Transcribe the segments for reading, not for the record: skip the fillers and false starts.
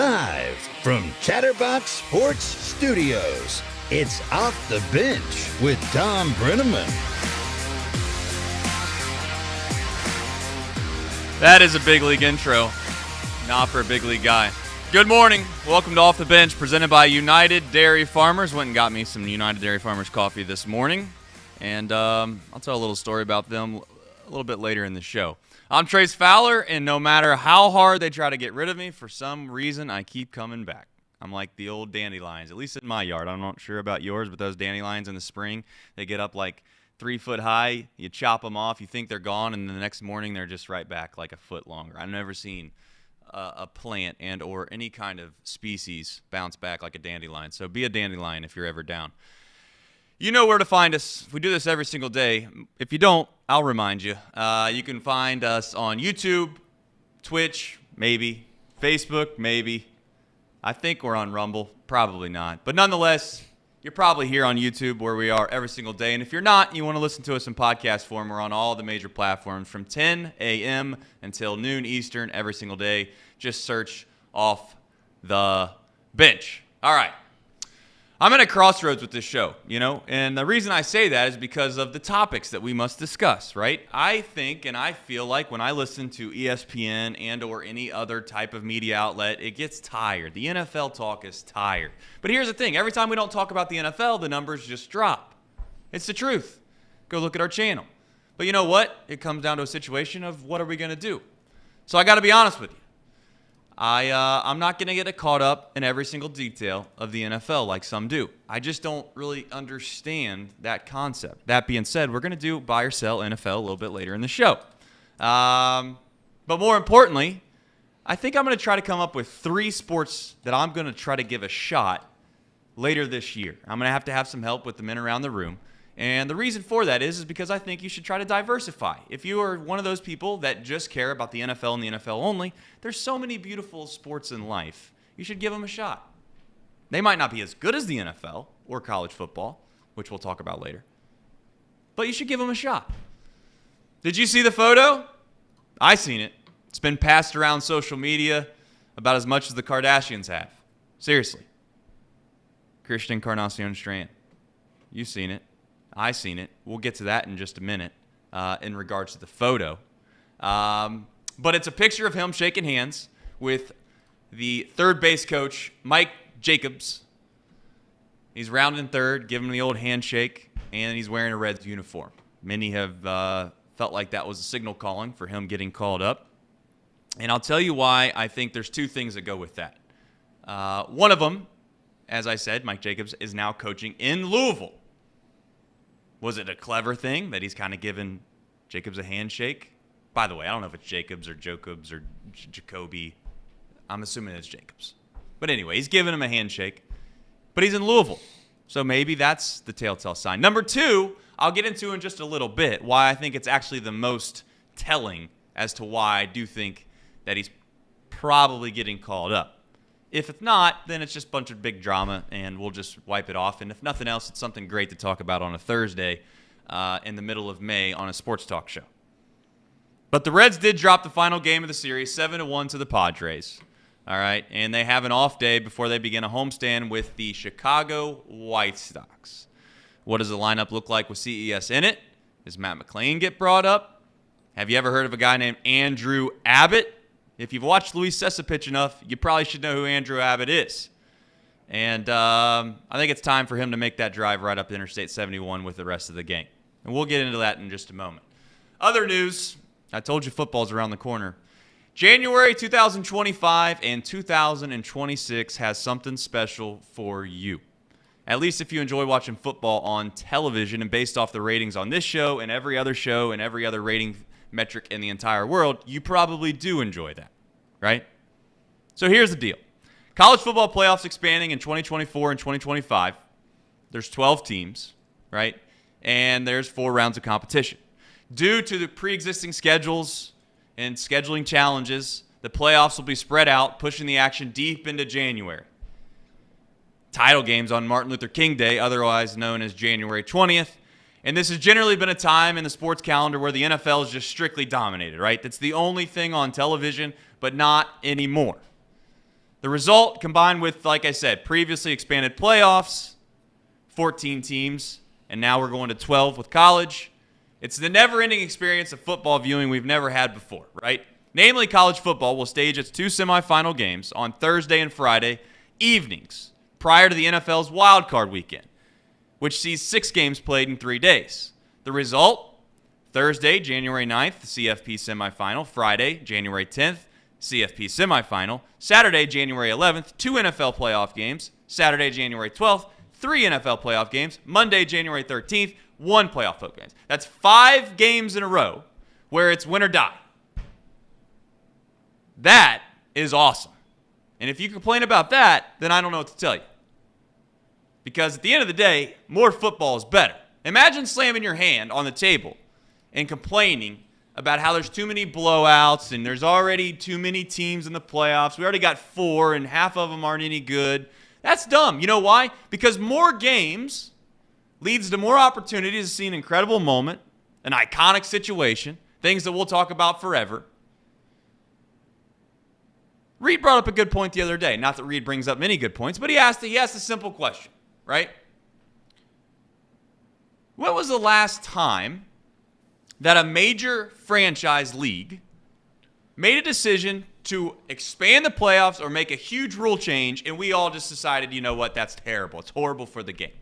Live from Chatterbox Sports Studios, it's Off the Bench with Thom Brennaman. That is a big league intro, not for a big league guy. Good morning. Welcome to Off the Bench, presented by United Dairy Farmers. Went and got me some United Dairy Farmers coffee this morning, and I'll tell a little story about them a little bit later in the show. I'm Trace Fowler, and no matter how hard they try to get rid of me, for some reason I keep coming back. I'm like the old dandelions, at least in my yard. I'm not sure about yours, but those dandelions in the spring, they get up like 3 foot high. You chop them off, you think they're gone, and the next morning they're just right back like a foot longer. I've never seen a plant and or any kind of species bounce back like a dandelion. So be a dandelion if you're ever down. You know where to find us. We do this every single day. If you don't, I'll remind you. You can find us on YouTube, Twitch, maybe, Facebook, maybe. I think we're on Rumble, probably not. But nonetheless, you're probably here on YouTube where we are every single day. And if you're not, you want to listen to us in podcast form, we're on all the major platforms from 10 a.m. until noon Eastern every single day. Just search Off the Bench. All right. I'm at a crossroads with this show, and the reason I say that is because of the topics that we must discuss, right? I think and I feel like when I listen to ESPN and or any other type of media outlet, it gets tired. The NFL talk is tired. But here's the thing. Every time we don't talk about the NFL, the numbers just drop. It's the truth. Go look at our channel. But you know what? It comes down to a situation of what are we going to do? So I got to be honest with you. I'm not going to get caught up in every single detail of the NFL like some do. I just don't really understand that concept. That being said, we're going to do buy or sell NFL a little bit later in the show. But more importantly, I think I'm going to try to come up with 3 sports that I'm going to try to give a shot later this year. I'm going to have some help with the men around the room. And the reason for that is because I think you should try to diversify. If you are one of those people that just care about the NFL and the NFL only, there's so many beautiful sports in life. You should give them a shot. They might not be as good as the NFL or college football, which we'll talk about later, but you should give them a shot. Did you see the photo? I seen it. It's been passed around social media about as much as the Kardashians have. Seriously. Christian Encarnacion Strand. You've seen it. I seen it. We'll get to that in just a minute in regards to the photo. But it's a picture of him shaking hands with the third base coach, Mike Jacobs. He's rounding third, giving him the old handshake, and he's wearing a Reds uniform. Many have felt like that was a signal calling for him getting called up. And I'll tell you why I think there's 2 things that go with that. One of them, as I said, Mike Jacobs is now coaching in Louisville. Was it a clever thing that he's kind of given Jacobs a handshake? By the way, I don't know if it's Jacobs or Jacoby. I'm assuming it's Jacobs. But anyway, he's giving him a handshake. But he's in Louisville. So maybe that's the telltale sign. Number 2, I'll get into in just a little bit why I think it's actually the most telling as to why I do think that he's probably getting called up. If it's not, then it's just a bunch of big drama, and we'll just wipe it off. And if nothing else, it's something great to talk about on a Thursday in the middle of May on a sports talk show. But the Reds did drop the final game of the series, 7-1 to the Padres. All right, and they have an off day before they begin a homestand with the Chicago White Sox. What does the lineup look like with CES in it? Does Matt McClain get brought up? Have you ever heard of a guy named Andrew Abbott? If you've watched Luis Cessa pitch enough, you probably should know who Andrew Abbott is. And I think it's time for him to make that drive right up Interstate 71 with the rest of the game. And we'll get into that in just a moment. Other news, I told you football's around the corner. January 2025 and 2026 has something special for you. At least if you enjoy watching football on television, and based off the ratings on this show and every other show and every other rating metric in the entire world, you probably do enjoy that, right? So here's the deal. College football playoffs expanding in 2024 and 2025. There's 12 teams, right? And there's 4 rounds of competition. Due to the pre-existing schedules and scheduling challenges, the playoffs will be spread out, pushing the action deep into January. Title games on Martin Luther King Day, otherwise known as January 20th, And this has generally been a time in the sports calendar where the NFL is just strictly dominated, right? That's the only thing on television, but not anymore. The result, combined with, like I said, previously expanded playoffs, 14 teams, and now we're going to 12 with college. It's the never-ending experience of football viewing we've never had before, right? Namely, college football will stage its 2 semifinal games on Thursday and Friday evenings prior to the NFL's Wild Card weekend, which sees 6 games played in 3 days. The result, Thursday, January 9th, the CFP semifinal. Friday, January 10th, CFP semifinal. Saturday, January 11th, 2 NFL playoff games. Saturday, January 12th, 3 NFL playoff games. Monday, January 13th, 1 playoff football game. That's 5 games in a row where it's win or die. That is awesome. And if you complain about that, then I don't know what to tell you. Because at the end of the day, more football is better. Imagine slamming your hand on the table and complaining about how there's too many blowouts and there's already too many teams in the playoffs. We already got 4 and half of them aren't any good. That's dumb. You know why? Because more games leads to more opportunities to see an incredible moment, an iconic situation, things that we'll talk about forever. Reed brought up a good point the other day. Not that Reed brings up many good points, but he asked a simple question, right? When was the last time that a major franchise league made a decision to expand the playoffs or make a huge rule change, and we all just decided, you know what, that's terrible. It's horrible for the game.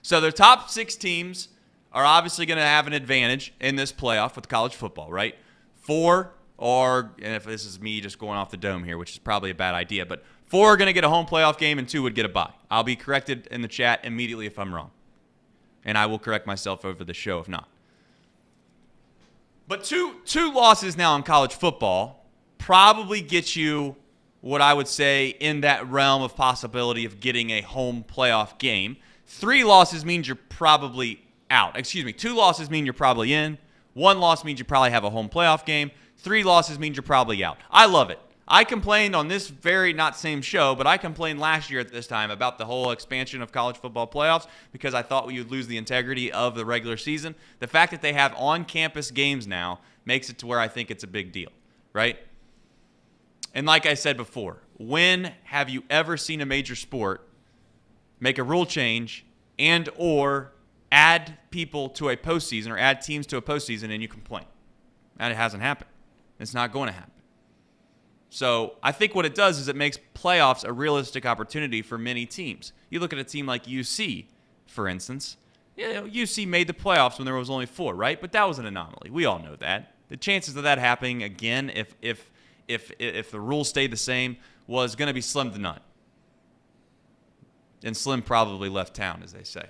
So the top 6 teams are obviously going to have an advantage in this playoff with college football, right? 4 and if this is me just going off the dome here, which is probably a bad idea, but 4 are going to get a home playoff game and 2 would get a bye. I'll be corrected in the chat immediately if I'm wrong. And I will correct myself over the show if not. But two losses now in college football probably get you what I would say in that realm of possibility of getting a home playoff game. 3 losses means you're probably out. 2 losses mean you're probably in. 1 loss means you probably have a home playoff game. 3 losses means you're probably out. I love it. I complained on this not same show, but I complained last year at this time about the whole expansion of college football playoffs because I thought we would lose the integrity of the regular season. The fact that they have on-campus games now makes it to where I think it's a big deal, right? And like I said before, when have you ever seen a major sport make a rule change and or add people to a postseason or add teams to a postseason and you complain? And it hasn't happened. It's not going to happen. So I think what it does is it makes playoffs a realistic opportunity for many teams. You look at a team like UC, for instance. UC made the playoffs when there was only 4, right? But that was an anomaly. We all know that. The chances of that happening again, if the rules stayed the same, was going to be slim to none. And Slim probably left town, as they say.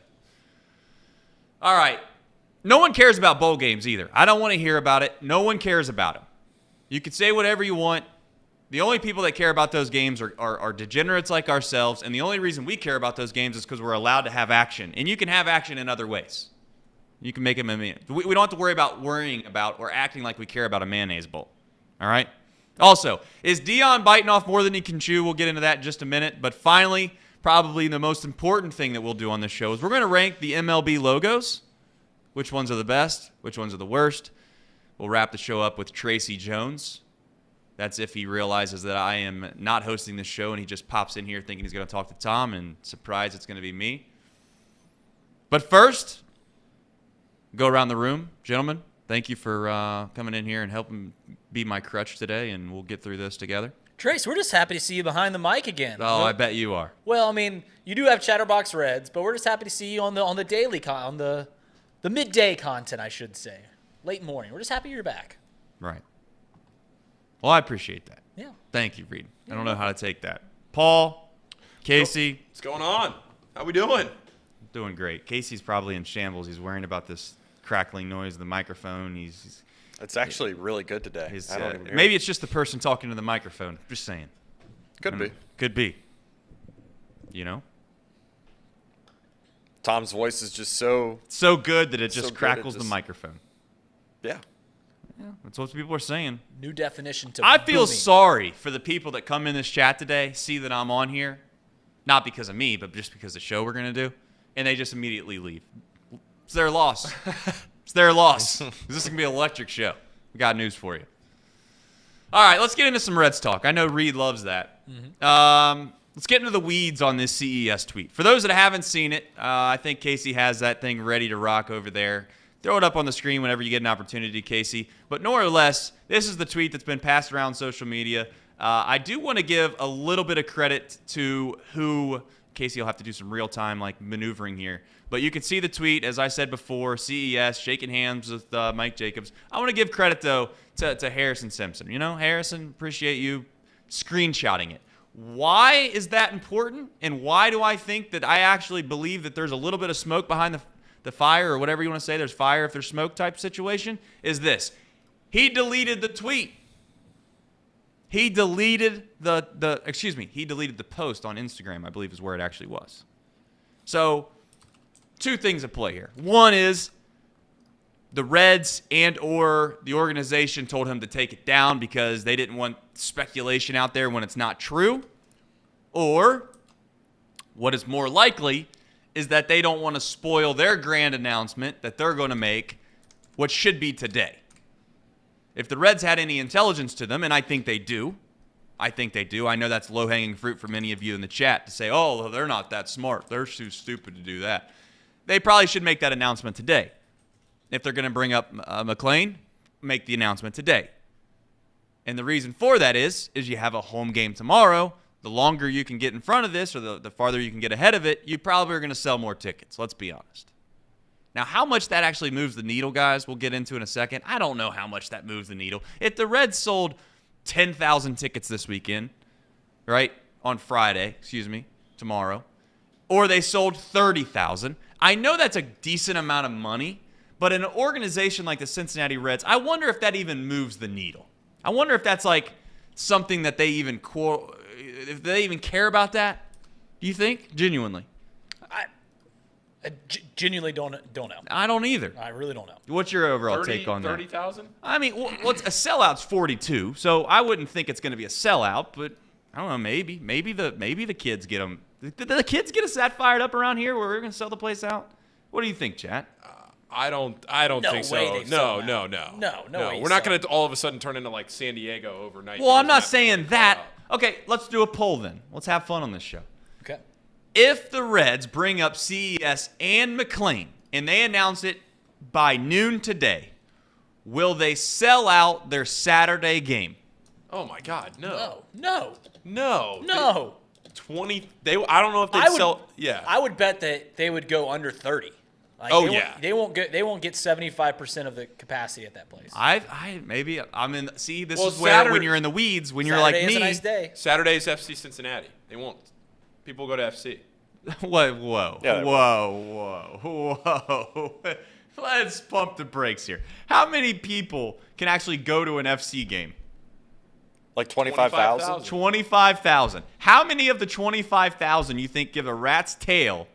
All right. No one cares about bowl games either. I don't want to hear about it. No one cares about them. You can say whatever you want. The only people that care about those games are degenerates like ourselves, and the only reason we care about those games is because we're allowed to have action. And you can have action in other ways. You can make them we don't have to worrying about or acting like we care about a mayonnaise bowl. All right? Also, is Deion biting off more than he can chew? We'll get into that in just a minute. But finally, probably the most important thing that we'll do on this show is we're going to rank the MLB logos. Which ones are the best? Which ones are the worst? We'll wrap the show up with Tracy Jones. That's if he realizes that I am not hosting this show and he just pops in here thinking he's going to talk to Thom and surprise, it's going to be me. But first, go around the room. Gentlemen, thank you for coming in here and helping be my crutch today, and we'll get through this together. Trace, we're just happy to see you behind the mic again. Oh, I bet you are. Well, I mean, you do have Chatterbox Reds, but we're just happy to see you on the daily the midday content, I should say. Late morning. We're just happy you're back. Right. Well, I appreciate that. Yeah. Thank you, Reed. I don't know how to take that. Paul, Casey. What's going on? How we doing? Doing great. Casey's probably in shambles. He's worrying about this crackling noise of the microphone. It's actually really good today. I don't even hear maybe it's just the person talking to the microphone. Just saying. Could be. Could be. You know? Tom's voice is just so good that it just crackles the microphone. Yeah. Yeah, that's what people are saying. New definition to I feel booming. sorry for the people that come in this chat today, see that I'm on here, not because of me, but just because of the show we're going to do, and they just immediately leave. It's their loss. It's their loss. This is going to be an electric show. We got news for you. All right, let's get into some Reds talk. I know Reed loves that. Let's get into the weeds on this CES tweet. For those that haven't seen it, I think Casey has that thing ready to rock over there. Throw it up on the screen whenever you get an opportunity, Casey. But nor or less, this is the tweet that's been passed around social media. I do want to give a little bit of credit to who – Casey will have to do some real-time maneuvering here. But you can see the tweet, as I said before, CES, shaking hands with Mike Jacobs. I want to give credit, though, to Harrison Simpson. You know, Harrison, appreciate you screenshotting it. Why is that important, and why do I think that I actually believe that there's a little bit of smoke behind the fire, or whatever you want to say, there's fire if there's smoke type situation, is this. He deleted the tweet. He deleted he deleted the post on Instagram, I believe is where it actually was. So, two things at play here. One is the Reds and or the organization told him to take it down because they didn't want speculation out there when it's not true. Or what is more likely is that they don't want to spoil their grand announcement that they're going to make, what should be today. If the Reds had any intelligence to them, and I think they do. I know that's low-hanging fruit for many of you in the chat to say, oh, they're not that smart. They're too stupid to do that. They probably should make that announcement today. If they're going to bring up McLean, make the announcement today. And the reason for that is you have a home game tomorrow. The longer you can get in front of this or the farther you can get ahead of it, you probably are going to sell more tickets. Let's be honest. Now, how much that actually moves the needle, guys, we'll get into in a second. I don't know how much that moves the needle. If the Reds sold 10,000 tickets this weekend, right, on Friday, tomorrow, or they sold 30,000, I know that's a decent amount of money, but in an organization like the Cincinnati Reds, I wonder if that even moves the needle. I wonder if that's like something that they even if they even care about that. Do you think? Genuinely. I genuinely don't know. I don't either. I really don't know. What's your overall take on that? 30,000? I mean, a sellout's 42, so I wouldn't think it's going to be a sellout, but I don't know, maybe the kids get them. Did the kids get us that fired up around here where we're going to sell the place out? What do you think, chat? I don't think so. No. We're not going to all of a sudden turn into like San Diego overnight. Well, I'm not saying that. Okay, let's do a poll then. Let's have fun on this show. Okay. If the Reds bring up CES and McLean and they announce it by noon today, will they sell out their Saturday game? Oh my God, no. No. 20. I don't know if they'd sell. Yeah. I would bet that they would go under 30. They won't get 75% of the capacity at that place. This is where when you're in the weeds, when you're like me. Saturday is a nice day. Saturday's FC Cincinnati. They won't. People go to FC. Whoa. Let's pump the brakes here. How many people can actually go to an FC game? Like 25,000? 25,000. How many of the 25,000 you think give a rat's tail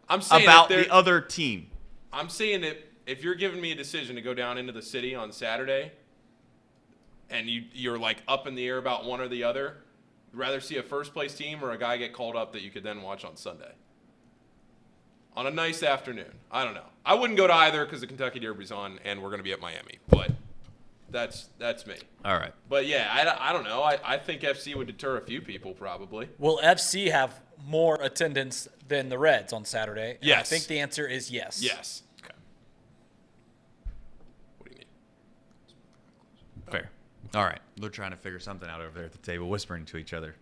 about the other team? I'm saying that if you're giving me a decision to go down into the city on Saturday and you're like up in the air about one or the other, you'd rather see a first-place team or a guy get called up that you could then watch on Sunday? On a nice afternoon. I don't know. I wouldn't go to either because the Kentucky Derby's on and we're going to be at Miami. But that's me. All right. But, yeah, I don't know. I think FC would deter a few people probably. Will FC have more attendance than the Reds on Saturday? And yes. I think the answer is yes. Yes. Okay. What do you mean? Fair. All right. They're trying to figure something out over there at the table, whispering to each other.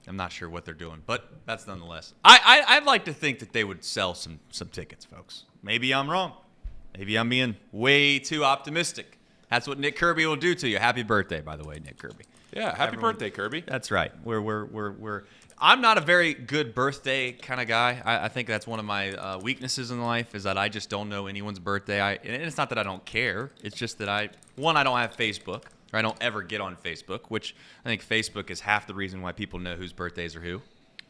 I'm not sure what they're doing, but that's nonetheless. I'd like to think that they would sell some tickets, folks. Maybe I'm wrong. Maybe I'm being way too optimistic. That's what Nick Kirby will do to you. Happy birthday, by the way, Nick Kirby. Yeah, happy birthday, Kirby. That's right. I'm not a very good birthday kind of guy. I think that's one of my weaknesses in life is that I just don't know anyone's birthday. And it's not that I don't care. It's just that I don't have Facebook. Or I don't ever get on Facebook, which I think Facebook is half the reason why people know whose birthdays are who.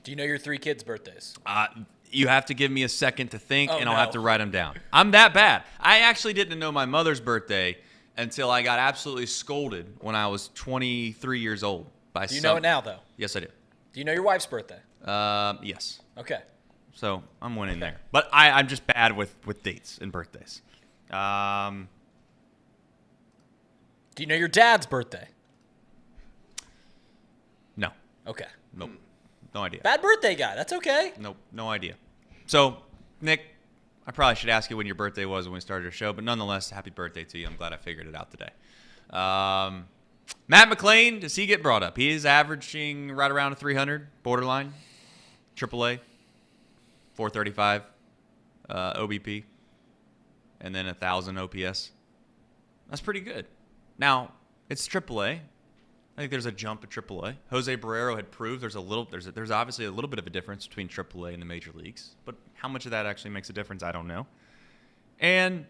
Do you know your 3 kids' birthdays? You have to give me a second to think, and I'll have to write them down. I'm that bad. I actually didn't know my mother's birthday until I got absolutely scolded when I was 23 years old. Do you know it now, though? Yes, I do. Do you know your wife's birthday? Yes. Okay. So I'm winning there. But I'm just bad with dates and birthdays. Do you know your dad's birthday? Okay. Nope. No idea. Bad birthday guy. That's okay. Nope. No idea. So, Nick, I probably should ask you when your birthday was when we started our show, but nonetheless, happy birthday to you. I'm glad I figured it out today. Matt McClain, does he get brought up? He is averaging right around a 300, borderline, AAA, 435 OBP, and then 1,000 OPS. That's pretty good. Now, it's AAA. I think there's a jump at AAA. Jose Barrero had proved there's obviously a little bit of a difference between AAA and the major leagues, but how much of that actually makes a difference, I don't know. And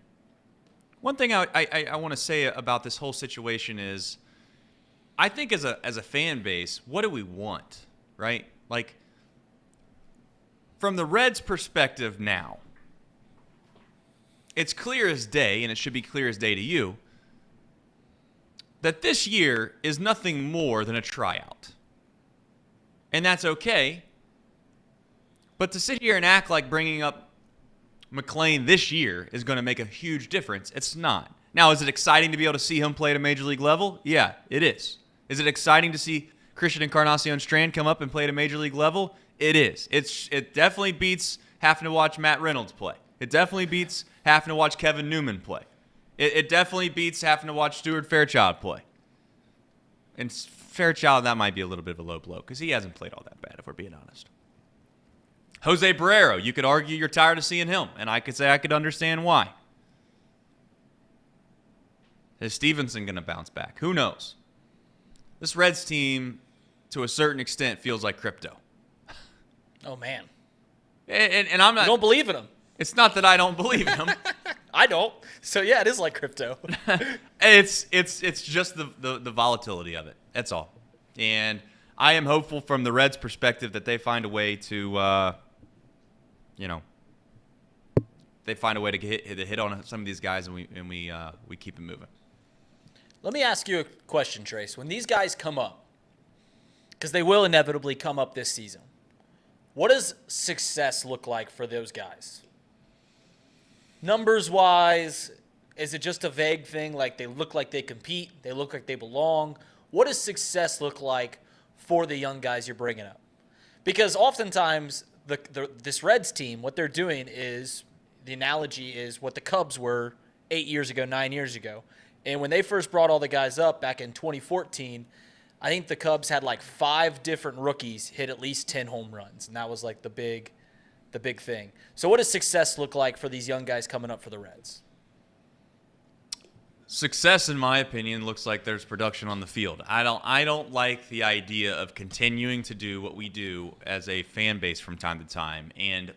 one thing I want to say about this whole situation is, I think as a fan base, what do we want, right? Like, from the Reds' perspective now, it's clear as day, and it should be clear as day to you, that this year is nothing more than a tryout. And that's okay. But to sit here and act like bringing up McClain this year is going to make a huge difference, it's not. Now, is it exciting to be able to see him play at a major league level? Yeah, it is. Is it exciting to see Christian Encarnacion Strand come up and play at a major league level? It is. It definitely beats having to watch Matt Reynolds play. It definitely beats having to watch Kevin Newman play. It definitely beats having to watch Stuart Fairchild play. And Fairchild, that might be a little bit of a low blow because he hasn't played all that bad, if we're being honest. Jose Barrero, you could argue you're tired of seeing him, and I could say I could understand why. Is Stevenson going to bounce back? Who knows? This Reds team, to a certain extent, feels like crypto. Oh, man. And I'm not. You don't believe in him. It's not that I don't believe in him. I don't. So, yeah, it is like crypto. It's just the volatility of it. That's all. And I am hopeful from the Reds' perspective that they find a way to, they find a way to hit on some of these guys, and we keep it moving. Let me ask you a question, Trace. When these guys come up, because they will inevitably come up this season, what does success look like for those guys? Numbers-wise, is it just a vague thing, like they look like they compete, they look like they belong? What does success look like for the young guys you're bringing up? Because oftentimes, this Reds team, what they're doing is, the analogy is what the Cubs were 8 years ago, 9 years ago. And when they first brought all the guys up back in 2014, I think the Cubs had like 5 different rookies hit at least 10 home runs, and that was like the big thing. So what does success look like for these young guys coming up for the Reds? Success, in my opinion, looks like there's production on the field. I don't like the idea of continuing to do what we do as a fan base from time to time and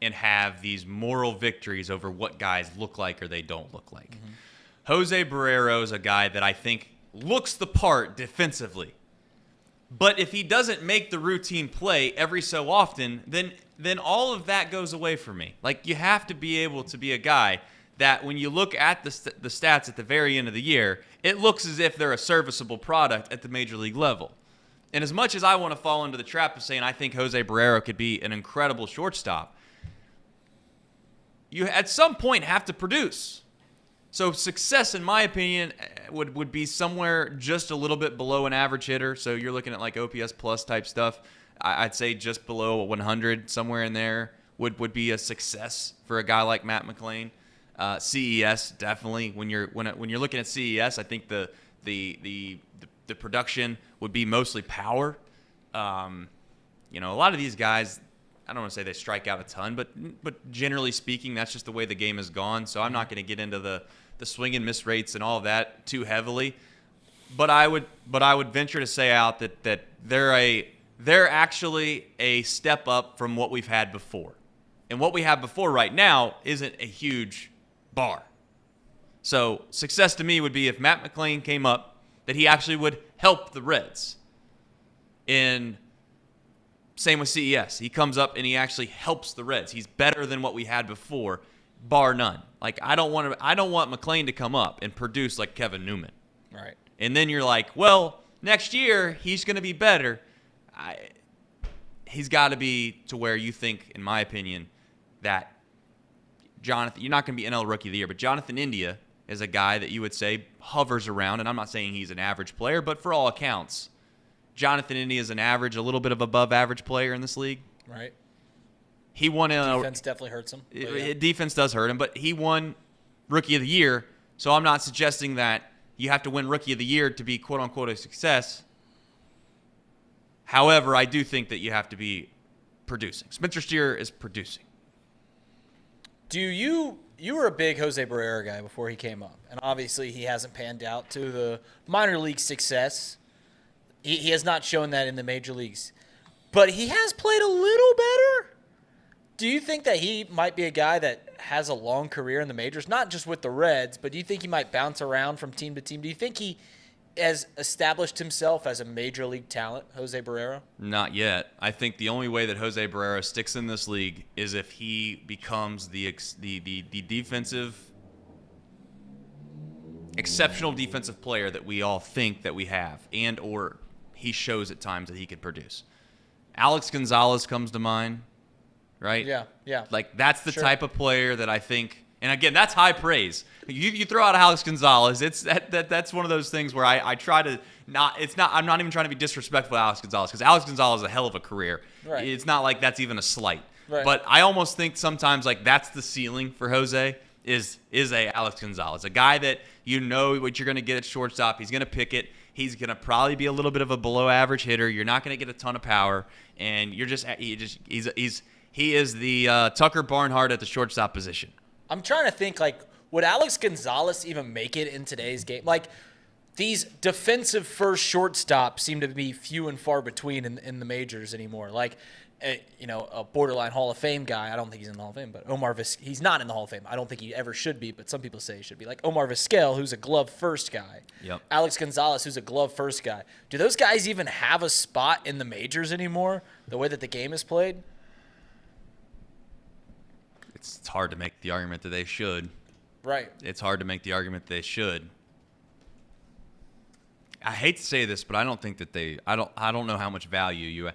have these moral victories over what guys look like or they don't look like. Mm-hmm. Jose Barrero is a guy that I think looks the part defensively. But if he doesn't make the routine play every so often, then all of that goes away for me. Like, you have to be able to be a guy that when you look at the stats at the very end of the year, it looks as if they're a serviceable product at the major league level. And as much as I want to fall into the trap of saying I think Jose Barrero could be an incredible shortstop, you at some point have to produce. So success, in my opinion, would be somewhere just a little bit below an average hitter. So you're looking at like OPS plus type stuff. I'd say just below 100, somewhere in there would be a success for a guy like Matt McClain. CES definitely. When you're looking at CES, I think the production would be mostly power. A lot of these guys, I don't want to say they strike out a ton, but generally speaking, that's just the way the game has gone. So I'm not going to get into the swing and miss rates and all of that too heavily. But I would venture to say out that they're actually a step up from what we've had before. And what we have before right now isn't a huge bar. So success to me would be if Matt McClain came up, that he actually would help the Reds. And same with CES. He comes up and he actually helps the Reds. He's better than what we had before, bar none. Like, I don't want McClain to come up and produce like Kevin Newman. Right. And then you're like, well, next year he's going to be better. He's got to be to where you think, in my opinion, that Jonathan, you're not going to be NL Rookie of the Year, but Jonathan India is a guy that you would say hovers around, and I'm not saying he's an average player, but for all accounts, Jonathan India is an average, a little bit of above average player in this league. Right. He won defense definitely hurts him. Defense does hurt him, but he won Rookie of the Year. So I'm not suggesting that you have to win Rookie of the Year to be quote unquote a success. However, I do think that you have to be producing. Spencer Steer is producing. You were a big Jose Barrera guy before he came up, and obviously he hasn't panned out to the minor league success. He has not shown that in the major leagues, but he has played a little better. Do you think that he might be a guy that has a long career in the majors, not just with the Reds, but do you think he might bounce around from team to team? Do you think he has established himself as a major league talent, Jose Barrera? Not yet. I think the only way that Jose Barrera sticks in this league is if he becomes the defensive, exceptional defensive player that we all think that we have, and or he shows at times that he could produce. Alex Gonzalez comes to mind, right? Yeah. Like, that's the type of player that I think. And again, that's high praise. You throw out Alex Gonzalez, it's that's one of those things where I try to not. It's not. I'm not even trying to be disrespectful to Alex Gonzalez because Alex Gonzalez is a hell of a carear. Right. It's not like that's even a slight. Right. But I almost think sometimes like that's the ceiling for Jose is a Alex Gonzalez, a guy that you know what you're going to get at shortstop. He's going to pick it. He's going to probably be a little bit of a below average hitter. You're not going to get a ton of power, and he is the Tucker Barnhart at the shortstop position. I'm trying to think, like, would Alex Gonzalez even make it in today's game? Like, these defensive first shortstops seem to be few and far between in the majors anymore. Like, a borderline Hall of Fame guy. I don't think he's in the Hall of Fame, but he's not in the Hall of Fame. I don't think he ever should be, but some people say he should be. Like Omar Vizquel, who's a glove first guy. Yep. Alex Gonzalez, who's a glove first guy. Do those guys even have a spot in the majors anymore, the way that the game is played? It's hard to make the argument that they should. Right. It's hard to make the argument they should. I hate to say this, but I don't think that I don't know how much value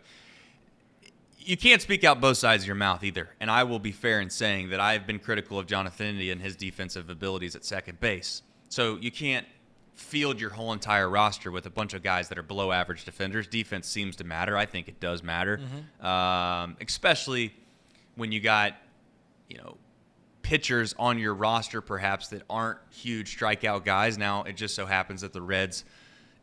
you can't speak out both sides of your mouth either. And I will be fair in saying that I've been critical of Jonathan India and his defensive abilities at second base. So you can't field your whole entire roster with a bunch of guys that are below average defenders. Defense seems to matter. I think it does matter. Especially when you got pitchers on your roster perhaps that aren't huge strikeout guys. Now, it just so happens that the Reds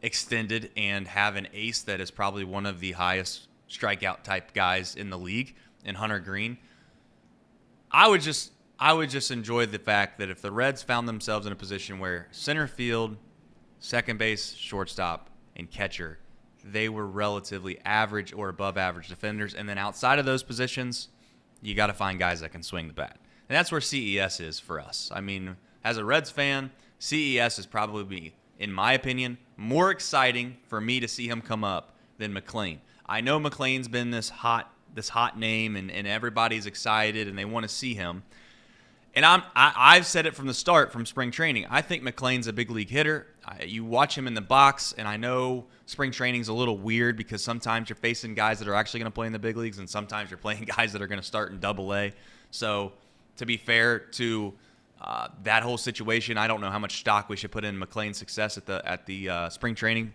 extended and have an ace that is probably one of the highest strikeout type guys in the league in Hunter Green. I would just enjoy the fact that if the Reds found themselves in a position where center field, second base, shortstop, and catcher, they were relatively average or above average defenders, and then outside of those positions, you got to find guys that can swing the bat. And that's where CES is for us. I mean, as a Reds fan, CES is probably, in my opinion, more exciting for me to see him come up than McLean. I know McLean's been this hot name, and everybody's excited, and they want to see him. And I've said it from the start, from spring training. I think McLean's a big league hitter. You watch him in the box, and I know spring training's a little weird because sometimes you're facing guys that are actually going to play in the big leagues, and sometimes you're playing guys that are going to start in Double-A. So, to be fair to that whole situation, I don't know how much stock we should put in McLean's success at the spring training.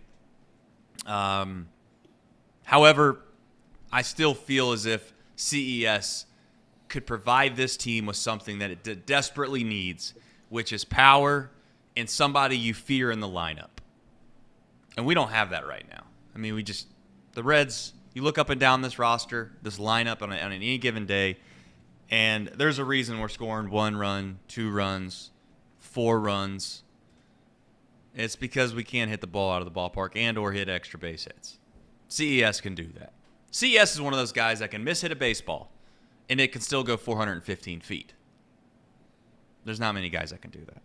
However, I still feel as if CES could provide this team with something that it desperately needs, which is power and somebody you fear in the lineup. And we don't have that right now. I mean, the Reds, you look up and down this roster, this lineup on any given day, and there's a reason we're scoring 1 run, 2 runs, 4 runs. It's because we can't hit the ball out of the ballpark and or hit extra base hits. CES can do that. CES is one of those guys that can miss hit a baseball, and it can still go 415 feet. There's not many guys that can do that.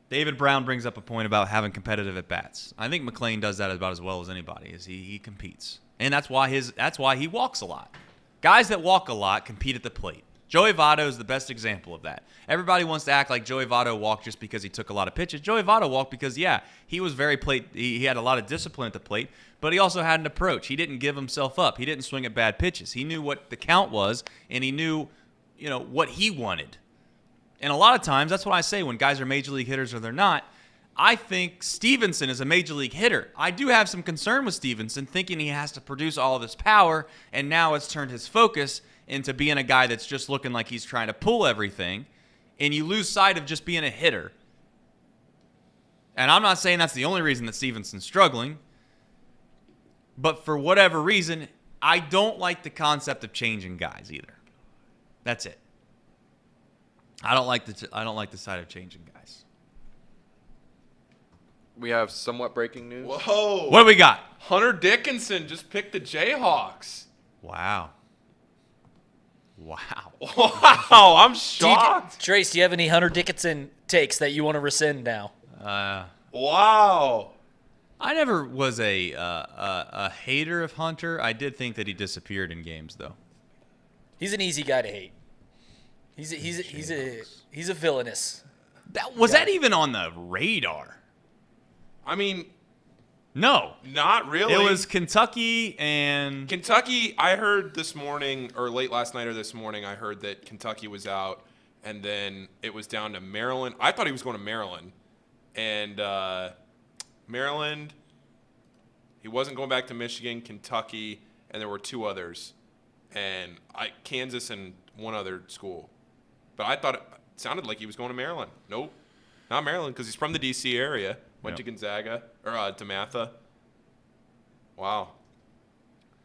David Brown brings up a point about having competitive at-bats. I think McLean does that about as well as anybody. He competes. And that's why he walks a lot. Guys that walk a lot compete at the plate. Joey Votto is the best example of that. Everybody wants to act like Joey Votto walked just because he took a lot of pitches. Joey Votto walked because, he was very plate. He had a lot of discipline at the plate, but he also had an approach. He didn't give himself up. He didn't swing at bad pitches. He knew what the count was, and he knew, what he wanted. And a lot of times, that's what I say when guys are major league hitters or they're not. I think Stevenson is a major league hitter. I do have some concern with Stevenson, thinking he has to produce all of this power, and now it's turned his focus into being a guy that's just looking like he's trying to pull everything, and you lose sight of just being a hitter. And I'm not saying that's the only reason that Stevenson's struggling, but for whatever reason, I don't like the concept of changing guys either. That's it. I don't like the side of changing guys. We have somewhat breaking news. Whoa. What do we got? Hunter Dickinson just picked the Jayhawks. Wow. Wow, I'm shocked. Trace, do you have any Hunter Dickinson takes that you want to rescind now? Wow. I never was a hater of Hunter. I did think that he disappeared in games, though. He's an easy guy to hate. He's a villainous. That even on the radar? I mean, no, not really. It was Kentucky and Kentucky. I heard this morning, or late last night or this morning, I heard that Kentucky was out, and then it was down to Maryland. I thought he was going to Maryland, and Maryland. He wasn't going back to Michigan, Kentucky, and there were two others, and Kansas and one other school. But I thought it sounded like he was going to Maryland. Nope, not Maryland, because he's from the D.C. area. Went to Gonzaga, or to Matha. Wow.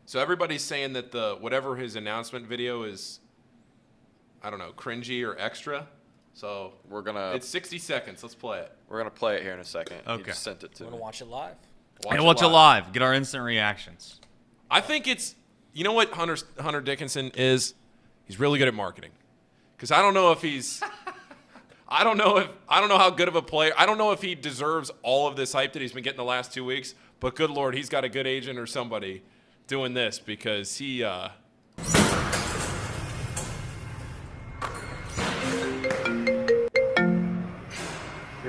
So everybody's saying that whatever his announcement video is, I don't know, cringy or extra. So it's 60 seconds. Let's play it. We're gonna play it here in a second. Okay. He just sent it to me. Want to watch it live? Watch it live. Get our instant reactions. I think it's, you know what Hunter Dickinson is? He's really good at marketing. Because I don't know if he's I don't know how good of a player. I don't know if he deserves all of this hype that he's been getting the last 2 weeks. But good Lord, he's got a good agent or somebody doing this, because he. Yo,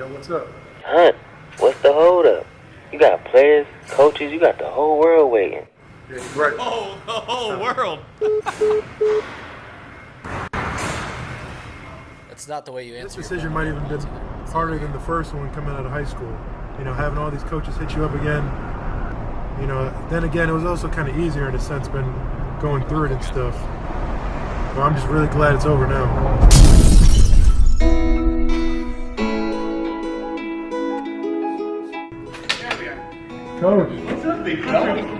what's up? Hunt, what's the hold up? You got players, coaches, you got the whole world waiting. Yeah, right. Oh, the whole world. That's not the way you answer. This decision might even been harder than the first one coming out of high school. You know, having all these coaches hit you up again. You know, then again, it was also kind of easier in a sense, been going through it and stuff. But I'm just really glad it's over now. Coach. What's up, big fella?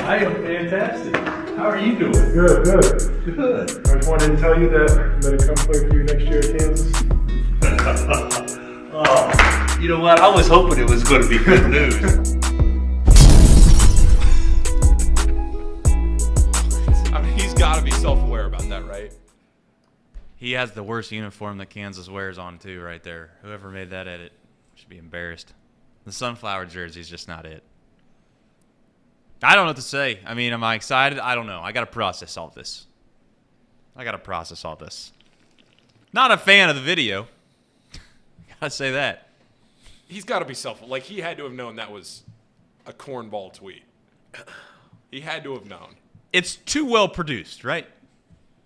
I am fantastic. How are you doing? Good, good. Good. I just wanted to tell you that I'm going to come play for you next year at Kansas. Oh, you know what? I was hoping it was going to be good news. I mean, he's got to be self-aware about that, right? He has the worst uniform that Kansas wears on, too, right there. Whoever made that edit should be embarrassed. The sunflower jersey's just not it. I don't know what to say. I mean, am I excited? I don't know. I got to process all this. Not a fan of the video. Gotta say that. He's got to be like, he had to have known that was a cornball tweet. He had to have known. It's too well produced, right?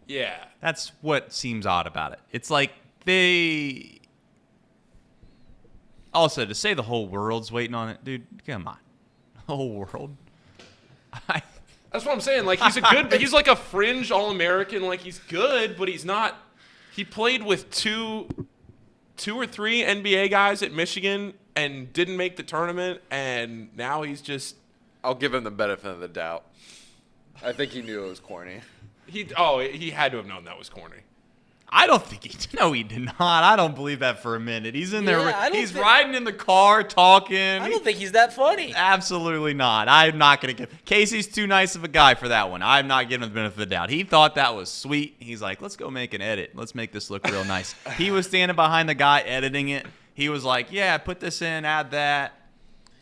Yeah. That's what seems odd about it. It's like they... Also, to say the whole world's waiting on it, dude, come on. The whole world? That's what I'm saying. Like, he's like a fringe All-American. Like, he's good, but he's not. He played with two or three NBA guys at Michigan and didn't make the tournament, and now he's just. I'll give him the benefit of the doubt. I think he knew it was corny. He had to have known that was corny. I don't think he did not. I don't believe that for a minute. He's in there. He's riding in the car talking. I don't think he's that funny. Absolutely not. I'm not going to give. Casey's too nice of a guy for that one. I'm not giving him the benefit of the doubt. He thought that was sweet. He's like, let's go make an edit. Let's make this look real nice. He was standing behind the guy editing it. He was like, yeah, put this in, add that.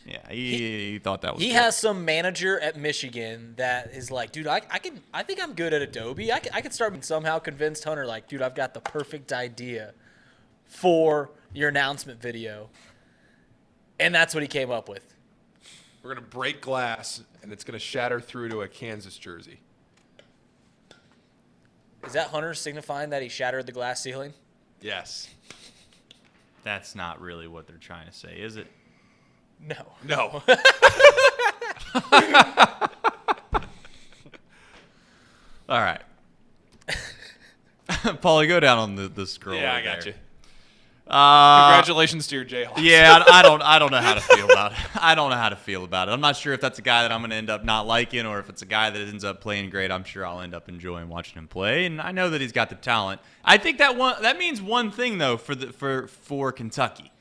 Yeah, he thought that was He good. has some manager at Michigan that is like, dude, I think I'm good at Adobe. I can start somehow convinced Hunter, like, dude, I've got the perfect idea for your announcement video. And that's what he came up with. We're going to break glass, and it's going to shatter through to a Kansas jersey. Is that Hunter signifying that he shattered the glass ceiling? Yes. That's not really what they're trying to say, is it? No. No. All right. Paulie, go down on the scroll. Yeah, right I got there. you. Congratulations to your Jayhawks. Yeah, I don't know how to feel about it. I don't know how to feel about it. I'm not sure if that's a guy that I'm going to end up not liking, or if it's a guy that ends up playing great. I'm sure I'll end up enjoying watching him play, and I know that he's got the talent. I think that means one thing though for Kentucky.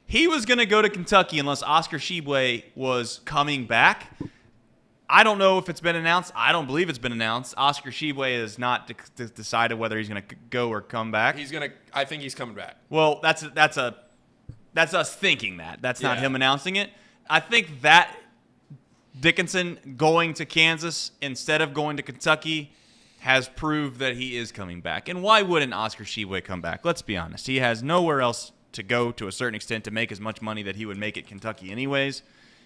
He was going to go to Kentucky unless Oscar Tshiebwe was coming back. I don't know if it's been announced. I don't believe it's been announced. Oscar Tshiebwe has not decided whether he's going to go or come back. I think he's coming back. Well, that's us thinking that. That's not Yeah. him announcing it. I think that Dickinson going to Kansas instead of going to Kentucky has proved that he is coming back. And why wouldn't Oscar Tshiebwe come back? Let's be honest. He has nowhere else to go to a certain extent to make as much money that he would make at Kentucky anyways.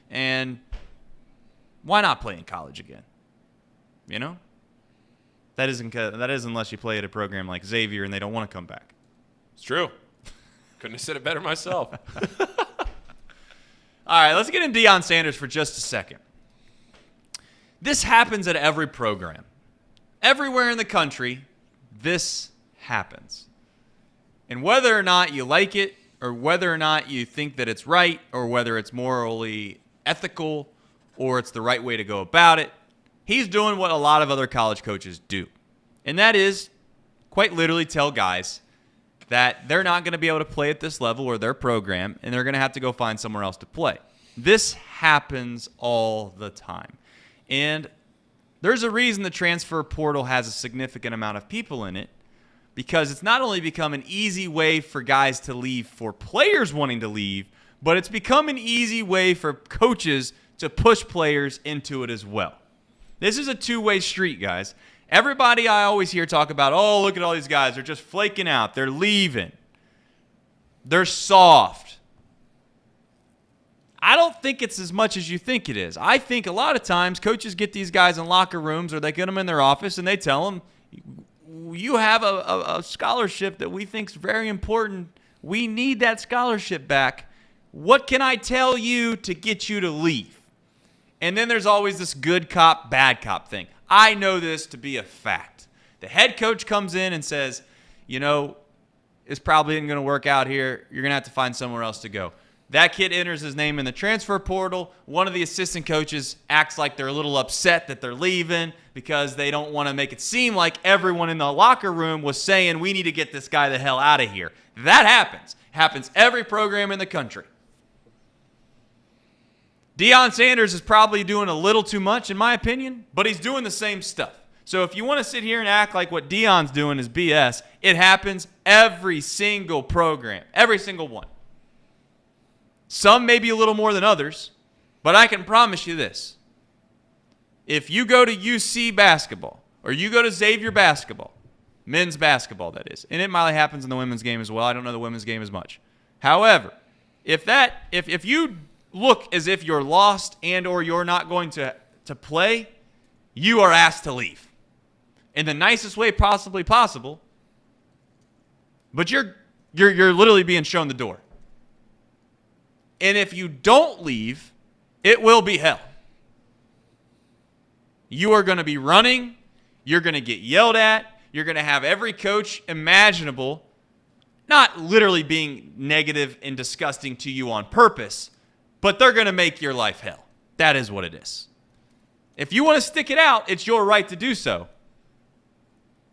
And why not play in college again? You know? That is unless you play at a program like Xavier and they don't want to come back. It's true. Couldn't have said it better myself. All right, let's get in Deion Sanders for just a second. This happens at every program. Everywhere in the country, this happens. And whether or not you like it, or whether or not you think that it's right, or whether it's morally ethical, or it's the right way to go about it, he's doing what a lot of other college coaches do. And that is, quite literally tell guys that they're not going to be able to play at this level or their program, and they're going to have to go find somewhere else to play. This happens all the time. And there's a reason the transfer portal has a significant amount of people in it, because it's not only become an easy way for guys to leave for players wanting to leave, but it's become an easy way for coaches to push players into it as well. This is a two-way street, guys. Everybody I always hear talk about, oh, look at all these guys. They're just flaking out. They're leaving. They're soft. I don't think it's as much as you think it is. I think a lot of times coaches get these guys in locker rooms or they get them in their office and they tell them, you have a scholarship that we think is very important. We need that scholarship back. What can I tell you to get you to leave? And then there's always this good cop, bad cop thing. I know this to be a fact. The head coach comes in and says, you know, it's probably not going to work out here. You're going to have to find somewhere else to go. That kid enters his name in the transfer portal. One of the assistant coaches acts like they're a little upset that they're leaving because they don't want to make it seem like everyone in the locker room was saying, we need to get this guy the hell out of here. That happens. Happens every program in the country. Deion Sanders is probably doing a little too much, in my opinion, but he's doing the same stuff. So if you want to sit here and act like what Deion's doing is BS, it happens every single program, every single one. Some maybe a little more than others, but I can promise you this. If you go to UC basketball, or you go to Xavier basketball, men's basketball that is, and it might happens in the women's game as well. I don't know the women's game as much. However, if you look as if you're lost and or you're not going to play, you are asked to leave in the nicest way possibly possible. But you're literally being shown the door. And if you don't leave, it will be hell. You are going to be running. You're going to get yelled at. You're going to have every coach imaginable, not literally being negative and disgusting to you on purpose, but they're going to make your life hell. That is what it is. If you want to stick it out, it's your right to do so.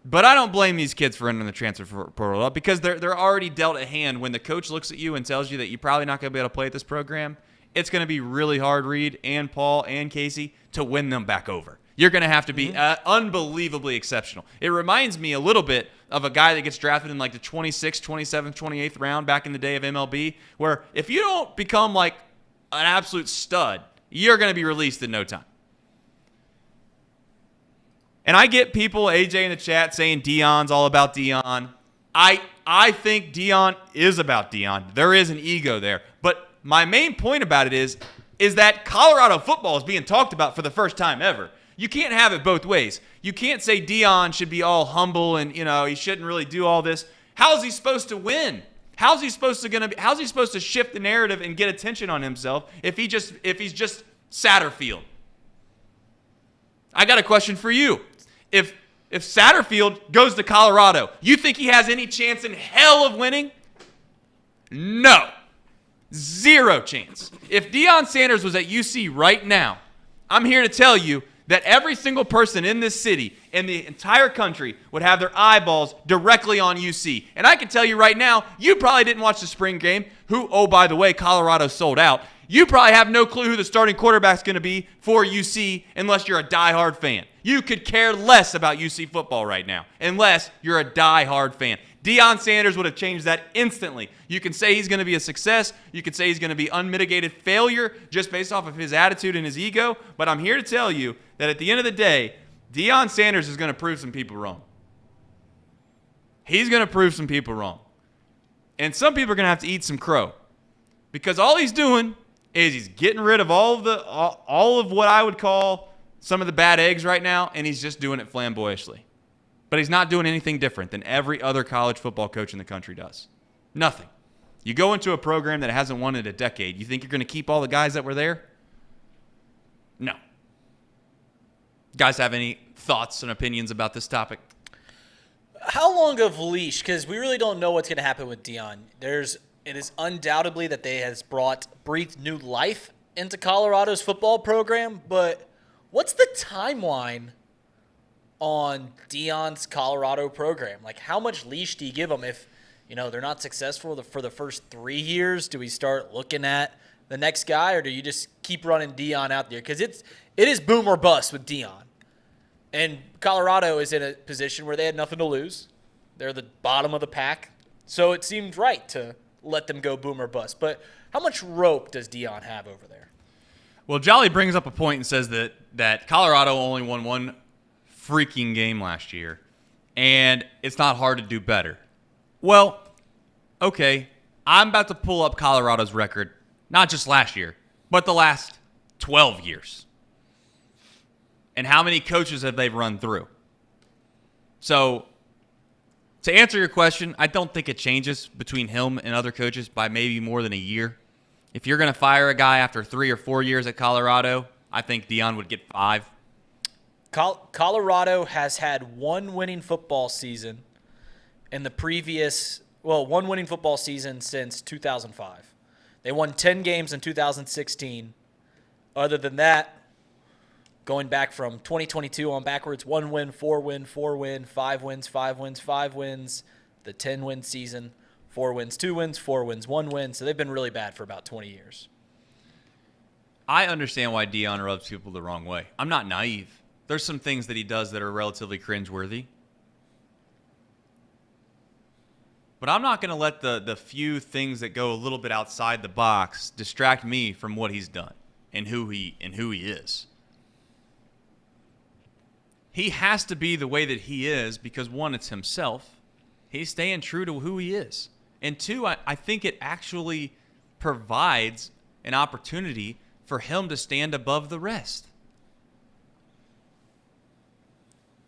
But I don't blame these kids for entering the transfer portal because they're already dealt a hand. When the coach looks at you and tells you that you're probably not going to be able to play at this program, it's going to be really hard, Reed and Paul and Casey, to win them back over. You're going to have to be unbelievably exceptional. It reminds me a little bit of a guy that gets drafted in like the 26th, 27th, 28th round back in the day of MLB, where if you don't become like an absolute stud, you're going to be released in no time. And I get people, AJ in the chat, saying Deion's all about Deion. I think Deion is about Deion. There is an ego there. But my main point about it is that Colorado football is being talked about for the first time ever. You can't have it both ways. You can't say Deion should be all humble and, you know, he shouldn't really do all this. How is he supposed to win How's he supposed to shift the narrative and get attention on himself if he's just Satterfield? I got a question for you. If Satterfield goes to Colorado, you think he has any chance in hell of winning? No. Zero chance. If Deion Sanders was at UC right now, I'm here to tell you that every single person in this city, in the entire country, would have their eyeballs directly on UC. And I can tell you right now, you probably didn't watch the spring game, oh, by the way, Colorado sold out. You probably have no clue who the starting quarterback's going to be for UC unless you're a diehard fan. You could care less about UC football right now unless you're a diehard fan. Deion Sanders would have changed that instantly. You can say he's going to be a success. You can say he's going to be unmitigated failure just based off of his attitude and his ego. But I'm here to tell you that at the end of the day, Deion Sanders is going to prove some people wrong. He's going to prove some people wrong. And some people are going to have to eat some crow. Because all he's doing is he's getting rid of all of what I would call some of the bad eggs right now, and he's just doing it flamboyantly. But he's not doing anything different than every other college football coach in the country does. Nothing. You go into a program that hasn't won in a decade, you think you're going to keep all the guys that were there? No. Guys have any thoughts and opinions about this topic? How long of leash? Because we really don't know what's going to happen with Deion. It is undoubtedly that they has breathed new life into Colorado's football program, but what's the timeline on Deion's Colorado program? Like, how much leash do you give them if, they're not successful for the first 3 years? Do we start looking at the next guy, or do you just keep running Deion out there? Because it is boom or bust with Deion. And Colorado is in a position where they had nothing to lose. They're the bottom of the pack. So it seemed right to let them go boom or bust. But how much rope does Deion have over there? Well, Jolly brings up a point and says that Colorado only won one freaking game last year, and it's not hard to do better. Well, okay, I'm about to pull up Colorado's record, not just last year, but the last 12 years. And how many coaches have they run through? So, to answer your question, I don't think it changes between him and other coaches by maybe more than a year. If you're going to fire a guy after 3 or 4 years at Colorado, I think Deion would get 5. Colorado has had one winning football season one winning football season since 2005. They won 10 games in 2016. Other than that, going back from 2022 on backwards, 1 win, 4 win, 4 win, 5 wins, 5 wins, 5 wins, the 10-win season, 4 wins, 2 wins, 4 wins, 1 win. So they've been really bad for about 20 years. I understand why Deion rubs people the wrong way. I'm not naive. There's some things that he does that are relatively cringeworthy. But I'm not going to let the few things that go a little bit outside the box distract me from what he's done and who he is. He has to be the way that he is because, one, it's himself. He's staying true to who he is. And two, I think it actually provides an opportunity for him to stand above the rest.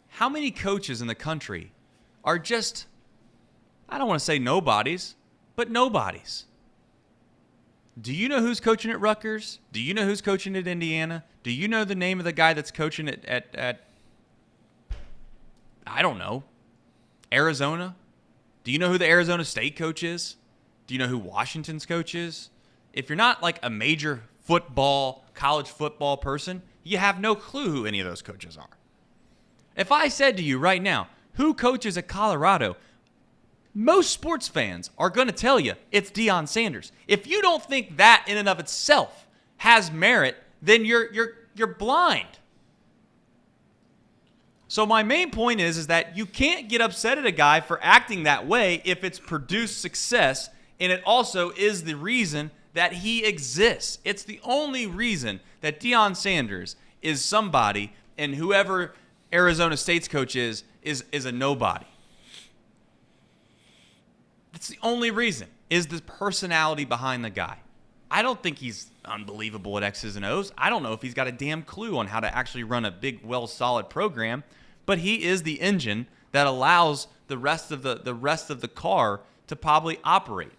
How many coaches in the country are just, I don't want to say nobodies, but nobodies? Do you know who's coaching at Rutgers? Do you know who's coaching at Indiana? Do you know the name of the guy that's coaching at I don't know, Arizona? Do you know who the Arizona State coach is? Do you know who Washington's coach is? If you're not like a major college football person, you have no clue who any of those coaches are. If I said to you right now, who coaches at Colorado, most sports fans are going to tell you it's Deion Sanders. If you don't think that in and of itself has merit, then you're blind. So my main point is that you can't get upset at a guy for acting that way if it's produced success, and it also is the reason that he exists. It's the only reason that Deion Sanders is somebody, and whoever Arizona State's coach is a nobody. That's the only reason, is the personality behind the guy. I don't think he's unbelievable at X's and O's. I don't know if he's got a damn clue on how to actually run a big, solid program, but he is the engine that allows the rest of the car to probably operate.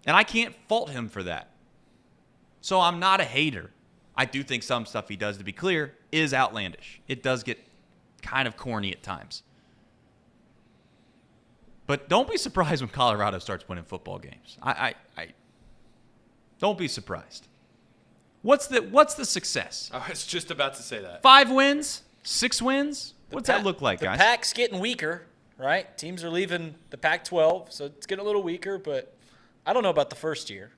And I can't fault him for that. So I'm not a hater. I do think some stuff he does, to be clear, is outlandish. It does get kind of corny at times. But don't be surprised when Colorado starts winning football games. I don't be surprised. What's the success? I was just about to say that. 5 wins? 6 wins? What's that look like, guys? The Pac's getting weaker, right? Teams are leaving the Pac-12, so it's getting a little weaker, but I don't know about the first year.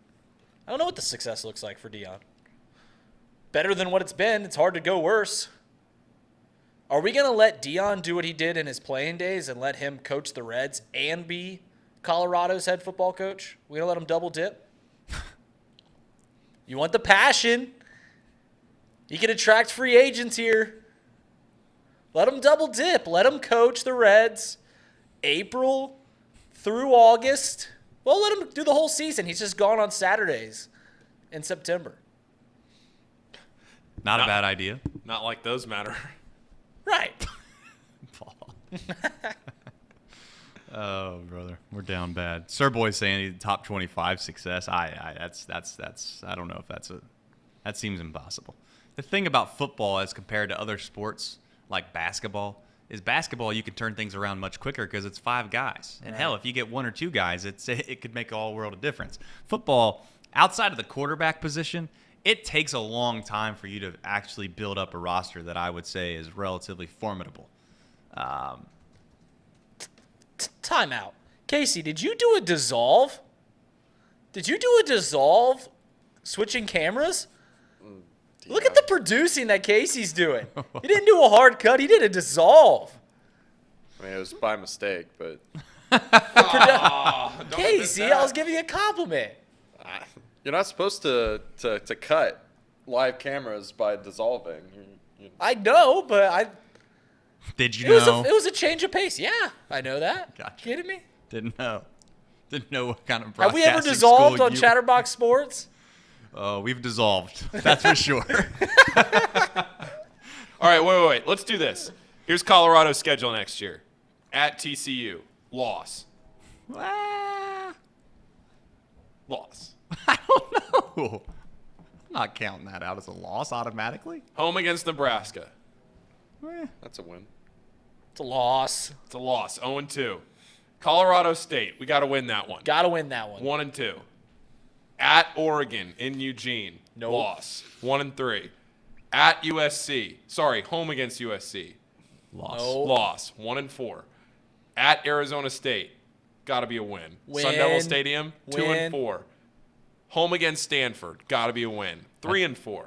I don't know what the success looks like for Deion. Better than what it's been. It's hard to go worse. Are we going to let Deion do what he did in his playing days and let him coach the Reds and be Colorado's head football coach? We going to let him double dip? You want the passion. You can attract free agents here. Let him double dip. Let him coach the Reds April through August. Well, let him do the whole season. He's just gone on Saturdays in September. Not a bad idea. Not like those matter. Right. Paul. Oh, brother, we're down bad. Sir Boy's saying he's top 25 success. That's I don't know if that seems impossible. The thing about football as compared to other sports like basketball is basketball you can turn things around much quicker because it's 5 guys. And hell, if you get 1 or 2 guys, it could make all world of difference. Football, outside of the quarterback position, it takes a long time for you to actually build up a roster that I would say is relatively formidable. Time out. Casey, did you do a dissolve? Did you do a dissolve switching cameras? Look at the producing that Casey's doing. He didn't do a hard cut. He did a dissolve. I mean, it was by mistake, but Casey, I was giving you a compliment. you're not supposed to cut live cameras by dissolving. I know, but Did you know? It was a change of pace. Yeah, I know that. Gotcha. Kidding me? Didn't know. Didn't know what kind of Have we ever broadcasting dissolved school on you- Chatterbox Sports? We've dissolved. That's for sure. All right, wait. Let's do this. Here's Colorado's schedule next year. At TCU, loss. Loss. I don't know. I'm not counting that out as a loss automatically. Home against Nebraska. That's a win. It's a loss. It's a loss. 0-2. Colorado State. We got to win that one. Got to win that one. 1-2. At Oregon in Eugene. Nope. Loss. 1-3. At USC. Sorry, home against USC. Loss. Nope. Loss. 1-4. At Arizona State. Got to be a win. Sun Devil Stadium. 2-4. Home against Stanford. Got to be a win. 3-4.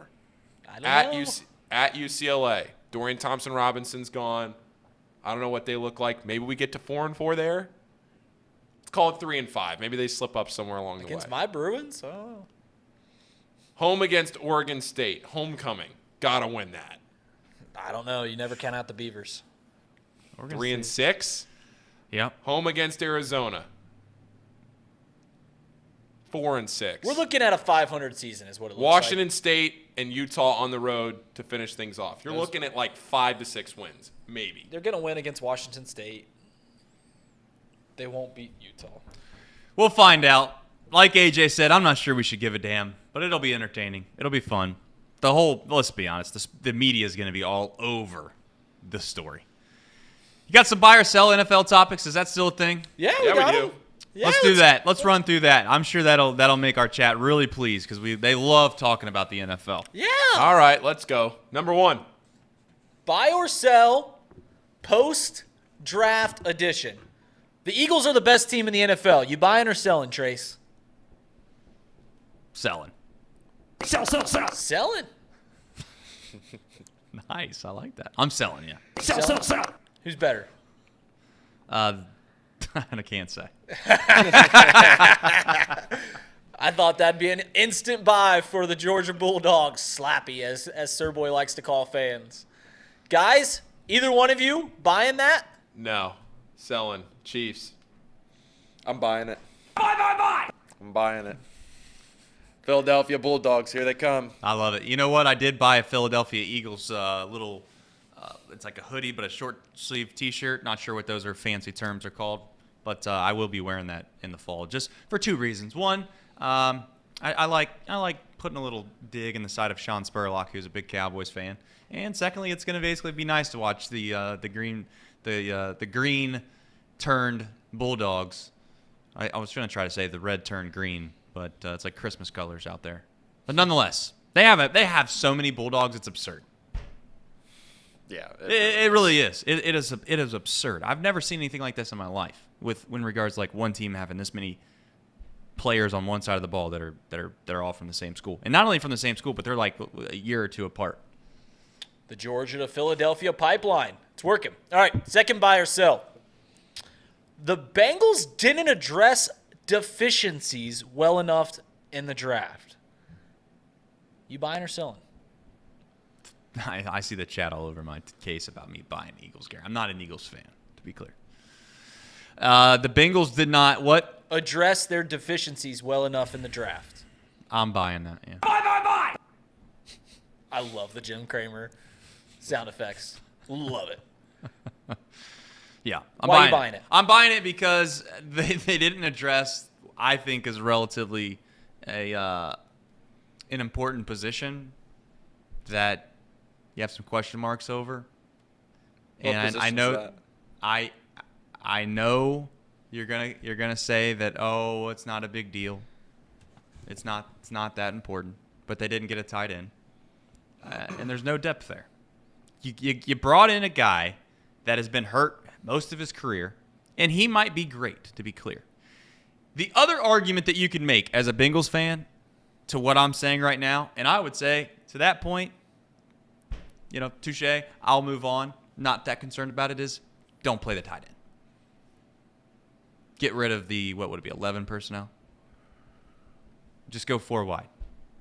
I don't know. At UCLA. Dorian Thompson-Robinson's gone. I don't know what they look like. Maybe we get to 4-4 there. Let's call it 3-5. Maybe they slip up somewhere along the way. Against my Bruins? Oh. Home against Oregon State. Homecoming. Gotta win that. I don't know. You never count out the Beavers. 3-6. Yep. Home against Arizona. 4-6. We're looking at a 500 season is what it looks Washington State and Utah on the road to finish things off. You're looking at like 5 to 6 wins, maybe. They're going to win against Washington State. They won't beat Utah. We'll find out. Like AJ said, I'm not sure we should give a damn, but it'll be entertaining. It'll be fun. Let's be honest, the media is going to be all over the story. You got some buy or sell NFL topics? Is that still a thing? Yeah, we got do. them. Yeah, Let's do that. Let's run through that. I'm sure that'll make our chat really pleased because they love talking about the NFL. Yeah. All right, let's go. Number 1. Buy or sell post-draft edition. The Eagles are the best team in the NFL. You buying or selling, Trace? Selling. Selling. Nice. I like that. I'm selling, yeah. Sell. Who's better? I can't say. I thought that'd be an instant buy for the Georgia Bulldogs. Slappy, as Sir Boy likes to call fans. Guys, either one of you buying that? No. Selling. Chiefs. I'm buying it. Buy. I'm buying it. Philadelphia Bulldogs, here they come. I love it. You know what? I did buy a Philadelphia Eagles little, it's like a hoodie, but a short sleeve T-shirt. Not sure what those are fancy terms are called. But I will be wearing that in the fall just for two reasons. One, I like putting a little dig in the side of Sean Spurlock, who's a big Cowboys fan. And secondly, it's going to basically be nice to watch the green turned Bulldogs. I was going to try to say the red turned green, but it's like Christmas colors out there. But nonetheless, they have so many Bulldogs, it's absurd. Yeah, it really is. It is absurd. I've never seen anything like this in my life. In regards to like one team having this many players on one side of the ball that are all from the same school, and not only from the same school, but they're like a year or two apart. The Georgia to Philadelphia pipeline. It's working. All right, second buy or sell. The Bengals didn't address deficiencies well enough in the draft. You buying or selling? I see the chat all over my case about me buying Eagles gear. I'm not an Eagles fan, to be clear. The Bengals did not what? Address their deficiencies well enough in the draft. I'm buying that, yeah. Buy! I love the Jim Cramer sound effects. Love it. Yeah. Why are you buying it? I'm buying it because they didn't address, I think, is relatively an important position that you have some question marks over. What And I know I know you're gonna say that, oh, it's not a big deal. It's not that important. But they didn't get a tight end, and there's no depth there. You brought in a guy that has been hurt most of his career, and he might be great, to be clear. The other argument that you can make as a Bengals fan to what I'm saying right now, and I would say to that point, touche, I'll move on. Not that concerned about it, is don't play the tight end. Get rid of the, 11 personnel? Just go 4 wide.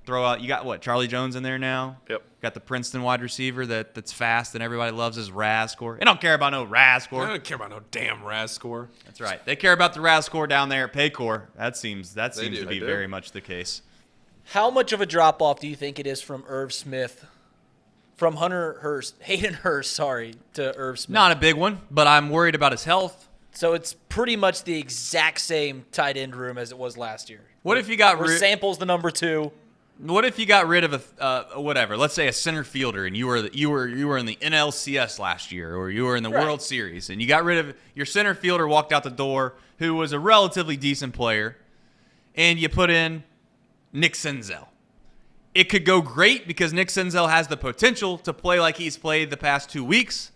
Throw out, you got Charlie Jones in there now? Yep. Got the Princeton wide receiver that's fast and everybody loves his RAS score. They don't care about no RAS score. I don't care about no damn RAS score. That's right. They care about the RAS score down there at Paycor. That seems They to be do. very much the case. How much of a drop-off do you think it is from Irv Smith, from Hayden Hurst, to Irv Smith? Not a big one, but I'm worried about his health. So it's pretty much the exact same tight end room as it was last year. What if you got Where Sample's the number 2? What if you got rid of whatever? Let's say a center fielder, and you were in the NLCS last year, or you were in the World Series, and you got rid of your center fielder, walked out the door, who was a relatively decent player, and you put in Nick Senzel. It could go great because Nick Senzel has the potential to play like he's played the past 2 weeks.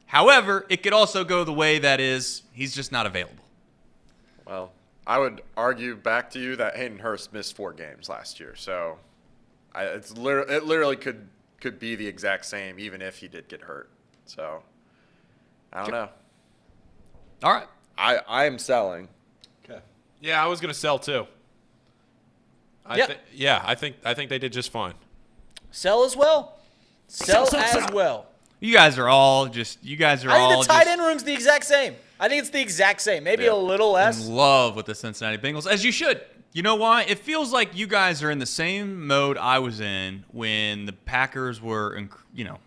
However, it could also go the way that is he's just not available. Well, I would argue back to you that Hayden Hurst missed 4 games last year, so it literally could be the exact same even if he did get hurt. So I don't know. All right, I am selling. Okay. Yeah, I was gonna sell too. I think they did just fine. Sell as well. Sell as well. you guys are all just I think the tight end room's the exact same. I think it's the exact same. Maybe a little less. in love with the Cincinnati Bengals, as you should. You know why? It feels like you guys are in the same mode I was in when the Packers were,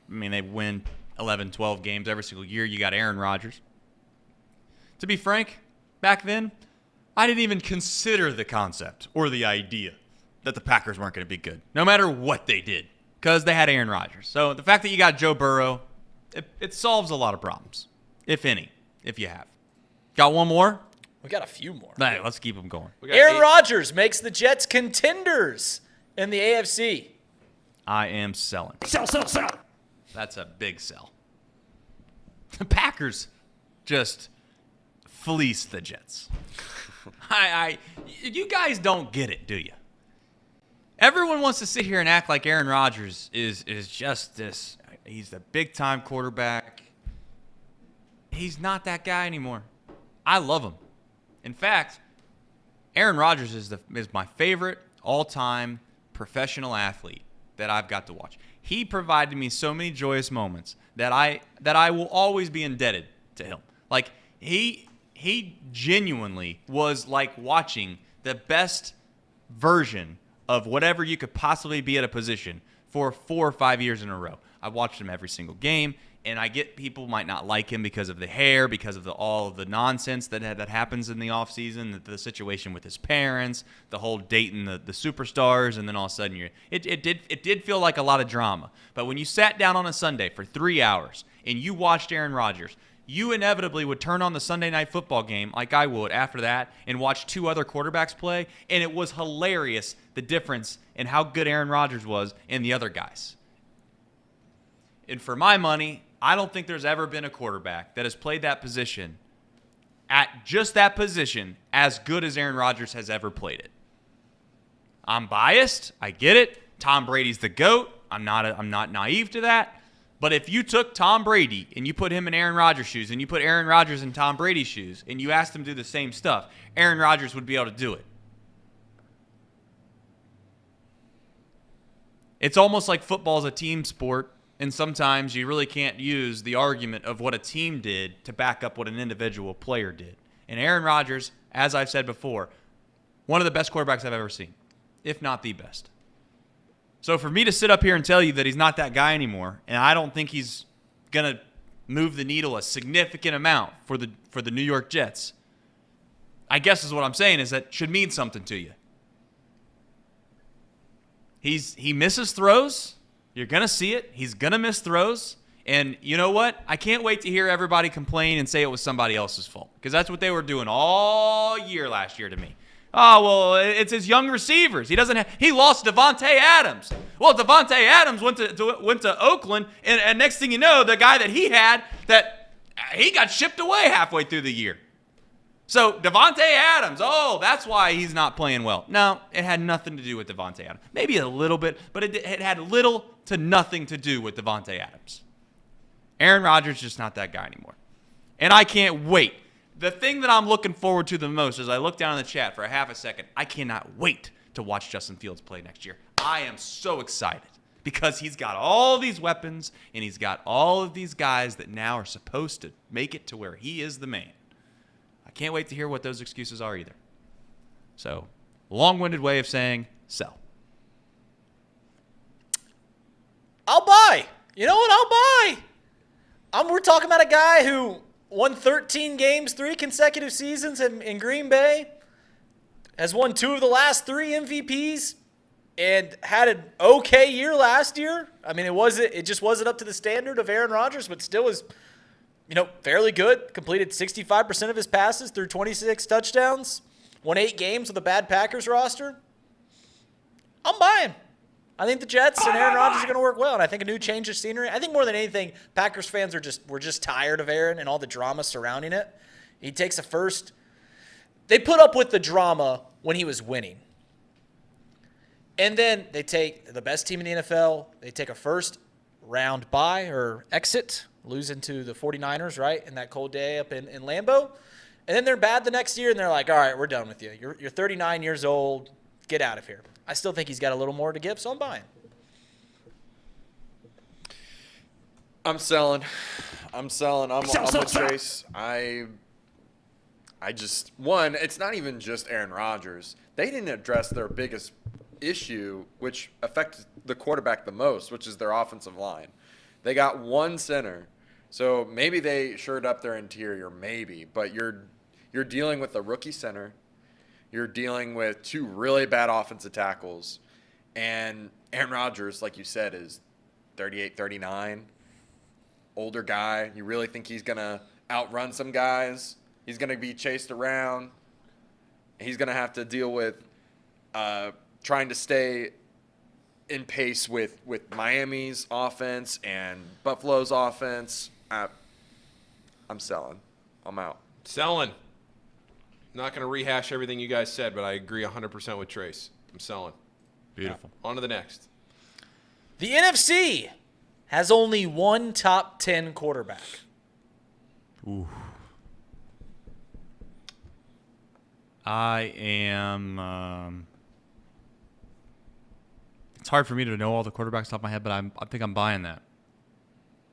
they win 11, 12 games every single year. You got Aaron Rodgers. To be frank, back then, I didn't even consider the concept or the idea that the Packers weren't going to be good, no matter what they did, because they had Aaron Rodgers. So the fact that you got Joe Burrow, it solves a lot of problems, if any, if you have. Got one more? We got a few more. Right, let's keep them going. Aaron Rodgers makes the Jets contenders in the AFC. I am selling. Sell. That's a big sell. The Packers just fleeced the Jets. You guys don't get it, do you? Everyone wants to sit here and act like Aaron Rodgers is just this. He's the big-time quarterback. He's not that guy anymore. I love him. In fact, Aaron Rodgers is my favorite all-time professional athlete that I've got to watch. He provided me so many joyous moments that I will always be indebted to him. Like he genuinely was like watching the best version of whatever you could possibly be at a position for 4 or 5 years in a row. I've watched him every single game, and I get people might not like him because of the hair, because of all of the nonsense that happens in the offseason, the situation with his parents, the whole dating the superstars, and then all of a sudden it did feel like a lot of drama. But when you sat down on a Sunday for 3 hours and you watched Aaron Rodgers, you inevitably would turn on the Sunday night football game like I would after that and watch two other quarterbacks play, and it was hilarious, the difference in how good Aaron Rodgers was and the other guys. And for my money, I don't think there's ever been a quarterback that has played that position at just that position as good as Aaron Rodgers has ever played it. I'm biased. I get it. Tom Brady's the GOAT. I'm not naive to that. But if you took Tom Brady and you put him in Aaron Rodgers' shoes and you put Aaron Rodgers in Tom Brady's shoes and you asked him to do the same stuff, Aaron Rodgers would be able to do it. It's almost like football is a team sport, and sometimes you really can't use the argument of what a team did to back up what an individual player did. And Aaron Rodgers, as I've said before, one of the best quarterbacks I've ever seen, if not the best. So for me to sit up here and tell you that he's not that guy anymore, and I don't think he's going to move the needle a significant amount for the New York Jets, I guess is what I'm saying is that should mean something to you. He misses throws. You're going to see it. He's going to miss throws. And you know what? I can't wait to hear everybody complain and say it was somebody else's fault, because that's what they were doing all year last year to me. Oh, well, it's his young receivers. He lost Davante Adams. Well, Davante Adams went to Oakland, and next thing you know, the guy that he had, that he got shipped away halfway through the year. So Davante Adams, that's why he's not playing well. No, it had nothing to do with Davante Adams. Maybe a little bit, but it had little to nothing to do with Davante Adams. Aaron Rodgers is just not that guy anymore. And I can't wait. The thing that I'm looking forward to the most is I look down in the chat for a half a second. I cannot wait to watch Justin Fields play next year. I am so excited because he's got all these weapons and he's got all of these guys that now are supposed to make it to where he is the man. I can't wait to hear what those excuses are either. So, long-winded way of saying sell. I'll buy. You know what? I'll buy. We're talking about a guy who won 13 games, 3 consecutive seasons in Green Bay, has won 2 of the last 3 MVPs, and had an okay year last year. I mean, it just wasn't up to the standard of Aaron Rodgers, but still was, fairly good. Completed 65% of his passes through 26 touchdowns. Won 8 games with a bad Packers roster. I'm buying. I think the Jets and Aaron Rodgers are going to work well, and I think a new change of scenery. I think more than anything, Packers fans were just tired of Aaron and all the drama surrounding it. He takes a first. They put up with the drama when he was winning. And then they take the best team in the NFL. They take a first-round bye or exit, losing to the 49ers, right, in that cold day up in Lambeau. And then they're bad the next year, and they're like, all right, we're done with you. You're 39 years old. Get out of here. I still think he's got a little more to give, so I'm buying. I'm selling. I'm with Trace. I just, it's not even just Aaron Rodgers. They didn't address their biggest issue, which affects the quarterback the most, which is their offensive line. They got one center, so maybe they shored up their interior, maybe, but you're dealing with a rookie center. You're dealing with 2 really bad offensive tackles. And Aaron Rodgers, like you said, is 38, 39. Older guy. You really think he's going to outrun some guys? He's going to be chased around. He's going to have to deal with trying to stay in pace with Miami's offense and Buffalo's offense. I'm selling. I'm out. Selling. Not going to rehash everything you guys said, but I agree 100% with Trace. I'm selling. Beautiful. On to the next. The NFC has only one top 10 quarterback. Ooh. I am. It's hard for me to know all the quarterbacks off the top of my head, but I think I'm buying that.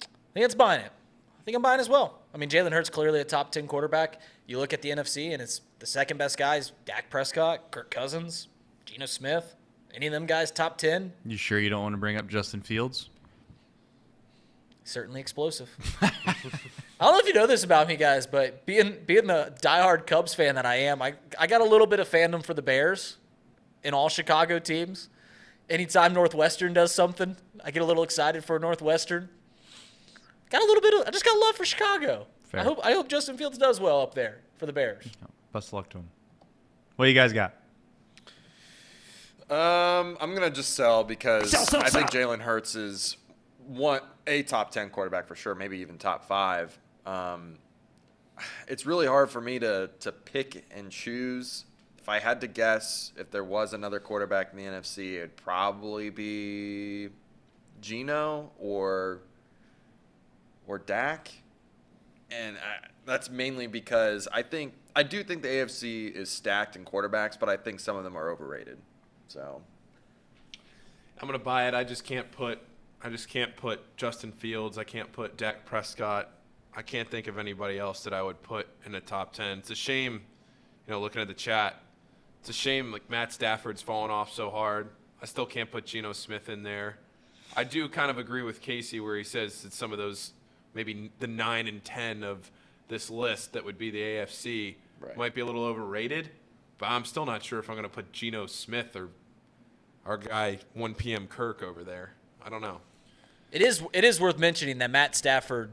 I think it's buying it. I think I'm buying as well. I mean, Jalen Hurts clearly a top 10 quarterback. You look at the NFC, and it's the second best guys: Dak Prescott, Kirk Cousins, Geno Smith. Any of them guys top 10? You sure you don't want to bring up Justin Fields? certainly explosive. I don't know if you know this about me, guys, but being the diehard Cubs fan that I am, I got a little bit of fandom for the Bears in all Chicago teams. Anytime Northwestern does something, I get a little excited for Northwestern. I just got love for Chicago. Fair. I hope Justin Fields does well up there for the Bears. Best of luck to him. What do you guys got? I'm gonna just sell because Sell. I think Jalen Hurts is a top 10 quarterback for sure, maybe even top 5. It's really hard for me to pick and choose. If I had to guess, if there was another quarterback in the NFC, it'd probably be Geno or Dak. And that's mainly because I do think the AFC is stacked in quarterbacks, but I think some of them are overrated. So I'm gonna buy it. I just can't put Justin Fields. I can't put Dak Prescott. I can't think of anybody else that I would put in the top 10. It's a shame, looking at the chat. It's a shame like Matt Stafford's fallen off so hard. I still can't put Geno Smith in there. I do kind of agree with Casey where he says that some of those, maybe the 9 and 10 of this list that would be the AFC might be a little overrated. But I'm still not sure if I'm going to put Geno Smith or our guy 1 p.m. Kirk over there. I don't know. It is worth mentioning that Matt Stafford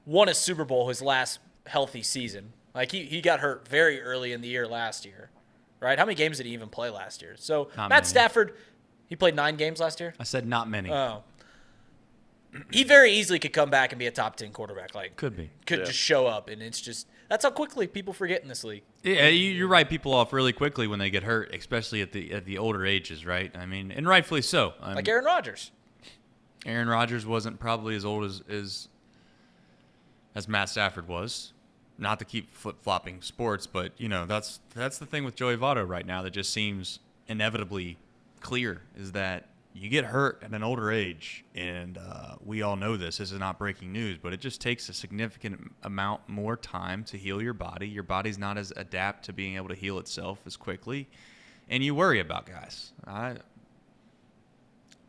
won a Super Bowl his last healthy season. Like he got hurt very early in the year last year, right? How many games did he even play last year? So Not Matt many. Stafford, he played 9 games last year. I said not many. Oh, he very easily could come back and be a top 10 quarterback. Like Could be. just show up, and it's just that's how quickly people forget in this league. Yeah, you write people off really quickly when they get hurt, especially at the older ages, right? I mean, and rightfully so. Like Aaron Rodgers. Aaron Rodgers wasn't probably as old as Matt Stafford was. Not to keep flip-flopping sports, but that's the thing with Joey Votto right now that just seems inevitably clear is that you get hurt at an older age, and we all know this. This is not breaking news, but it just takes a significant amount more time to heal your body. Your body's not as adept to being able to heal itself as quickly, and you worry about guys.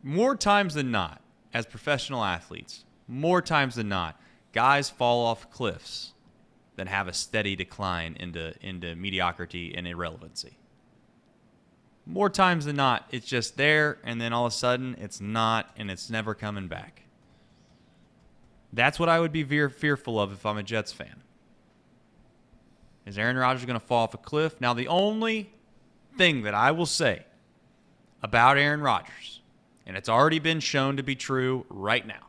More times than not, as professional athletes, more times than not, guys fall off cliffs that have a steady decline into mediocrity and irrelevancy. More times than not, it's just there, and then all of a sudden, it's not, and it's never coming back. That's what I would be fearful of if I'm a Jets fan. Is Aaron Rodgers going to fall off a cliff? Now, the only thing that I will say about Aaron Rodgers, and it's already been shown to be true right now,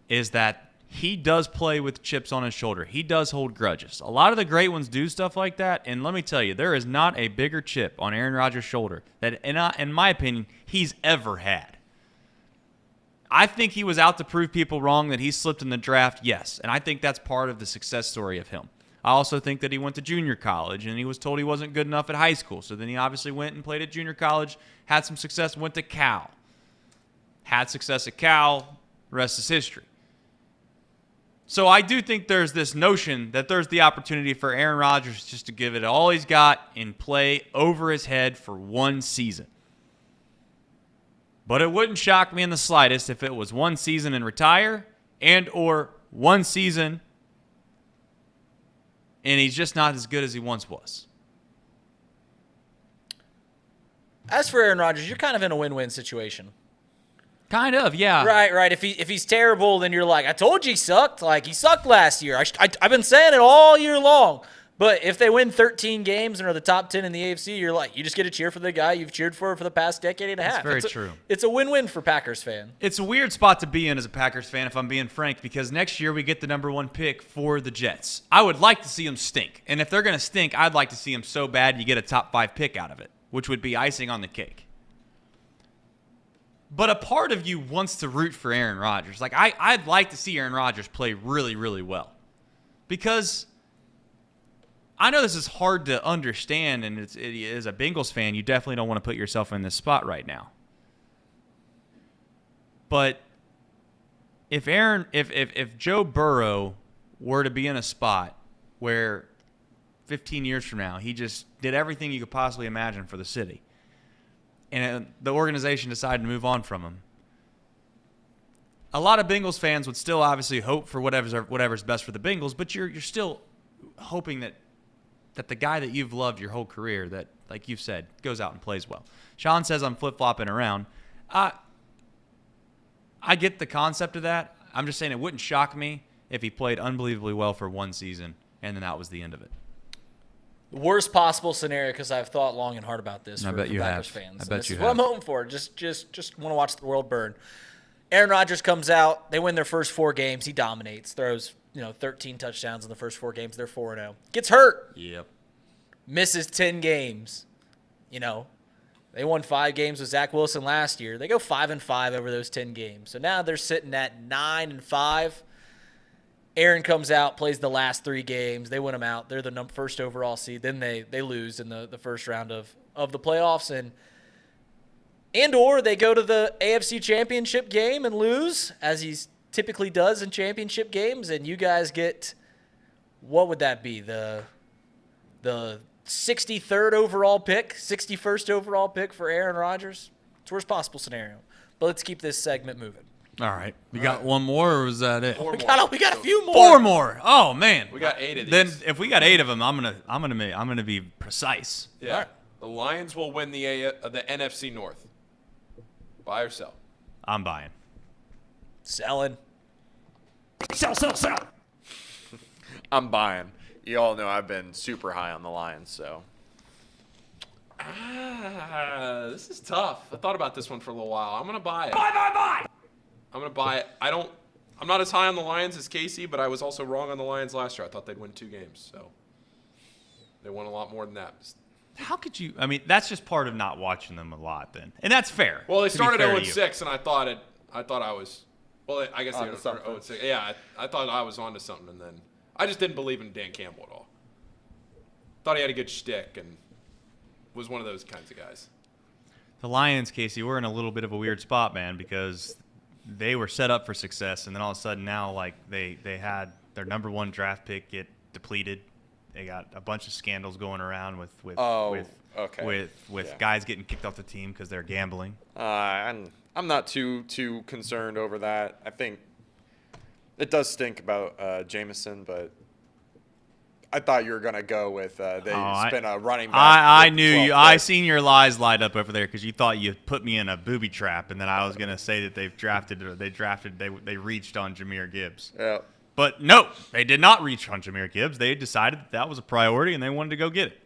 is that he does play with chips on his shoulder. He does hold grudges. A lot of the great ones do stuff like that, and let me tell you, there is not a bigger chip on Aaron Rodgers' shoulder that, in my opinion, he's ever had. I think he was out to prove people wrong that he slipped in the draft, yes, and I think that's part of the success story of him. I also think that he went to junior college, and he was told he wasn't good enough at high school, so then he obviously went and played at junior college, had some success, went to Cal. Had success at Cal, the rest is history. So I do think there's this notion that there's the opportunity for Aaron Rodgers just to give it all he's got and play over his head for one season. But it wouldn't shock me in the slightest if it was one season and retire and or one season and he's just not as good as he once was. As for Aaron Rodgers, you're kind of in a win-win situation. Kind of, yeah. Right. If he's terrible, then you're like, I told you he sucked. Like, he sucked last year. I've been saying it all year long. But if they win 13 games and are the top 10 in the AFC, you're like, you just get to cheer for the guy you've cheered for the past decade and a half. That's very true. It's a win-win for Packers fan. It's a weird spot to be in as a Packers fan, if I'm being frank, because next year we get the number 1 pick for the Jets. I would like to see them stink. And if they're going to stink, I'd like to see them so bad you get a top 5 pick out of it, which would be icing on the cake. But a part of you wants to root for Aaron Rodgers. Like, I'd like to see Aaron Rodgers play really, really well. Because I know this is hard to understand, and as a Bengals fan, you definitely don't want to put yourself in this spot right now. But if Joe Burrow were to be in a spot where 15 years from now he just did everything you could possibly imagine for the city, and the organization decided to move on from him, a lot of Bengals fans would still obviously hope for whatever's best for the Bengals, but you're still hoping that the guy that you've loved your whole career, that, like you've said, goes out and plays well. Sean says I'm flip-flopping around. I get the concept of that. I'm just saying it wouldn't shock me if he played unbelievably well for one season and then that was the end of it. Worst possible scenario, because I've thought long and hard about this. I bet you Packers have. fans. I bet this you is have. what I'm hoping for. Just want to watch the world burn. Aaron Rodgers comes out. They win their first 4 games. He dominates. Throws 13 touchdowns in the first 4 games. They're 4-0. Gets hurt. Yep. Misses 10 games. They won 5 games with Zach Wilson last year. They go 5-5 over those 10 games. So now they're sitting at 9-5. Aaron comes out, plays the last 3 games. They win them out. They're the first overall seed. Then they lose in the first round of the playoffs. And/or they go to the AFC Championship game and lose, as he typically does in championship games. And you guys get, what would that be? The 63rd overall pick, 61st overall pick for Aaron Rodgers. It's worst possible scenario. But let's keep this segment moving. All right. We got one more, or was that it? We got a few more. 4 more. Oh man. We got 8 of these. Then if we got 8 of them, I'm gonna be precise. Yeah. All right. The Lions will win the NFC North. Buy or sell? I'm buying. Selling. Sell. I'm buying. You all know I've been super high on the Lions, so. This is tough. I thought about this one for a little while. I'm gonna buy it. Buy. I'm gonna buy it. I'm not as high on the Lions as Casey, but I was also wrong on the Lions last year. I thought they'd win 2 games, so they won a lot more than that. How could you? I mean, that's just part of not watching them a lot, then, and that's fair. Well, they to be started fair to 0-6, and I thought I was. Well, I guess they Onto were something. 0-6. Yeah, I thought I was onto something, and then I just didn't believe in Dan Campbell at all. Thought he had a good shtick and was one of those kinds of guys. The Lions, Casey, we're in a little bit of a weird spot, man, because they were set up for success, and then all of a sudden now, like they had their number 1 draft pick get depleted. They got a bunch of scandals going around with guys getting kicked off the team because they're gambling. I'm not too concerned over that. I think it does stink about Jameson, but I thought you were gonna go with spent a running back. I knew 12 you. picks. I seen your lies light up over there because you thought you put me in a booby trap, and then I was gonna say that they reached on Jahmyr Gibbs. Yeah. But no, they did not reach on Jahmyr Gibbs. They decided that was a priority, and they wanted to go get it.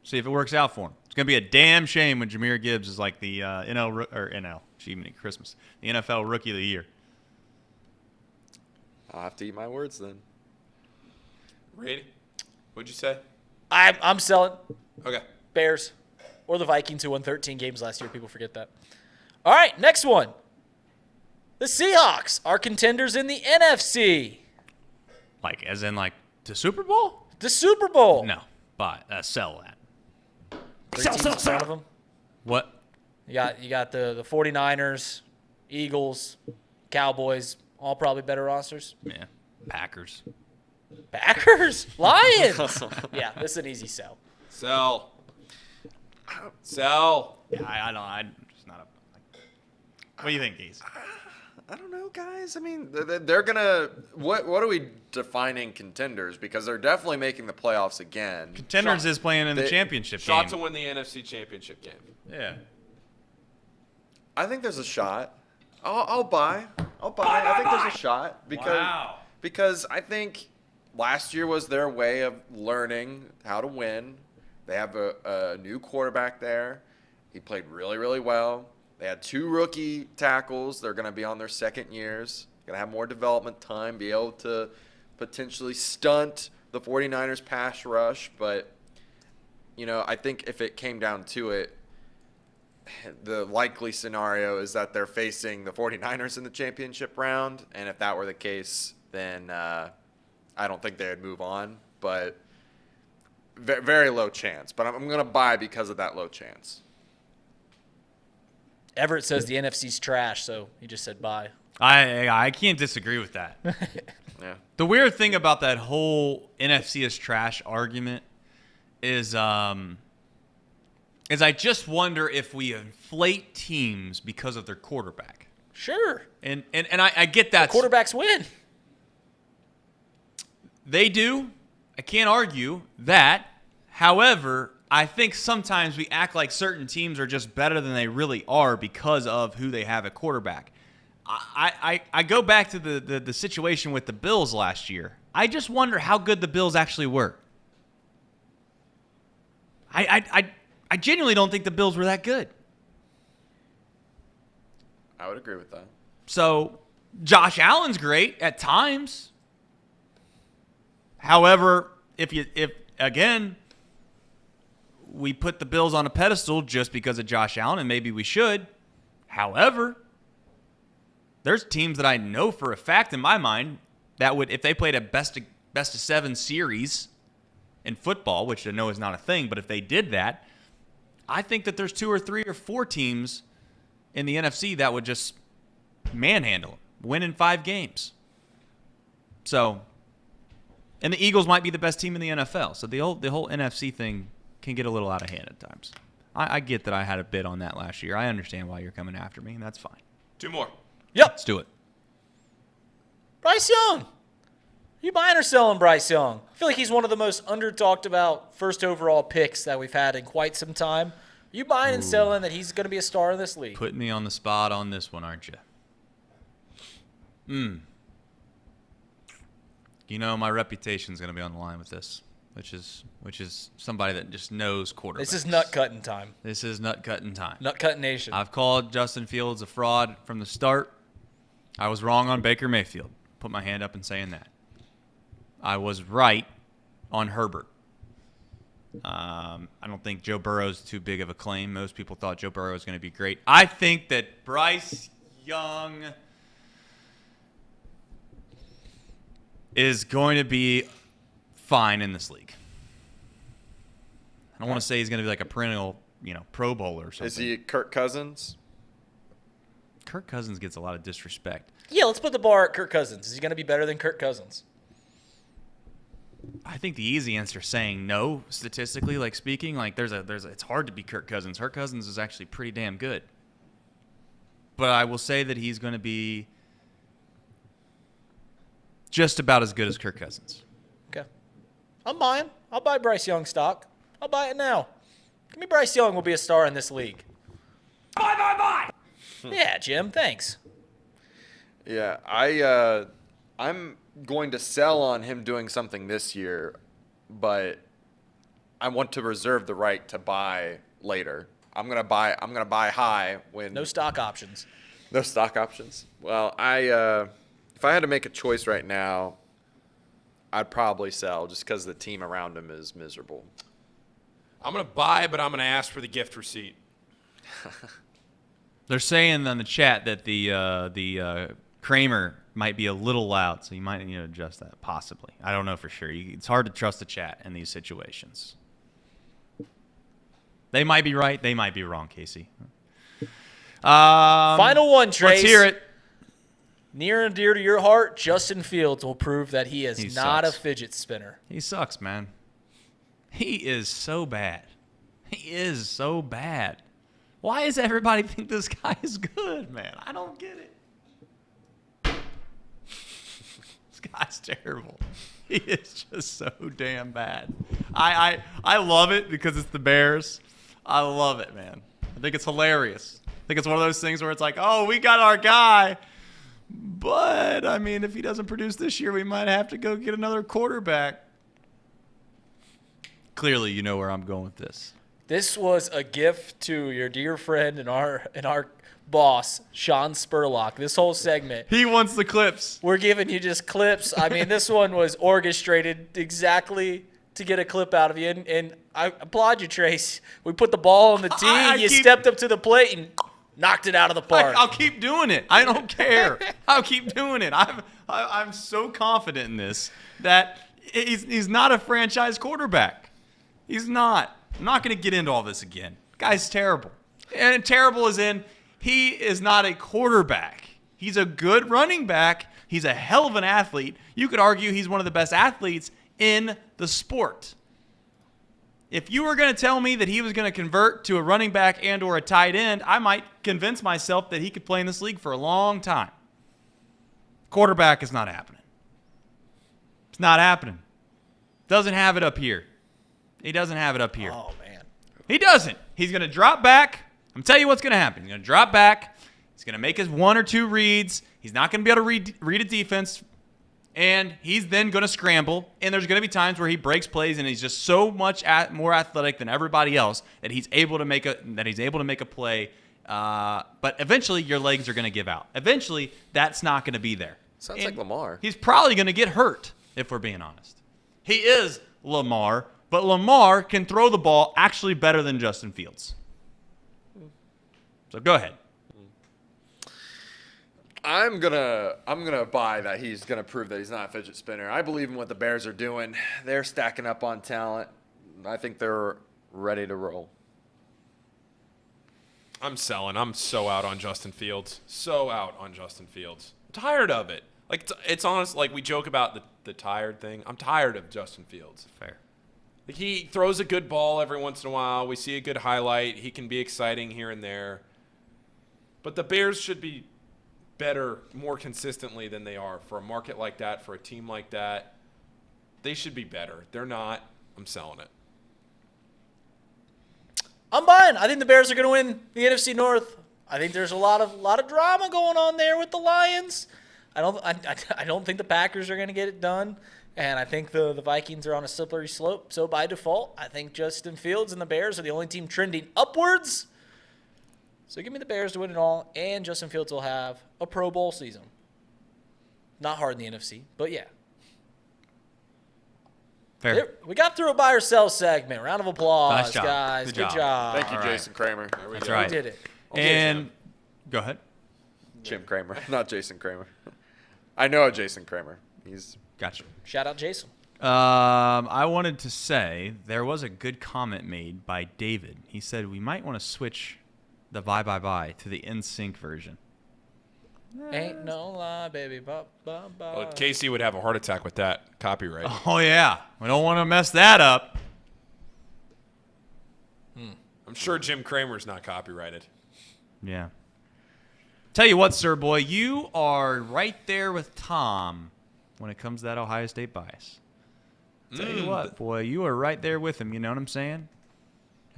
See if it works out for them. It's going to be a damn shame when Jahmyr Gibbs is like the NFL Rookie of the Year. I'll have to eat my words then. Ready? What'd you say? I'm selling. Okay. Bears or the Vikings, who won 13 games last year. People forget that. All right, next one. The Seahawks are contenders in the NFC. Like, as in, like, to Super Bowl? The Super Bowl. No. Sell that. Three teams in front of them. What? You got the 49ers, Eagles, Cowboys, all probably better rosters. Yeah. Packers. Lions. Yeah, this is an easy sell. Sell. Yeah, I'm just not what do you think, Keith? I don't know, guys. I mean, they're gonna. What are we defining contenders? Because they're definitely making the playoffs again. Contenders is playing in the championship Shot game. to win the NFC Championship game. Yeah. I think there's a shot. I'll buy. I think there's a shot because I think last year was their way of learning how to win. They have a new quarterback there. He played really, really well. They had 2 rookie tackles. They're going to be on their second years. Going to have more development time, be able to potentially stunt the 49ers pass rush. But, I think if it came down to it, the likely scenario is that they're facing the 49ers in the championship round. And if that were the case, then I don't think they would move on. But very low chance. But I'm going to buy because of that low chance. Everett says the NFC's trash, so he just said bye. I can't disagree with that. Yeah. The weird thing about that whole NFC is trash argument is I just wonder if we inflate teams because of their quarterback. Sure. And I get that. The quarterbacks win. They do. I can't argue that. However, I think sometimes we act like certain teams are just better than they really are because of who they have at quarterback. I go back to the situation with the Bills last year. I just wonder how good the Bills actually were. I genuinely don't think the Bills were that good. I would agree with that. So Josh Allen's great at times. However, if again we put the Bills on a pedestal just because of Josh Allen, and maybe we should. However, there's teams that I know for a fact in my mind that would, if they played a best of 7 series in football, which I know is not a thing, but if they did that, I think that there's 2 or 3 or 4 teams in the NFC that would just manhandle them, win in 5 games. So, and the Eagles might be the best team in the NFL. So the whole NFC thing can get a little out of hand at times. I get that I had a bid on that last year. I understand why you're coming after me, and that's fine. 2 more. Yep. Let's do it. Bryce Young. Are you buying or selling Bryce Young? I feel like he's one of the most under-talked about first overall picks that we've had in quite some time. Are you buying and selling that he's going to be a star in this league? Putting me on the spot on this one, aren't you? You know, my reputation's going to be on the line with this, which is somebody that just knows quarterbacks. This is nut-cutting time. This is nut-cutting time. Nut-cutting nation. I've called Justin Fields a fraud from the start. I was wrong on Baker Mayfield. Put my hand up and saying that. I was right on Herbert. I don't think Joe Burrow's too big of a claim. Most people thought Joe Burrow was going to be great. I think that Bryce Young is going to be fine in this league. I don't want to say he's going to be like a perennial, Pro Bowler or something. Is he Kirk Cousins? Kirk Cousins gets a lot of disrespect. Yeah, let's put the bar at Kirk Cousins. Is he going to be better than Kirk Cousins? I think the easy answer is saying no, statistically, speaking. It's hard to be Kirk Cousins. Kirk Cousins is actually pretty damn good. But I will say that he's going to be just about as good as Kirk Cousins. Okay. I'm buying. I'll buy Bryce Young stock. I'll buy it now. Give me Bryce Young will be a star in this league. Buy. Yeah, Jim, thanks. Yeah, I'm going to sell on him doing something this year, but I want to reserve the right to buy later. I'm gonna buy high when no stock options. No stock options. Well, if I had to make a choice right now, I'd probably sell just because the team around him is miserable. I'm gonna buy, but I'm gonna ask for the gift receipt. They're saying on the chat that the Kramer might be a little loud, so you might need to adjust that, possibly. I don't know for sure. It's hard to trust the chat in these situations. They might be right. They might be wrong, Casey. Final one, Trace. Let's hear it. Near and dear to your heart, Justin Fields will prove that he is not a fidget spinner. He sucks, man. He is so bad. He is so bad. Why does everybody think this guy is good, man? I don't get it. This guy's terrible. He is just so damn bad. I love it because it's the Bears. I love it, man. I think it's hilarious. I think it's one of those things where it's like, oh, we got our guy. But, I mean, if he doesn't produce this year, we might have to go get another quarterback. Clearly, you know where I'm going with this. This was a gift to your dear friend and our boss, Sean Spurlock. This whole segment. He wants the clips. We're giving you just clips. I mean, this one was orchestrated exactly to get a clip out of you. And I applaud you, Trace. We put the ball on the tee. You stepped up to the plate and knocked it out of the park. I'll keep doing it. I don't care. I'll keep doing it. I'm so confident in this that he's not a franchise quarterback. He's not. I'm not going to get into all this again. Guy's terrible. And terrible as in he is not a quarterback. He's a good running back. He's a hell of an athlete. You could argue he's one of the best athletes in the sport. If you were going to tell me that he was going to convert to a running back and or a tight end, I might convince myself that he could play in this league for a long time. Quarterback is not happening. It's not happening. Doesn't have it up here. He doesn't have it up here. Oh, man. He doesn't. He's going to drop back. I'm telling you what's going to happen. He's going to drop back. He's going to make his 1 or 2 reads. He's not going to be able to read a defense. And he's then going to scramble. And there's going to be times where he breaks plays and he's just so much more athletic than everybody else that he's able to make a play. But eventually your legs are going to give out. Eventually that's not going to be there. Sounds like Lamar. He's probably going to get hurt, if we're being honest. He is Lamar, but Lamar can throw the ball actually better than Justin Fields. So go ahead. I'm gonna buy that he's gonna prove that he's not a fidget spinner. I believe in what the Bears are doing. They're stacking up on talent. I think they're ready to roll. I'm selling. I'm so out on Justin Fields. So out on Justin Fields. I'm tired of it. Like it's honest. Like we joke about the tired thing. I'm tired of Justin Fields. Fair. Like he throws a good ball every once in a while. We see a good highlight. He can be exciting here and there. But the Bears should be better more consistently than they are for a market like that, for a team like that. They should be better. They're not. I'm selling it. I'm buying. I think the Bears are going to win the NFC North. I think there's a lot of drama going on there with the Lions. I don't think the Packers are going to get it done, and I think the Vikings are on a slippery slope. So by default, I think Justin Fields and the Bears are the only team trending upwards. So give me the Bears to win it all, and Justin Fields will have a Pro Bowl season. Not hard in the NFC, but yeah. Fair. There, we got through a buy or sell segment. Round of applause, Nice job. guys. Good job. Thank you, All right. Jason Kramer. That's We right. did it. And go ahead. Jim Kramer, not Jason Kramer. I know Jason Kramer. He's Gotcha. Shout out Jason. I wanted to say there was a good comment made by David. He said we might want to switch the bye to the NSYNC version. Ain't no lie, baby. Bye. Well, Casey would have a heart attack with that copyright. Oh yeah, we don't want to mess that up. I'm sure Jim Kramer's not copyrighted. Yeah. Tell you what, sir boy, you are right there with Thom when it comes to that Ohio State bias. Tell you what, boy, you are right there with him. You know what I'm saying?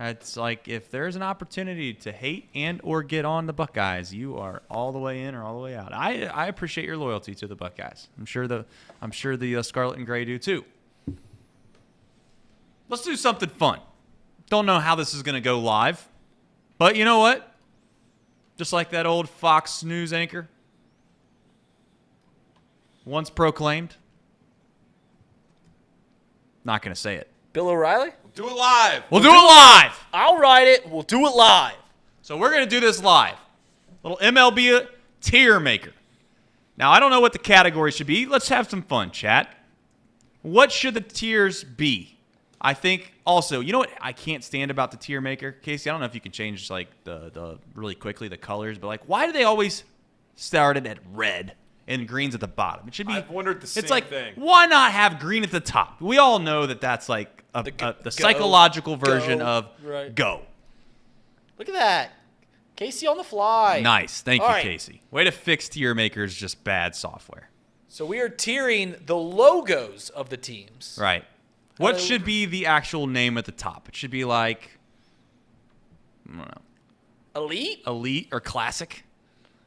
It's like if there's an opportunity to hate and or get on the Buckeyes, you are all the way in or all the way out. I appreciate your loyalty to the Buckeyes. I'm sure the Scarlet and Gray do too. Let's do something fun. Don't know how this is going to go live, but you know what? Just like that old Fox News anchor once proclaimed. Not going to say it. Bill O'Reilly? Do it live. We'll do it live. I'll write it. We'll do it live. So we're going to do this live. Little MLB tier maker. Now, I don't know what the category should be. Let's have some fun, chat. What should the tiers be? I think also, you know what I can't stand about the tier maker? Casey, I don't know if you can change like the really quickly the colors, but like why do they always start it at red and green's at the bottom? It should be. I've wondered the same it's like, thing. Why not have green at the top? We all know that that's like the psychological version of right. go. Look at that. Casey on the fly. Nice. Thank All you, right. Casey. Way to fix tier makers, just bad software. So we are tiering the logos of the teams. Right. What Hello. should be the actual name at the top? It should be like, I don't know, Elite? or classic?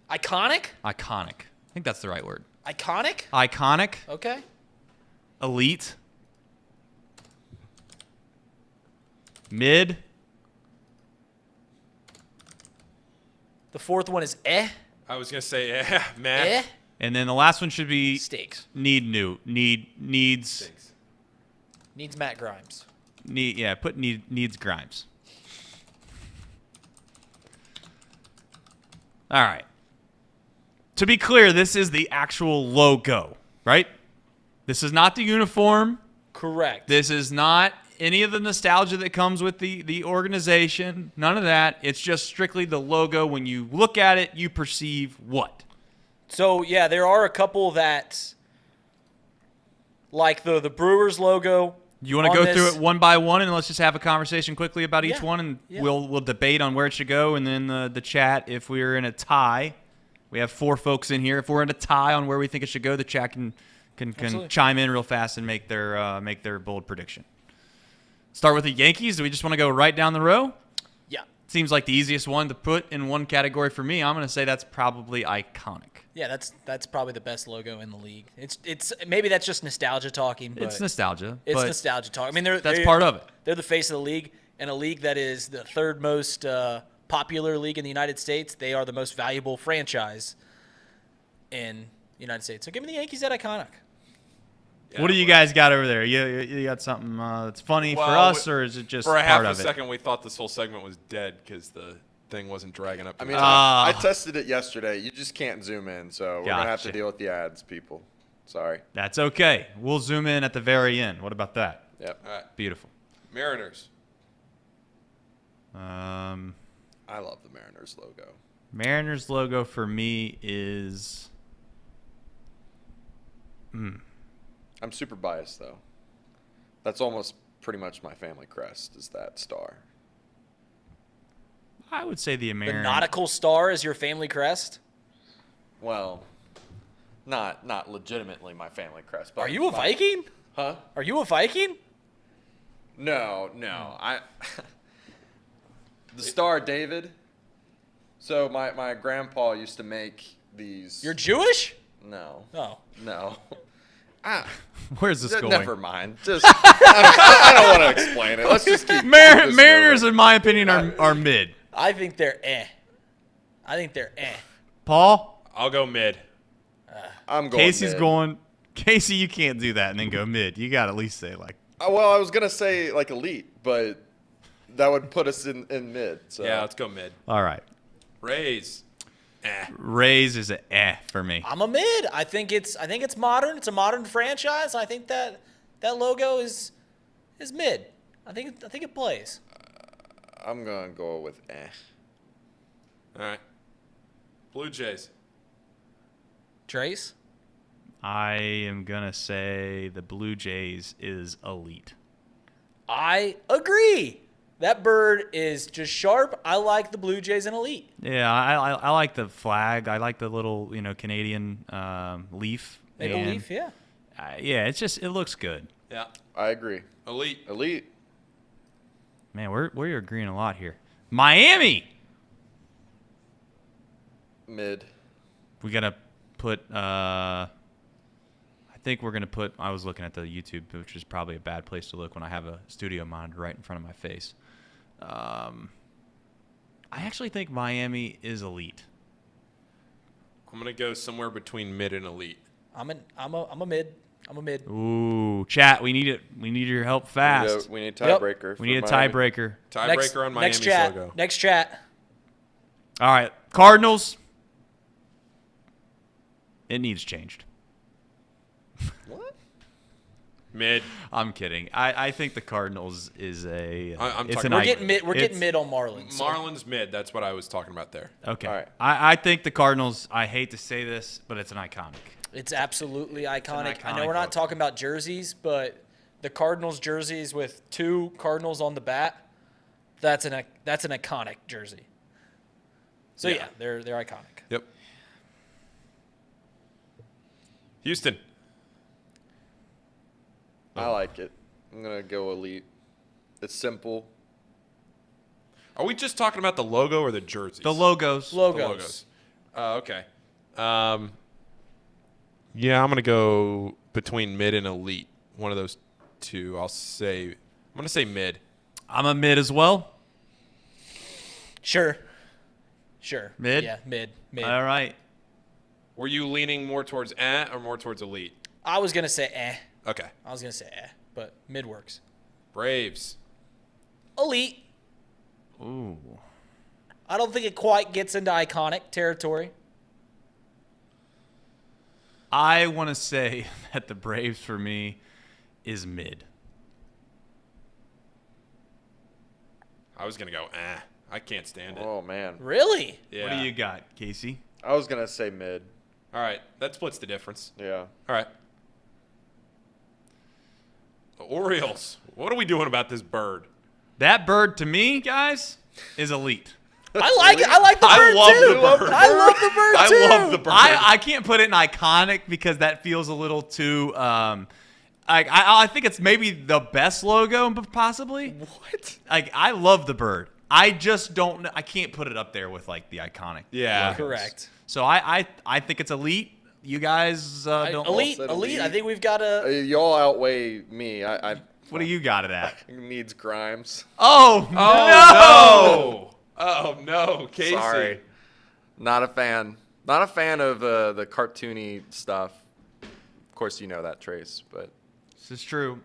Iconic? Iconic. I think that's the right word. Iconic? Iconic, Okay. elite, mid, The fourth one is eh. I was gonna say, man. Eh? and then the last one should be Stakes. needs Needs Matt Grimes. needs Grimes. All right. To be clear, this is the actual logo, right? This is not the uniform. Correct. This is not any of the nostalgia that comes with the organization. None of that. It's just strictly the logo. When you look at it, you perceive what? So, yeah, there are a couple that, like the Brewers logo, You want to go through it one by one, and let's just have a conversation quickly about each one, and yeah. we'll debate on where it should go, and then the chat, if we're in a tie, we have 4 folks in here. If we're in a tie on where we think it should go, the chat can chime in real fast and make their bold prediction. Start with the Yankees. Do we just want to go right down the row? Yeah. Seems like the easiest one to put in one category for me. I'm going to say that's probably iconic. Yeah, that's probably the best logo in the league. It's maybe that's just nostalgia talking. But it's nostalgia. It's nostalgia talk. I mean, that's part of it. They're the face of the league, and a league that is the 3rd most popular league in the United States. They are the most valuable franchise in the United States. So give me the Yankees at iconic. Yeah, what do you guys got over there? You got something that's funny for us, or is it just for a part half of a it? second we thought this whole segment was dead because the thing wasn't dragging up? I mean, I tested it yesterday. You just can't zoom in, so we're going to have to deal with the ads, people. Sorry. That's okay. We'll zoom in at the very end. What about that? Yep. All right. Beautiful. Mariners. I love the Mariners logo. Mariners logo for me is... I'm super biased, though. That's almost pretty much my family crest, is that star. I would say the The American... nautical star is your family crest? Well, not legitimately my family crest. But Are you a Viking? Huh? Are you a Viking? No. The Star of David. So my grandpa used to make these. You're Jewish? No. Oh. No. Where's this going? Never mind. Just I don't want to explain it. Let's just keep Mariners, in my opinion, are mid. I think they're Paul? I'll go mid. I'm going Casey's mid. going. Casey, you can't do that and then go mid. You got to at least say like. Well, I was gonna say like elite, but that would put us in mid. So. Yeah, let's go mid. All right. Rays. Rays is a for me. I'm a mid. I think it's modern. It's a modern franchise. I think that logo is mid. I think it plays. I'm gonna go with All right. Blue Jays. Trace? I am gonna say the Blue Jays is elite. I agree. That bird is just sharp. I like the Blue Jays and elite. Yeah, I like the flag. I like the little Canadian leaf. Maple leaf, yeah. Yeah, it looks good. Yeah. I agree. Elite. Man, we're agreeing a lot here. Miami. Mid. We gotta put. I think we're gonna put. I was looking at the YouTube, which is probably a bad place to look when I have a studio monitor right in front of my face. I actually think Miami is elite. I'm gonna go somewhere between mid and elite. I'm a mid. I'm a mid. Ooh, chat. We need it. We need your help fast. We need a tiebreaker. We need a Miami. tiebreaker. Tiebreaker on Miami's logo. Next chat. All right, Cardinals. It needs changed. What? Mid. I'm kidding. I think the Cardinals is a. We're getting mid on Marlins. So. Marlins mid. That's what I was talking about there. Okay. All right. I think the Cardinals. I hate to say this, but it's an iconic. It's absolutely iconic. I know iconic we're not look. talking about jerseys, but the Cardinals jerseys with 2 Cardinals on the bat, that's an iconic jersey. So yeah, they're iconic. Yep. Houston. I like it. I'm gonna go elite. It's simple. Are we just talking about the logo or the jerseys? The logos. The logos. Okay. Yeah, I'm gonna go between mid and elite. One of those two. I'm gonna say mid. I'm a mid as well. Sure. Mid? Yeah, mid. All right. Were you leaning more towards or more towards elite? I was going to say Okay. but mid works. Braves. Elite. Ooh. I don't think it quite gets into iconic territory. I want to say that the Braves for me is mid. I was gonna go I can't stand it. Oh man. Really? Yeah. What do you got, Casey? I was gonna say mid. All right, that splits the difference. Yeah. All right. Orioles. What are we doing about this bird? That bird, to me, guys, is elite. I like it. I like the bird too. I love the bird too. I love the bird. I can't put it in iconic because that feels a little too. I think it's maybe the best logo, possibly. What? I love the bird. I just don't. I can't put it up there with like the iconic. Yeah, logos. Correct. So I think it's elite. You guys don't. Elite. I think we've got a. Y'all outweigh me. What do you got it at? It needs Grimes. Oh no! Oh no, Casey. Sorry. Not a fan. Not a fan of the cartoony stuff. Of course, you know that, Trace, but This is true.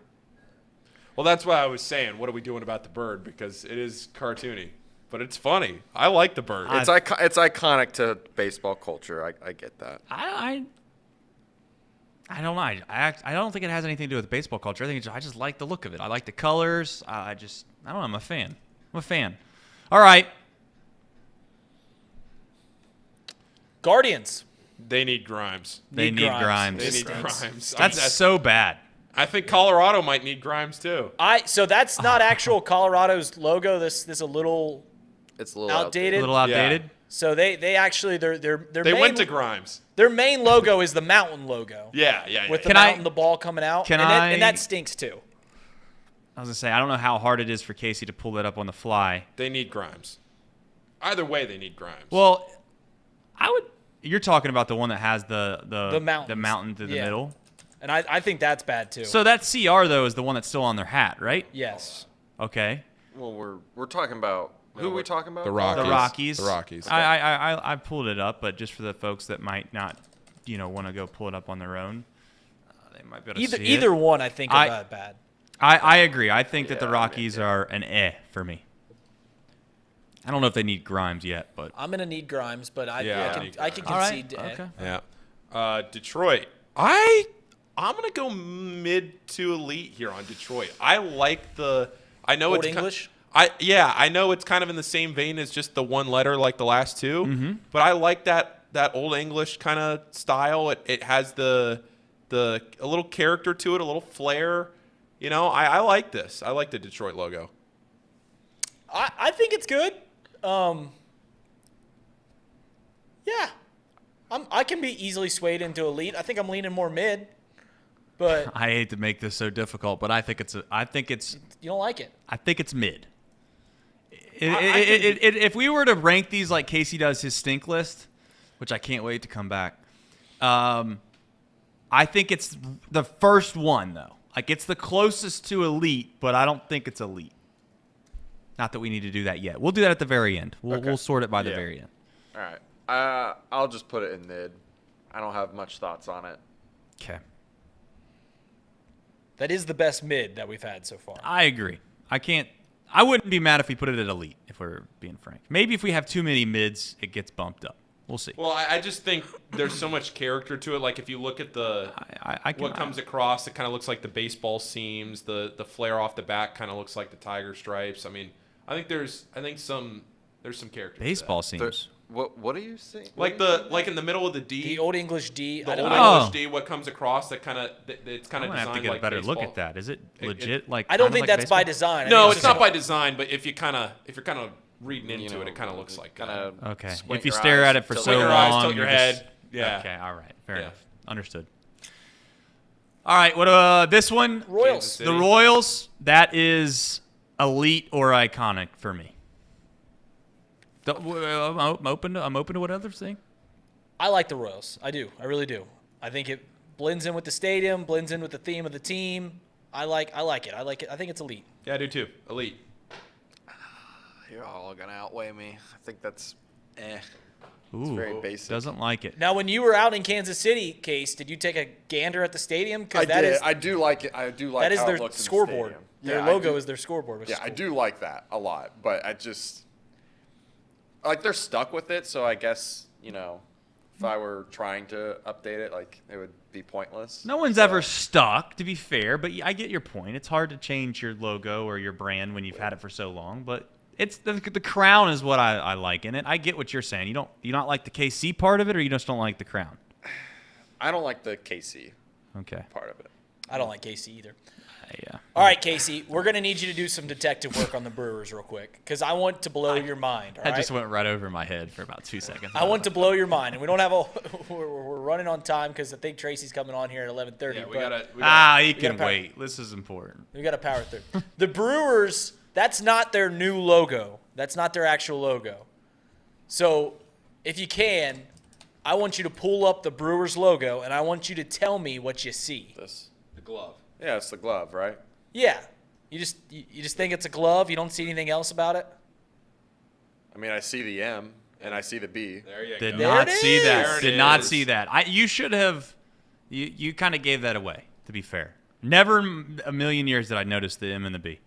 Well, that's why I was saying, what are we doing about the bird? Because it is cartoony, but it's funny. I like the bird. it's iconic to baseball culture. I get that. I don't know. I don't think it has anything to do with baseball culture. I just like the look of it. I like the colors. I don't know. I'm a fan. All right. Guardians. They need Grimes. They need Grimes. They need Grimes. That's so bad. I think Colorado might need Grimes too. So that's not actual Colorado's logo. This is a little. It's a little outdated. A little outdated. Yeah. So they actually their They main, went to Grimes. Their main logo is the mountain logo. Yeah. With the mountain, the ball coming out. And that stinks too. I was gonna say I don't know how hard it is for Casey to pull that up on the fly. They need Grimes. Either way, they need Grimes. Well, You're talking about the one that has the mountain through the middle. And I think that's bad too. So that CR though is the one that's still on their hat, right? Yes. Okay. Well, we're talking about who are we talking about? The Rockies. The Rockies. Okay. I pulled it up, but just for the folks that might not, want to go pull it up on their own, they might be able to see it. Either one, I think, are bad. I agree. I think that the Rockies are an for me. I don't know if they need Grimes yet, but I'm gonna need Grimes, but I can concede to okay. Yeah. Detroit. I'm gonna go mid to elite here on Detroit. I like the. I know Old it's English. I know it's kind of in the same vein as just the one letter like the last two, but I like that Old English kind of style. It has a little character to it, a little flair. I like this. I like the Detroit logo. I think it's good. Yeah, I can be easily swayed into elite. I think I'm leaning more mid, but I hate to make this so difficult, but I think it's you don't like it. I think it's mid. If we were to rank these like Casey does his stink list, which I can't wait to come back, I think it's the first one though. Like it's the closest to elite, but I don't think it's elite. Not that we need to do that yet. We'll do that at the very end. We'll sort it by the very end. All right. I'll just put it in mid. I don't have much thoughts on it. Okay. That is the best mid that we've had so far. I agree. I wouldn't be mad if we put it at elite, if we're being frank. Maybe if we have too many mids, it gets bumped up. We'll see. Well, I just think there's so much character to it. Like if you look at what comes across, it kind of looks like the baseball seams. The flare off the back kind of looks like the tiger stripes. I mean, I think there's some character. Baseball to that. seams. What do you think? Like in the middle of the D. The Old English D. The Old English D. What comes across that kind of it's kind of designed like baseball. I'm gonna have to get a better look at that. Is it legit? I don't think that's by design. No, it's not by design. But if you're kind of reading into it, it kind of looks like okay. If you stare at it for so long, your eyes, tilt your head. Yeah. Okay. All right. Fair enough. Understood. All right. What this one? Royals. The Royals. That is elite or iconic for me. I'm open to what others think. I like the Royals. I do. I really do. I think it blends in with the stadium, blends in with the theme of the team. I like it. I think it's elite. Yeah, I do too. Elite. You're all gonna outweigh me. I think that's Ooh, it's very basic. Doesn't like it. Now, when you were out in Kansas City, Case, did you take a gander at the stadium? I did. I do like it. I do like that is how their it looks scoreboard. In the Their logo is their scoreboard. Which is I cool. do like that a lot, but I just they're stuck with it. So I guess if I were trying to update it, it would be pointless. No one's ever stuck, to be fair, but I get your point. It's hard to change your logo or your brand when you've had it for so long, but it's the crown is what I like in it. I get what you're saying. You not like the KC part of it, or you just don't like the crown? I don't like the KC part of it. I don't like Casey either. Yeah. All right, Casey, we're going to need you to do some detective work on the Brewers real quick because I want to blow your mind. All That right? just went right over my head for about 2 seconds. I want to blow your mind, and we don't have a. We're running on time because I think Tracy's coming on here at 11:30. Yeah, He gotta can power- wait. This is important. We got to power through. The Brewers, that's not their new logo. That's not their actual logo. So, if you can, I want you to pull up the Brewers logo, and I want you to tell me what you see. The glove. Yeah, it's the glove, right? Yeah. You just think it's a glove? You don't see anything else about it? I mean, I see the M and I see the B. There you Did go. There not it see that. is. Did not see that. You should have. You kind of gave that away. To be fair, never in a million years did I notice the M and the B.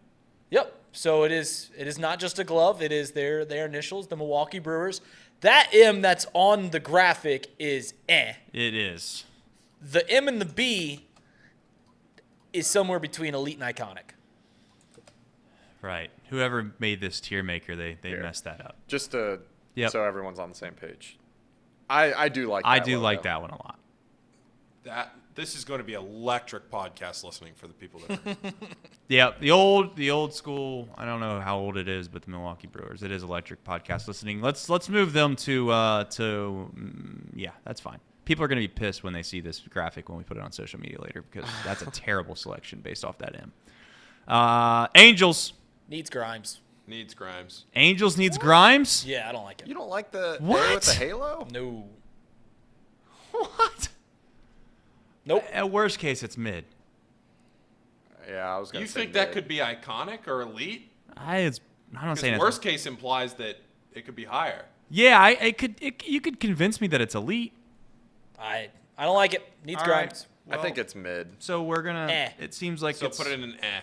Yep. So it is not just a glove. It is their initials, the Milwaukee Brewers. That M that's on the graphic is eh. It is. The M and the B is somewhere between elite and iconic. Right. Whoever made this tier maker, they Here. messed that up. Just to Yep. so everyone's on the same page. I do like. I that do logo. like that one a lot. This is going to be electric podcast listening for the people that are. Yeah, the old school. I don't know how old it is, but the Milwaukee Brewers. It is electric podcast listening. Let's move them to yeah, that's fine. People are going to be pissed when they see this graphic when we put it on social media later because that's a terrible selection based off that M. Angels. Needs Grimes. Needs Grimes. Angels needs Grimes. Yeah, I don't like it. You don't like the What? A with the halo? No. What? Nope. At worst case, it's mid. Yeah, I was gonna. You say think that mid. could be iconic or elite? I'm not saying Because it's worst case implies that it could be higher. Yeah, you could convince me that it's elite. I don't like it. Needs All right. Grimes. I think it's mid. So we're gonna. Eh. It seems like So it's put it in an eh.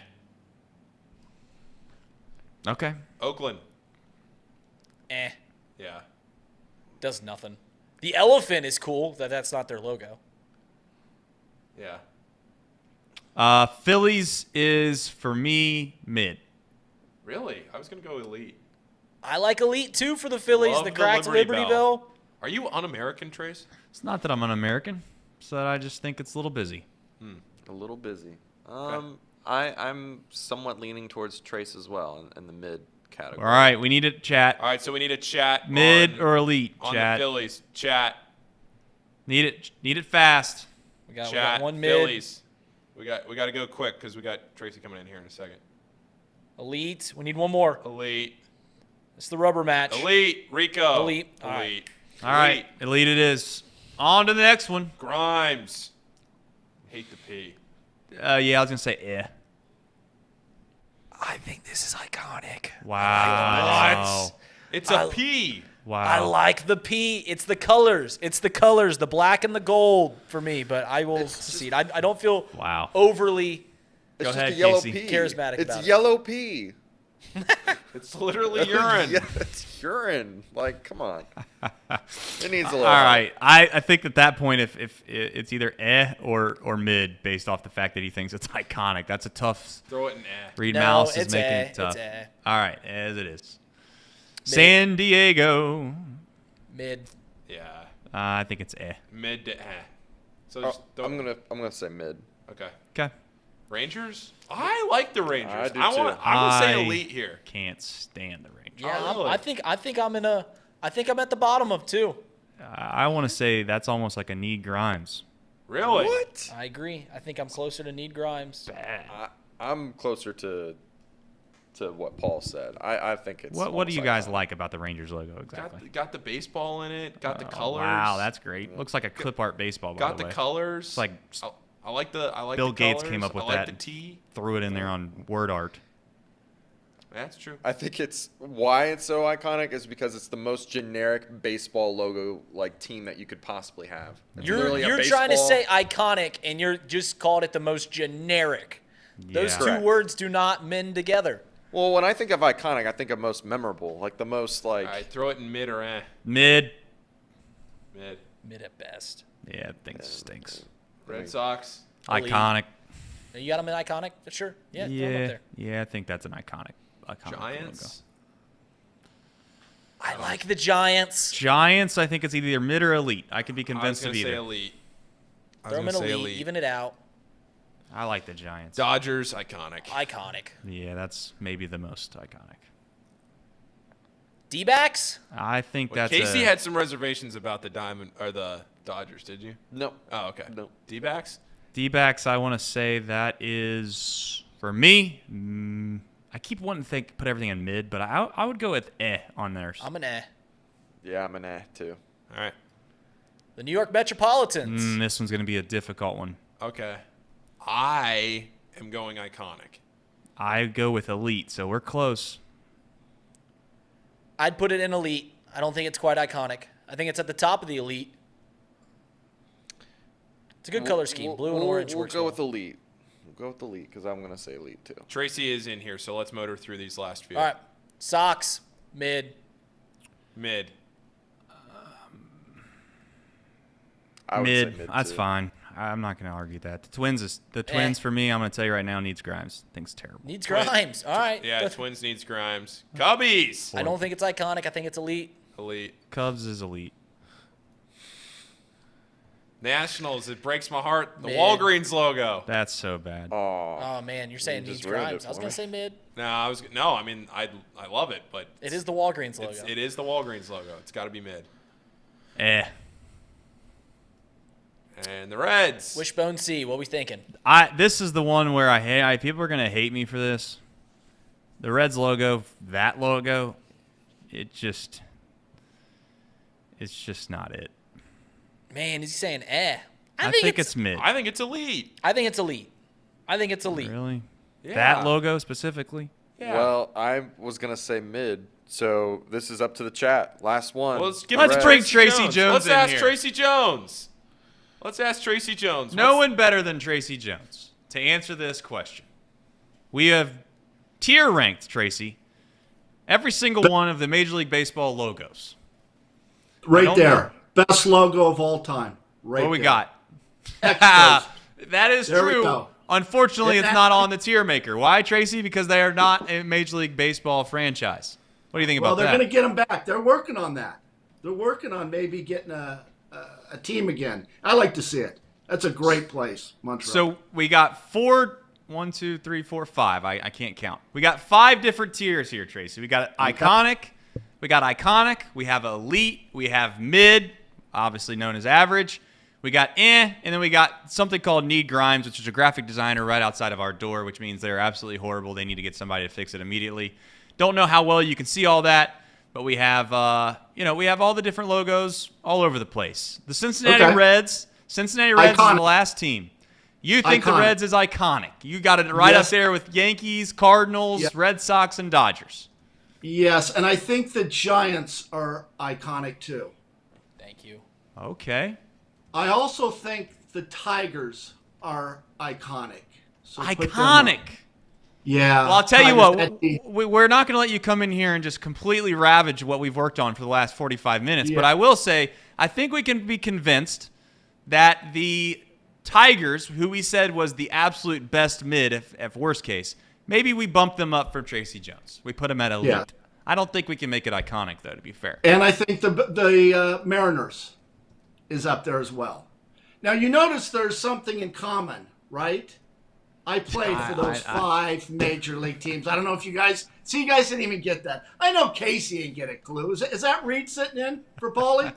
okay. Oakland. Eh. Yeah. Does nothing. The elephant is cool. That's not their logo. Yeah. Phillies is for me mid. Really? I was going to go elite. I like elite too for the Phillies. Love The the cracked Liberty Liberty Bell. Bell. Are you un-American, Trace? It's not that I'm an American, it's that I just think it's a little busy. A little busy. I'm somewhat leaning towards Trace as well in the mid category. All right, we need it, chat. All right, so we need a chat Mid on, or elite, on chat. the Phillies. Chat. Need it fast. We got Chat. one mid. Phillies. We got to go quick because we got Tracy coming in here in a second. Elite. We need one more. Elite. It's the rubber match. Elite. Rico. Elite. All right. Elite. All right, elite it is. On to the next one. Grimes. Hate the P. Yeah, I was gonna say eh. I think this is iconic. Wow. What? It's a P. Wow. I like the P. It's the colors. It's the colors, the black and the gold for me. But I will secede. I don't feel Wow. overly. It's Go just ahead, a yellow Casey. pea. Charismatic It's about it. yellow pea. It's literally urine. Yeah, it's urine. Like, come on. It needs a little. All right, I think at that point, if it's either eh or mid, based off the fact that he thinks it's iconic, that's a tough. Throw it in eh. Reed No, Mouse is it's making eh, it tough. it's eh. All right, as it is. San Diego. Mid. Yeah. I think it's eh. Mid to eh. So Oh, just throw, I'm gonna say mid. Okay. Okay. Rangers? I like the Rangers. I do I'm too. gonna say elite here. Can't stand the Rangers. Yeah, Oh, really? I think I'm at the bottom of two. I want to say that's almost like a Need Grimes. Really? What? I agree. I think I'm closer to Need Grimes. Bad. I'm closer to what Paul said. I think it's. What do almost you guys iconic. like about the Rangers logo exactly? Got the baseball in it. Got the Oh, colors. Wow, that's great. Looks like a clip art baseball. By got the the way. colors. It's like I like the Bill the Gates colors. came up with I like that the and T. threw it in there on word art. That's true. I think it's why it's so iconic is because it's the most generic baseball logo like team that you could possibly have. It's literally a You're trying to baseball- say iconic, and you're just called it the most generic. Those Yeah. two Correct. words do not mend together. Well, when I think of iconic, I think of most memorable, like the most like. All right, throw it in mid or eh. Mid. Mid. Mid at best. Yeah, I think it stinks. Red Sox. Elite. Iconic. You got them in iconic? Sure. Yeah, throw 'em up there. Yeah, I think that's an iconic logo. Giants. I like the Giants. Giants, I think it's either mid or elite. I could be I was convinced gonna of say either. elite. I was Throw them in gonna say elite, even it out. I like the Giants. Dodgers, iconic. Iconic. Yeah, that's maybe the most iconic. D-backs? I think that's Casey had some reservations about the the Dodgers, did you? No. Oh, okay. No. D-backs? D-backs, I want to say that is, for me, I keep wanting to put everything in mid, but I would go with on theirs. I'm an Yeah, I'm an too. All right. The New York Metropolitans. This one's going to be a difficult one. Okay. I am going iconic. I go with elite, so we're close. I'd put it in elite. I don't think it's quite iconic. I think it's at the top of the elite. It's a good color scheme. Blue and orange We'll works go well. with elite. We'll go with elite because I'm going to say elite too. Tracy is in here, so let's motor through these last few. All right. Sox, mid. Mid. I would say Mid, that's too. fine. I'm not going to argue that. The Twins for me, I'm going to tell you right now, needs Grimes. Thing's terrible. Needs Grimes. All right. Yeah, Twins needs Grimes. Cubbies. I don't think it's iconic. I think it's elite. Elite. Cubs is elite. Nationals, it breaks my heart. The Mid. Walgreens logo. That's so bad. Oh, man. You're saying needs just ruined Grimes. it I was for going to me. say mid. I mean, I love it, but It is the Walgreens logo. it is the Walgreens logo. It's got to be mid. And the Reds. Wishbone C. What we thinking? This is the one where people are going to hate me for this. The Reds logo, that logo, it's just not it. Man, is he saying I think it's mid. I think it's elite. I think it's elite. I think it's elite. Really? Yeah. That logo specifically? Yeah. Well, I was going to say mid, so this is up to the chat. Last one. Well, let's bring Tracy Jones Let's in ask here. Tracy Jones. Let's ask Tracy Jones. No one better than Tracy Jones to answer this question. We have tier ranked, Tracy, every single one of the Major League Baseball logos. Right there. Best logo of all time. Right What we there. got? Expos. That is There we true. go. Unfortunately, Isn't it's that- not on the tier maker. Why, Tracy? Because they are not a Major League Baseball franchise. What do you think Well, about they're that? going to get them back. They're working on that. They're working on maybe getting a team again. I like to see it. That's a great place, Montreal. So we got 1, 2, 3, 4, 5. I can't count. We got 5 different tiers here, Tracy. We got iconic. We got iconic. We have elite. We have mid, obviously known as average. We got and then we got something called Need Grimes, which is a graphic designer right outside of our door, which means they're absolutely horrible. They need to get somebody to fix it immediately. Don't know how well you can see all that, but we have we have all the different logos all over the place. The Cincinnati Reds. Cincinnati Reds is the last team. You think the Reds is iconic. You got it right up there with Yankees, Cardinals, Red Sox, and Dodgers. Yes, and I think the Giants are iconic too. Thank you. Okay. I also think the Tigers are iconic. So put them Iconic. up. Yeah. Well, I'll tell you Tigers, what, we're not going to let you come in here and just completely ravage what we've worked on for the last 45 minutes. Yeah. But I will say, I think we can be convinced that the Tigers, who we said was the absolute best mid, if worst case, maybe we bump them up for Tracy Jones. We put them at elite. Yeah. I don't think we can make it iconic, though, to be fair. And I think the Mariners is up there as well. Now, you notice there's something in common, right? I played for those 5 major league teams. I don't know if you guys didn't even get that. I know Casey didn't get a clue. Is that Reed sitting in for Paulie?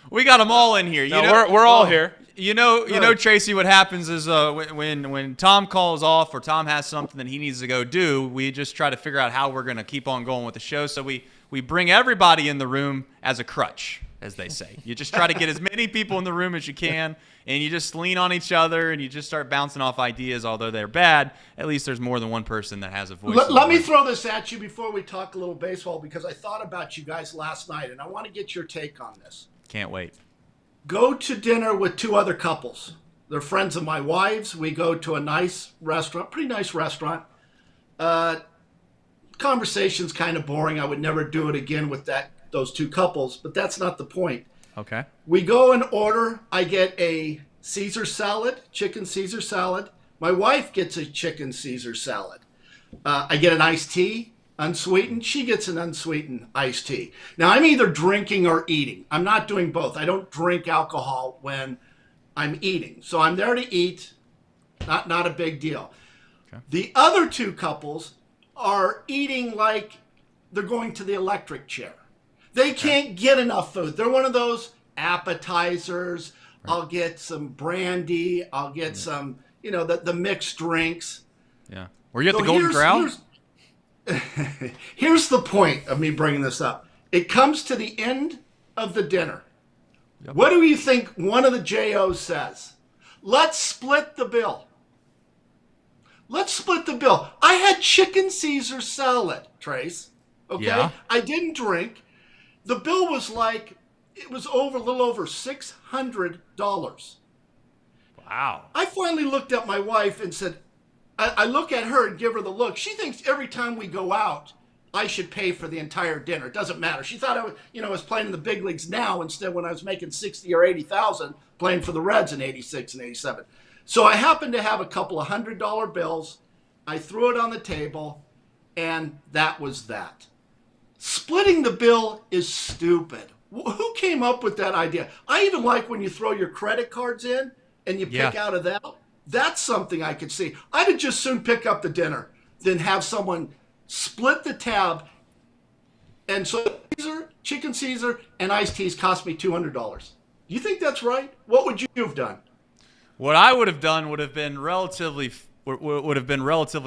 We got them all in here. We're all here. You know, Tracy, what happens is when Thom calls off or Thom has something that he needs to go do, we just try to figure out how we're going to keep on going with the show. So we bring everybody in the room as a crutch, as they say. You just try to get as many people in the room as you can, and you just lean on each other, and you just start bouncing off ideas. Although they're bad, at least there's more than one person that has a voice. Let me throw this at you before we talk a little baseball, because I thought about you guys last night, and I want to get your take on this. Can't wait. Go to dinner with 2 other couples. They're friends of my wife's. We go to a nice restaurant, pretty nice restaurant. Conversation's kind of boring. I would never do it again with those 2 couples, but that's not the point. Okay. We go and order. I get a Caesar salad, chicken Caesar salad. My wife gets a chicken Caesar salad. I get an iced tea, unsweetened. She gets an unsweetened iced tea. Now, I'm either drinking or eating. I'm not doing both. I don't drink alcohol when I'm eating. So I'm there to eat. Not a big deal. Okay. The other two couples are eating like they're going to the electric chair. They can't get enough food. They're one of those appetizers. Right. I'll get some brandy. I'll get some, the mixed drinks. Yeah. Were you at the Golden Corral? Here's the point of me bringing this up. It comes to the end of the dinner. Yep. What do you think one of the JOs says? Let's split the bill. Let's split the bill. I had chicken Caesar salad, Trace. Okay? Yeah. I didn't drink. The bill was it was a little over $600. Wow. I finally looked at my wife and said, I look at her and give her the look. She thinks every time we go out, I should pay for the entire dinner. It doesn't matter. She thought I was playing in the big leagues now instead when I was making 60 or 80,000 playing for the Reds in 86 and 87. So I happened to have a couple of $100 bills. I threw it on the table, and that was that. Splitting the bill is stupid. Who came up with that idea? I even like when you throw your credit cards in and you pick out of that. That's something I could see. I'd have just soon pick up the dinner than have someone split the tab. And so chicken Caesar and iced teas cost me $200. Do you think that's right? What would you have done? What I would have done would have been relatively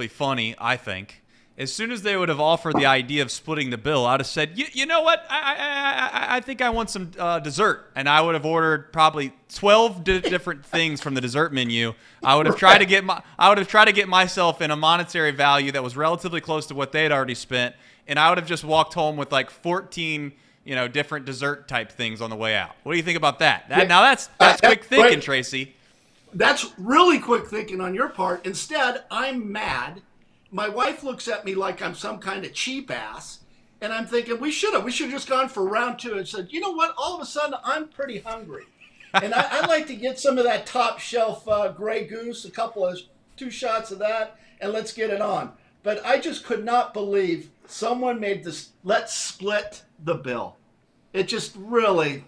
funny, I think. As soon as they would have offered the idea of splitting the bill, I'd have said, you know what? I think I want some dessert. And I would have ordered probably 12 different things from the dessert menu. I would have tried to get myself in a monetary value that was relatively close to what they had already spent. And I would have just walked home with like 14, different dessert type things on the way out. What do you think about that? Now that's quick thinking, right. Tracy. That's really quick thinking on your part. Instead, I'm mad. My wife looks at me like I'm some kind of cheap ass, and I'm thinking we should have just gone for round two and said, you know what? All of a sudden, I'm pretty hungry, and I'd like to get some of that top shelf Grey Goose, two shots of that, and let's get it on. But I just could not believe someone made this. Let's split the bill. It just really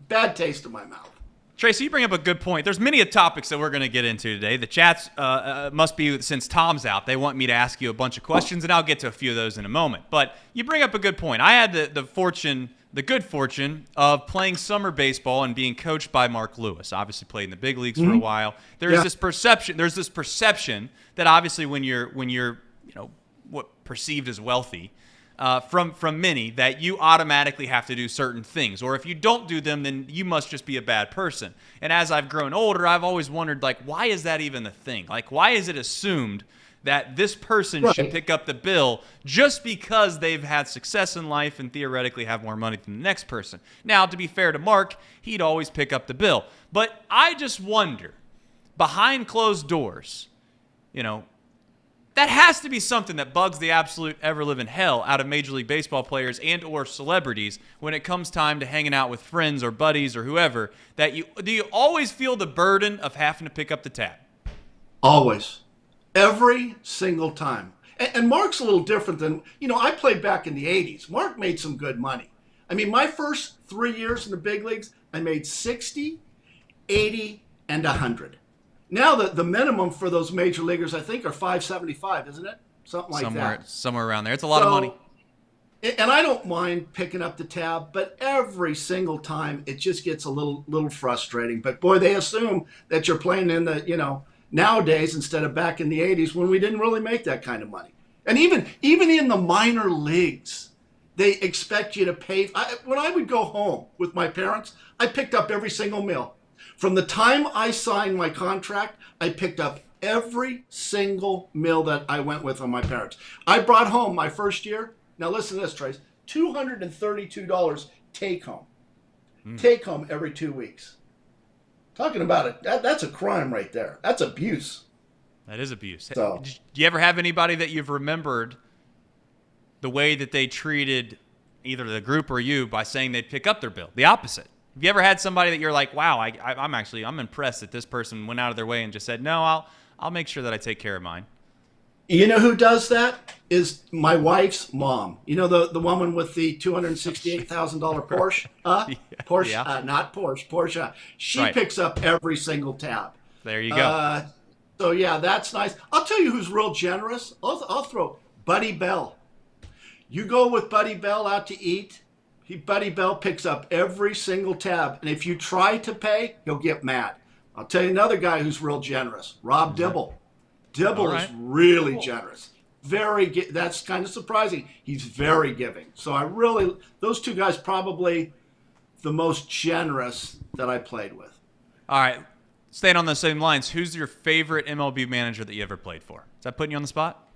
bad taste in my mouth. Tracy, you bring up a good point. There's many topics that we're going to get into today. The chats must be, since Tom's out, they want me to ask you a bunch of questions, and I'll get to a few of those in a moment. But you bring up a good point. I had the good fortune of playing summer baseball and being coached by Mark Lewis. Obviously played in the big leagues for a while. There's this perception that obviously when you're what perceived as wealthy, from many, that you automatically have to do certain things, or if you don't do them, then you must just be a bad person. And as I've grown older, I've always wondered, why is that even a thing? Why is it assumed that this person should pick up the bill just because they've had success in life and theoretically have more money than the next person? Now, to be fair to Mark, he'd always pick up the bill. But I just wonder, behind closed doors, that has to be something that bugs the absolute ever-living hell out of Major League Baseball players and or celebrities when it comes time to hanging out with friends or buddies or whoever. Do you always feel the burden of having to pick up the tab? Always. Every single time. And Mark's a little different than, I played back in the 80s. Mark made some good money. I mean, my first 3 years in the big leagues, I made 60, 80, and 100. Now the minimum for those major leaguers, I think, are $575, isn't it? Something like that. Somewhere around there. It's a lot of money. And I don't mind picking up the tab, but every single time it just gets a little frustrating. But boy, they assume that you're playing in the, nowadays instead of back in the 80s when we didn't really make that kind of money. And even in the minor leagues, they expect you to pay. When I would go home with my parents, I picked up every single meal. From the time I signed my contract, I picked up every single meal that I went with on my parents. I brought home my first year, now listen to this, Trace, $232 take home. Take home every 2 weeks. Talking about it, that's a crime right there. That's abuse. That is abuse. So, do you ever have anybody that you've remembered the way that they treated either the group or you by saying they'd pick up their bill? The opposite. Have you ever had somebody that you're like, wow, I'm impressed that this person went out of their way and just said, no, I'll make sure that I take care of mine? You know who does that? Is my wife's mom. You know the woman with the $268,000 Porsche? Porsche, yeah. Not Porsche, Porsche. She picks up every single tab. There you go. So, yeah, that's nice. I'll tell you who's real generous. I'll throw Buddy Bell. You go with Buddy Bell out to eat, Buddy Bell picks up every single tab. And if you try to pay, he'll get mad. I'll tell you another guy who's real generous, Rob Dibble. Dibble is really generous. That's kind of surprising. He's very giving. So those two guys probably the most generous that I played with. All right. Staying on the same lines, who's your favorite MLB manager that you ever played for? Is that putting you on the spot?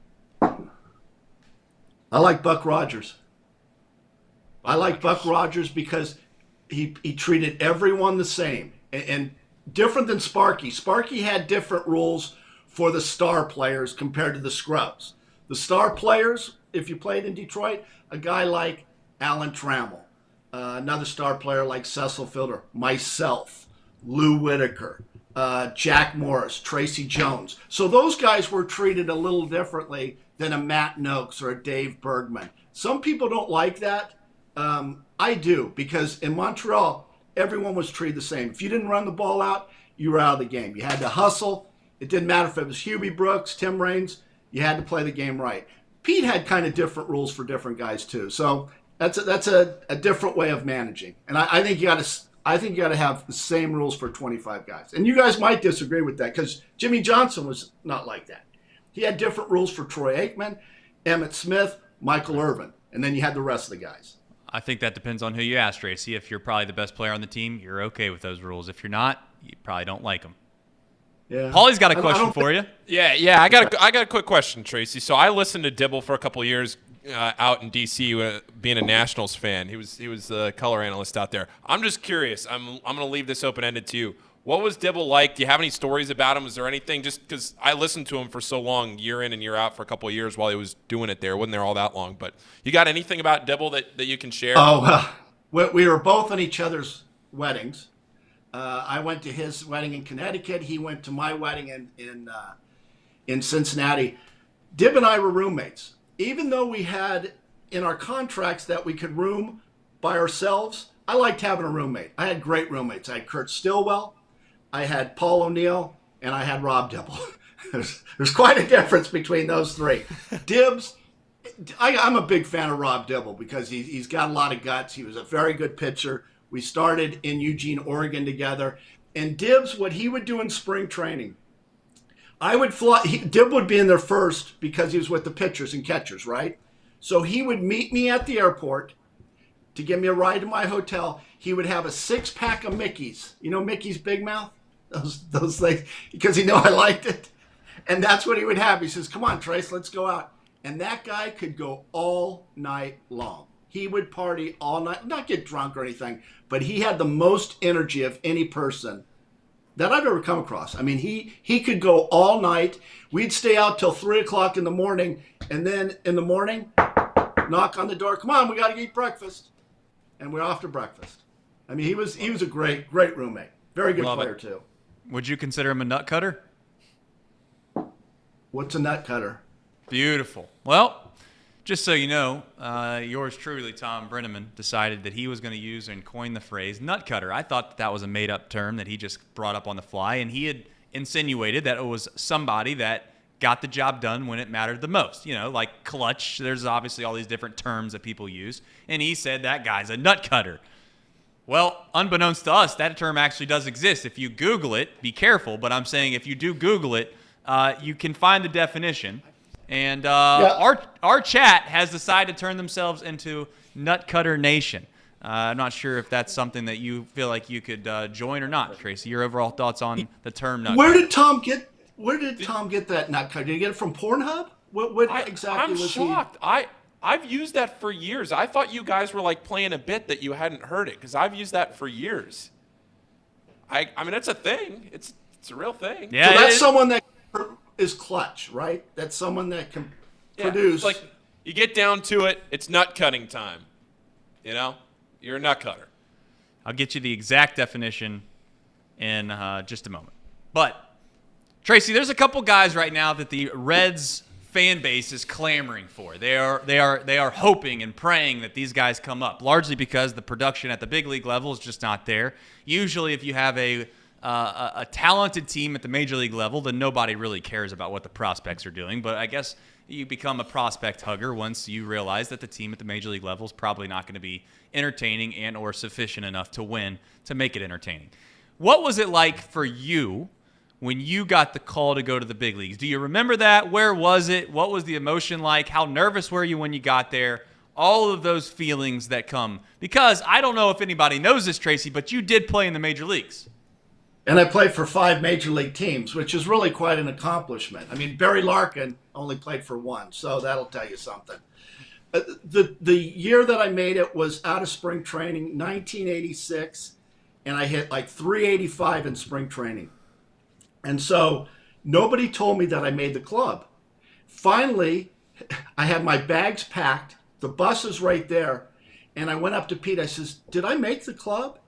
I like Buck Rogers. I like Buck Rogers because he treated everyone the same and different than Sparky. Sparky had different rules for the star players compared to the scrubs. The star players, if you played in Detroit, a guy like Alan Trammell, another star player like Cecil Fielder, myself, Lou Whitaker, Jack Morris, Tracy Jones. So those guys were treated a little differently than a Matt Noakes or a Dave Bergman. Some people don't like that. I do, because in Montreal, everyone was treated the same. If you didn't run the ball out, you were out of the game. You had to hustle. It didn't matter if it was Hubie Brooks, Tim Raines. You had to play the game right. Pete had kind of different rules for different guys too. So that's a different way of managing. And I think you got to have the same rules for 25 guys. And you guys might disagree with that because Jimmy Johnson was not like that. He had different rules for Troy Aikman, Emmitt Smith, Michael Irvin, and then you had the rest of the guys. I think that depends on who you ask, Tracy. If you're probably the best player on the team, you're okay with those rules. If you're not, you probably don't like them. Yeah. Paulie's got a question for you. Yeah. I got a quick question, Tracy. So I listened to Dibble for a couple of years out in D.C. Being a Nationals fan. He was the color analyst out there. I'm just curious. I'm going to leave this open-ended to you. What was Dibble like? Do you have any stories about him? Was there anything? Just because I listened to him for so long, year in and year out, for a couple of years while he was doing it there. Wasn't there all that long. But you got anything about Dibble that you can share? Oh, we were both on each other's weddings. I went to his wedding in Connecticut. He went to my wedding in Cincinnati. Dib and I were roommates. Even though we had in our contracts that we could room by ourselves, I liked having a roommate. I had great roommates. I had Kurt Stillwell, I had Paul O'Neill, and I had Rob Dibble. There's quite a difference between those three. Dibs, I'm a big fan of Rob Dibble because he's got a lot of guts. He was a very good pitcher. We started in Eugene, Oregon together. And Dibs, what he would do in spring training, I would fly. Dib would be in there first because he was with the pitchers and catchers, right? So he would meet me at the airport to give me a ride to my hotel. He would have a 6-pack of Mickey's. You know Mickey's Big Mouth? Those things, because he knew I liked it. And that's what he would have. He says, come on, Trace, let's go out. And that guy could go all night long. He would party all night, not get drunk or anything, but he had the most energy of any person that I've ever come across. I mean, he could go all night. We'd stay out till 3 o'clock in the morning, and then in the morning, knock on the door. Come on, we got to eat breakfast, and we're off to breakfast. I mean, he was a great roommate, very good player too. Would you consider him a nut cutter? What's a nut cutter? Beautiful. Well, just so you know, yours truly, Thom Brennaman, decided that he was going to use and coin the phrase nut cutter. I thought that was a made-up term that he just brought up on the fly, and he had insinuated that it was somebody that got the job done when it mattered the most. You know, like clutch. There's obviously all these different terms that people use, and he said that guy's a nut cutter. Well, unbeknownst to us, that term actually does exist. If you Google it, be careful, but I'm saying if you do Google it, you can find the definition. And our chat has decided to turn themselves into Nut Cutter Nation. I'm not sure if that's something that you feel like you could join or not, Tracy. Your overall thoughts on the term nut cutter? Where did Thom get that nut cutter? Did he get it from Pornhub? What exactly was he? I'm shocked. I've used that for years. I thought you guys were like playing a bit that you hadn't heard it, because I've used that for years. I mean, it's a thing. It's a real thing. Yeah, so that's someone that is clutch, right? That's someone that can produce. It's like you get down to it, it's nut cutting time. You know, you're a nut cutter. I'll get you the exact definition in just a moment. But Tracy, there's a couple guys right now that the Reds fan base is clamoring for. They are hoping and praying that these guys come up, largely because the production at the big league level is just not there. Usually, if you have a a talented team at the major league level, then nobody really cares about what the prospects are doing. But I guess you become a prospect hugger once you realize that the team at the major league level is probably not going to be entertaining and or sufficient enough to win to make it entertaining. What was it like for you when you got the call to go to the big leagues? Do you remember that? Where was it? What was the emotion like? How nervous were you when you got there? All of those feelings that come. Because I don't know if anybody knows this, Tracy, but you did play in the major leagues. And I played for 5 major league teams, which is really quite an accomplishment. I mean, Barry Larkin only played for 1, so that'll tell you something. The year that I made it was out of spring training, 1986, and I hit like 385 in spring training. And so nobody told me that I made the club. Finally, I had my bags packed, the bus is right there, and I went up to Pete. I says, "Did I make the club?"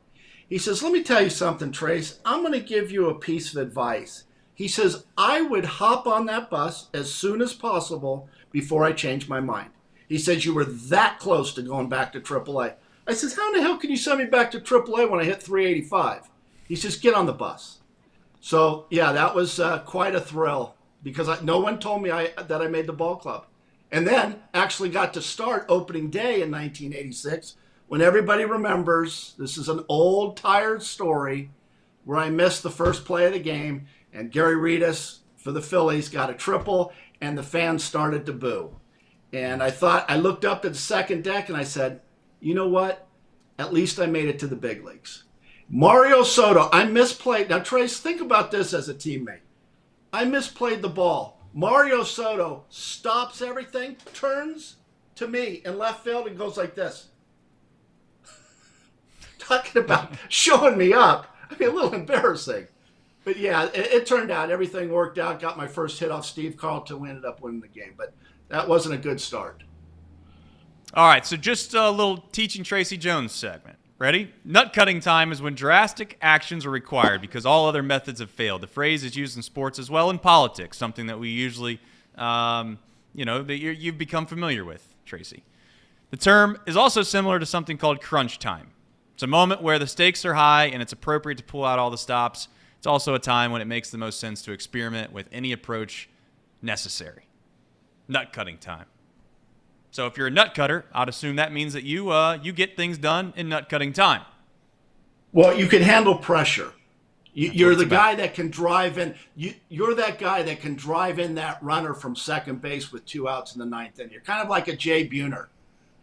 He says, "Let me tell you something, Trace. I'm going to give you a piece of advice." He says, "I would hop on that bus as soon as possible before I changed my mind." He says, "You were that close to going back to AAA." I says, "How in the hell can you send me back to AAA when I hit 385? He says, "Get on the bus." So, yeah, that was quite a thrill because no one told me that I made the ball club. And then actually got to start opening day in 1986 when everybody remembers, this is an old, tired story, where I missed the first play of the game, and Gary Reedus for the Phillies got a triple, and the fans started to boo. And I looked up at the second deck, and I said, you know what? At least I made it to the big leagues. Mario Soto, I misplayed. Now, Trace, think about this as a teammate. I misplayed the ball. Mario Soto stops everything, turns to me in left field, and goes like this. Talking about showing me up. I mean, a little embarrassing. But yeah, it turned out everything worked out. Got my first hit off Steve Carlton. We ended up winning the game. But that wasn't a good start. All right, so just a little teaching Tracy Jones segment. Ready? Nut cutting time is when drastic actions are required because all other methods have failed. The phrase is used in sports as well in politics, something that we usually, that you've become familiar with, Tracy. The term is also similar to something called crunch time. It's a moment where the stakes are high and it's appropriate to pull out all the stops. It's also a time when it makes the most sense to experiment with any approach necessary. Nut cutting time. So if you're a nut cutter, I'd assume that means that you get things done in nut cutting time. Well, you can handle pressure. You're the guy that can drive in. You're that guy that can drive in that runner from second base with 2 outs in the 9th inning. You're kind of like a Jay Buhner,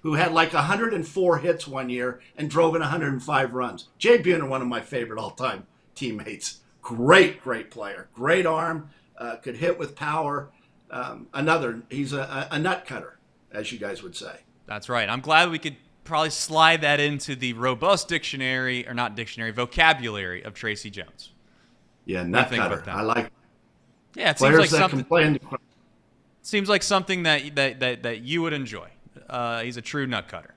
who had like 104 hits one year and drove in 105 runs. Jay Buhner, one of my favorite all-time teammates. Great player. Great arm. Could hit with power. He's a nut cutter, as you guys would say. That's right. I'm glad we could probably slide that into the robust vocabulary of Tracy Jones. Yeah, nut cutter. I like it. Yeah, it Players that can play in the... Seems like something that you would enjoy. He's a true nut cutter.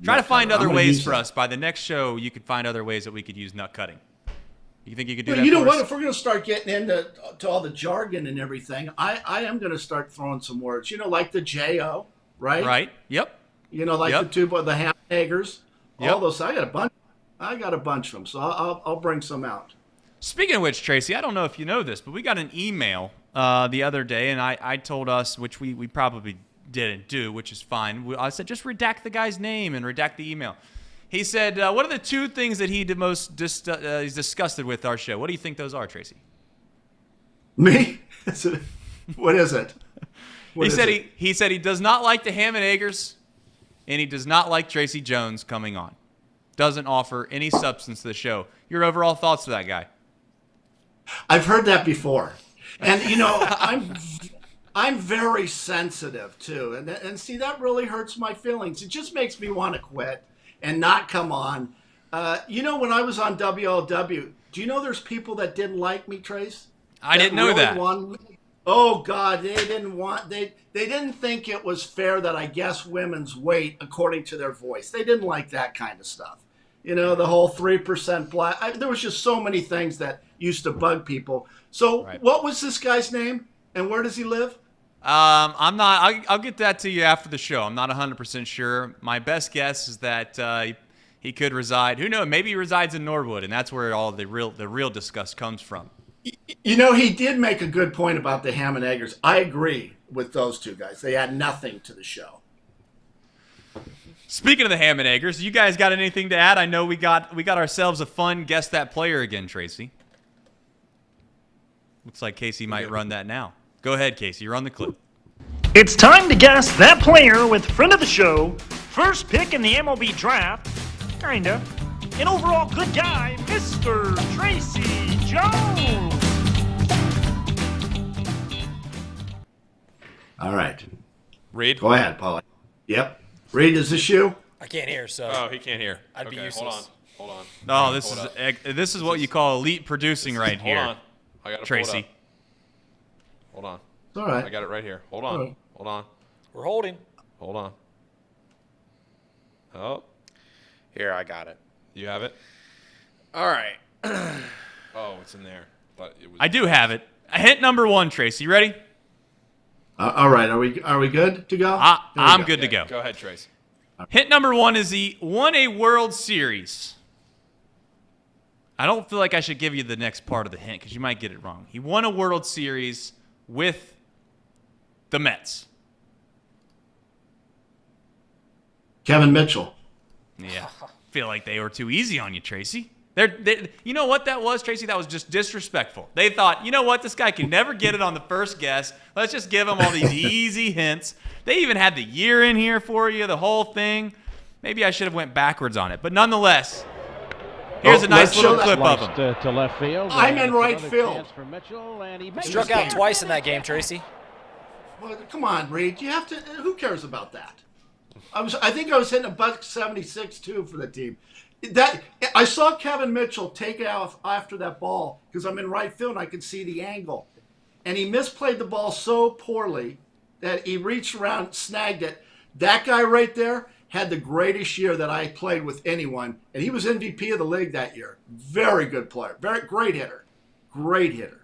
Try to find other ways for us. By the next show, you could find other ways that we could use nut cutting. You think you could do that? You know what? If we're going to start getting into all the jargon and everything, I am going to start throwing some words. Like the J-O, right? Right. Yep. The two, the hamburgers. All those. I got a bunch of them, so I'll bring some out. Speaking of which, Tracy, I don't know if you know this, but we got an email the other day, and I told us, which we probably didn't do, which is fine. I said, just redact the guy's name and redact the email. He said, what are the 2 things that he most is disgusted with our show? What do you think those are, Tracy? Me? What is it? He said he does not like the ham and eggers, and he does not like Tracy Jones coming on. Doesn't offer any substance to the show. Your overall thoughts to that guy? I've heard that before. And, I'm very sensitive, too. And see, that really hurts my feelings. It just makes me want to quit and not come on. When I was on WLW, do you know there's people that didn't like me, Trace? I didn't know that. Oh God, they didn't think it was fair that I guess women's weight according to their voice. They didn't like that kind of stuff. The whole 3% black. There was just so many things that used to bug people. So What was this guy's name and where does he live? I'm not. I'll get that to you after the show. I'm not 100% sure. My best guess is that he could reside. Who knows? Maybe he resides in Norwood, and that's where all the real disgust comes from. You know, he did make a good point about the ham and eggers. I agree with those two guys. They add nothing to the show. Speaking of the ham and eggers, you guys got anything to add? I know we got ourselves a fun Guess That Player again, Tracy. Looks like Casey might run that now. Go ahead, Casey. You're on the clip. It's time to guess that player with friend of the show, first pick in the MLB draft, kinda, an overall good guy, Mr. Tracy Jones. All right. Reed? Go ahead, Paulie. Yep. Reed, is this you? I can't hear, so. Oh, he can't hear. I'd be useless. Hold on. Oh, this is what you call elite producing right here. Hold on. I got to Tracy. Hold on. It's all right. I got it right here. Hold on. Right. Hold on. We're holding. Hold on. Oh, Here, I got it. you have it? All right. Oh, it's in there. But it was. I do have it. Hint number 1, Tracy. You ready? All right. Are we good to go? I'm good to go. Go ahead, Trace. Hint number 1 is he won a World Series. I don't feel like I should give you the next part of the hint because you might get it wrong. He won a World Series with the Mets. Kevin Mitchell. Yeah. Feel like they were too easy on you, Tracy. You know what that was, Tracy? That was just disrespectful. They thought, you know what? This guy can never get it on the first guess. Let's just give him all these easy hints. They even had the year in here for you, the whole thing. Maybe I should have went backwards on it. But nonetheless, here's a nice little clip of him. To left field. I'm in right field. Struck out twice in that game, Tracy. Well, come on, Reed. You have to. Who cares about that? I think I was hitting a $176 too for the team. That I saw Kevin Mitchell take it off after that ball because I'm in right field and I could see the angle, and he misplayed the ball so poorly that he reached around, snagged it. That guy right there had the greatest year that I played with anyone, and he was MVP of the league that year. Very good player, very great hitter, great hitter.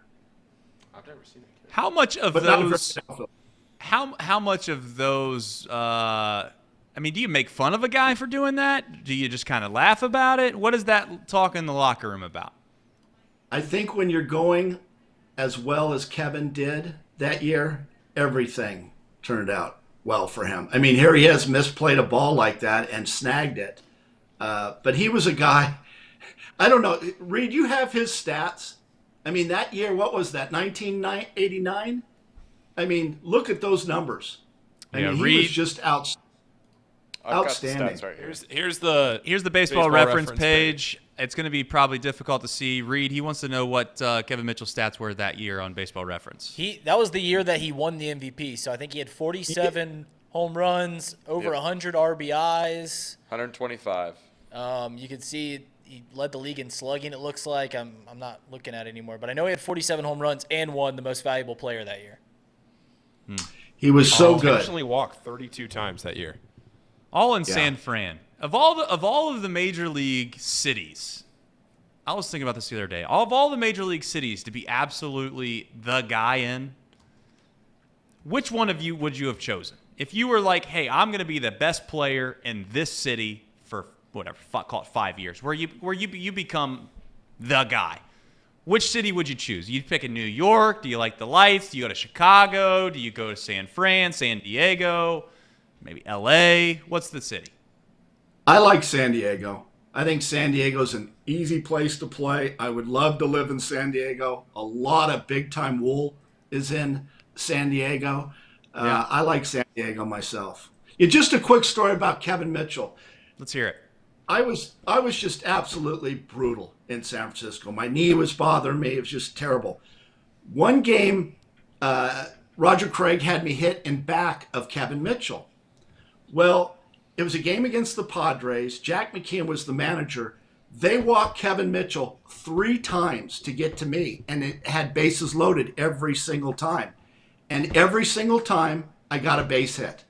I've never seen it. How much of those? How much of those? I mean, do you make fun of a guy for doing that? Do you just kind of laugh about it? What is that talk in the locker room about? I think when you're going as well as Kevin did that year, everything turned out well for him. I mean, here he has misplayed a ball like that and snagged it. But he was a guy, I don't know. Reed, you have his stats. I mean, that year, what was that, 1989? I mean, look at those numbers. I mean, he was just outstanding. Got the right here. Here's the baseball reference page. It's going to be probably difficult to see. Reed, he wants to know what Kevin Mitchell's stats were that year on Baseball Reference. That was the year that he won the MVP. So I think he had 47 home runs, over 100 RBIs, 125. You can see he led the league in slugging. It looks like I'm not looking at it anymore, but I know he had 47 home runs and won the most valuable player that year. He was so good. He actually walked 32 times that year. All in San Fran. Of all of the major league cities, I was thinking about this the other day. Of all the major league cities to be absolutely the guy in, which one of you would you have chosen? If you were like, hey, I'm going to be the best player in this city for whatever, call it 5 years, where you become the guy. Which city would you choose? You'd pick in New York. Do you like the lights? Do you go to Chicago? Do you go to San Fran, San Diego? Maybe L.A.? What's the city? I like San Diego. I think San Diego's an easy place to play. I would love to live in San Diego. A lot of big-time wool is in San Diego. I like San Diego myself. Just a quick story about Kevin Mitchell. Let's hear it. I was just absolutely brutal in San Francisco. My knee was bothering me. It was just terrible. One game, Roger Craig had me hit in back of Kevin Mitchell. Well, it was a game against the Padres. Jack McKeon was the manager. They walked Kevin Mitchell 3 times to get to me, and it had bases loaded every single time. And every single time, I got a base hit.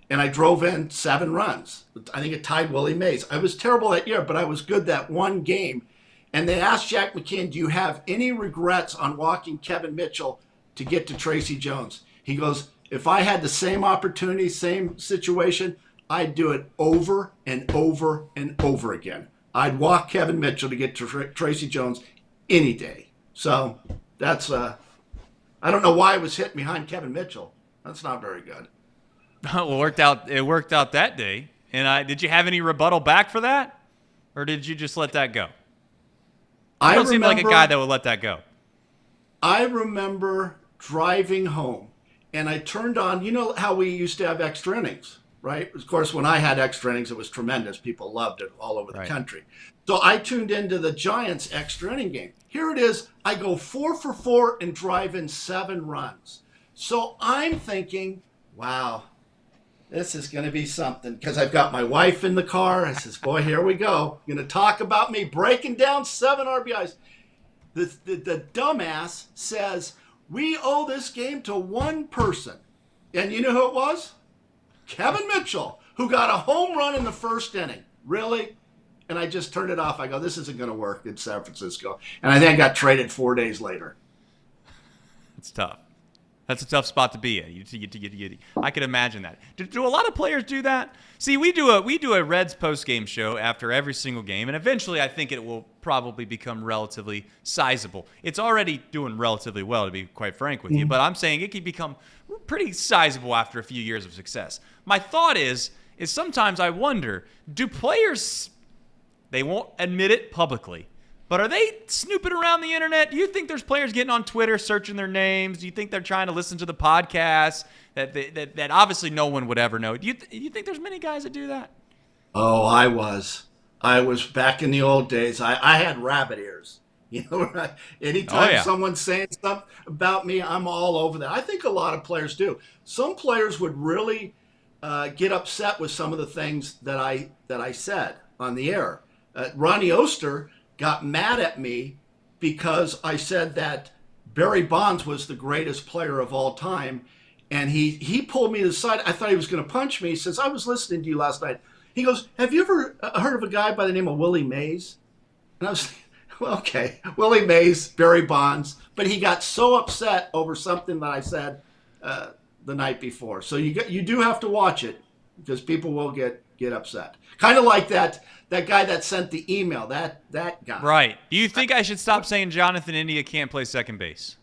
And I drove in 7 runs. I think it tied Willie Mays. I was terrible that year, but I was good that one game. And they asked Jack McKeon, do you have any regrets on walking Kevin Mitchell to get to Tracy Jones? He goes, if I had the same opportunity, same situation, I'd do it over and over and over again. I'd walk Kevin Mitchell to get to Tracy Jones any day. So that's I don't know why I was hitting behind Kevin Mitchell. That's not very good. Well, it worked out that day. And did you have any rebuttal back for that, or did you just let that go? You don't seem like a guy that would let that go. I remember driving home, and I turned on. You know how we used to have extra innings, right? Of course, when I had extra innings, it was tremendous. People loved it all over the country. So I tuned into the Giants extra inning game. Here it is. I go 4 for 4 and drive in 7 runs. So I'm thinking, wow, this is going to be something, because I've got my wife in the car. I says, boy, here we go. Going to talk about me breaking down 7 RBIs. The dumbass says, we owe this game to one person. And you know who it was? Kevin Mitchell, who got a home run in the first inning. Really? And I just turned it off. I go, this isn't going to work in San Francisco. And I then got traded 4 days later. It's tough. That's a tough spot to be in. I can imagine that. Do a lot of players do that? See, we do a Reds post-game show after every single game, and eventually I think it will probably become relatively sizable. It's already doing relatively well, to be quite frank with you, but I'm saying it could become pretty sizable after a few years of success. My thought is sometimes I wonder, do players, they won't admit it publicly, but are they snooping around the internet? Do you think there's players getting on Twitter, searching their names? Do you think they're trying to listen to the podcast that obviously no one would ever know? Do you think there's many guys that do that? Oh, I was back in the old days. I had rabbit ears. You know, anytime someone's saying something about me, I'm all over that. I think a lot of players do. Some players would really get upset with some of the things that I said on the air. Ronnie Oster got mad at me because I said that Barry Bonds was the greatest player of all time. And he pulled me to the side. I thought he was going to punch me. He says, I was listening to you last night. He goes, have you ever heard of a guy by the name of Willie Mays? And I was like, well, okay, Willie Mays, Barry Bonds. But he got so upset over something that I said the night before. So you do have to watch it, because people will get upset. Kind of like that guy that sent the email, that guy. Right. Do you think I should stop saying Jonathan India can't play second base?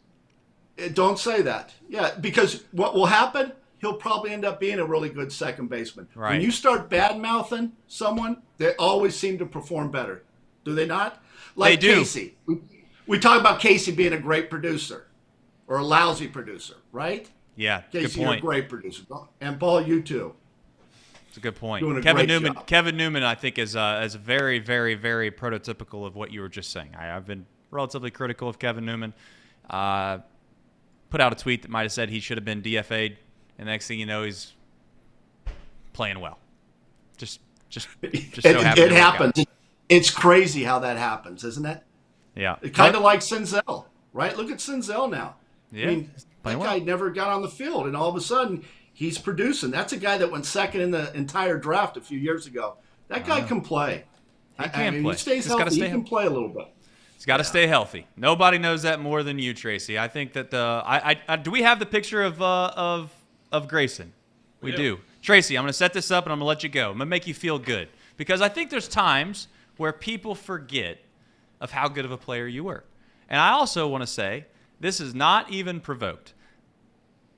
Don't say that. Yeah, because what will happen, he'll probably end up being a really good second baseman. Right. When you start bad-mouthing someone, they always seem to perform better. Do they not? Like they do. Casey. We talk about Casey being a great producer or a lousy producer, right? Yeah, Casey, good point. You're a great producer. And Paul, you too. It's a good point. Doing a Kevin great Newman. job. Kevin Newman, I think, is very, very, very prototypical of what you were just saying. I've been relatively critical of Kevin Newman. Put out a tweet that might have said he should have been DFA'd, and the next thing you know, he's playing well. Just so happy. It happens. It's crazy how that happens, isn't it? Yeah. Kind of like Senzel, right? Look at Senzel now. Yeah. I mean, that guy never got on the field, and all of a sudden he's producing. That's a guy that went second in the entire draft a few years ago. That guy can play. He can play. He stays healthy. He can play a little bit. He's got to stay healthy. Nobody knows that more than you, Tracy. I think that do we have the picture of Grayson? We do. Tracy, I'm going to set this up and I'm going to let you go. I'm going to make you feel good, because I think there's times where people forget of how good of a player you were. And I also want to say, this is not even provoked.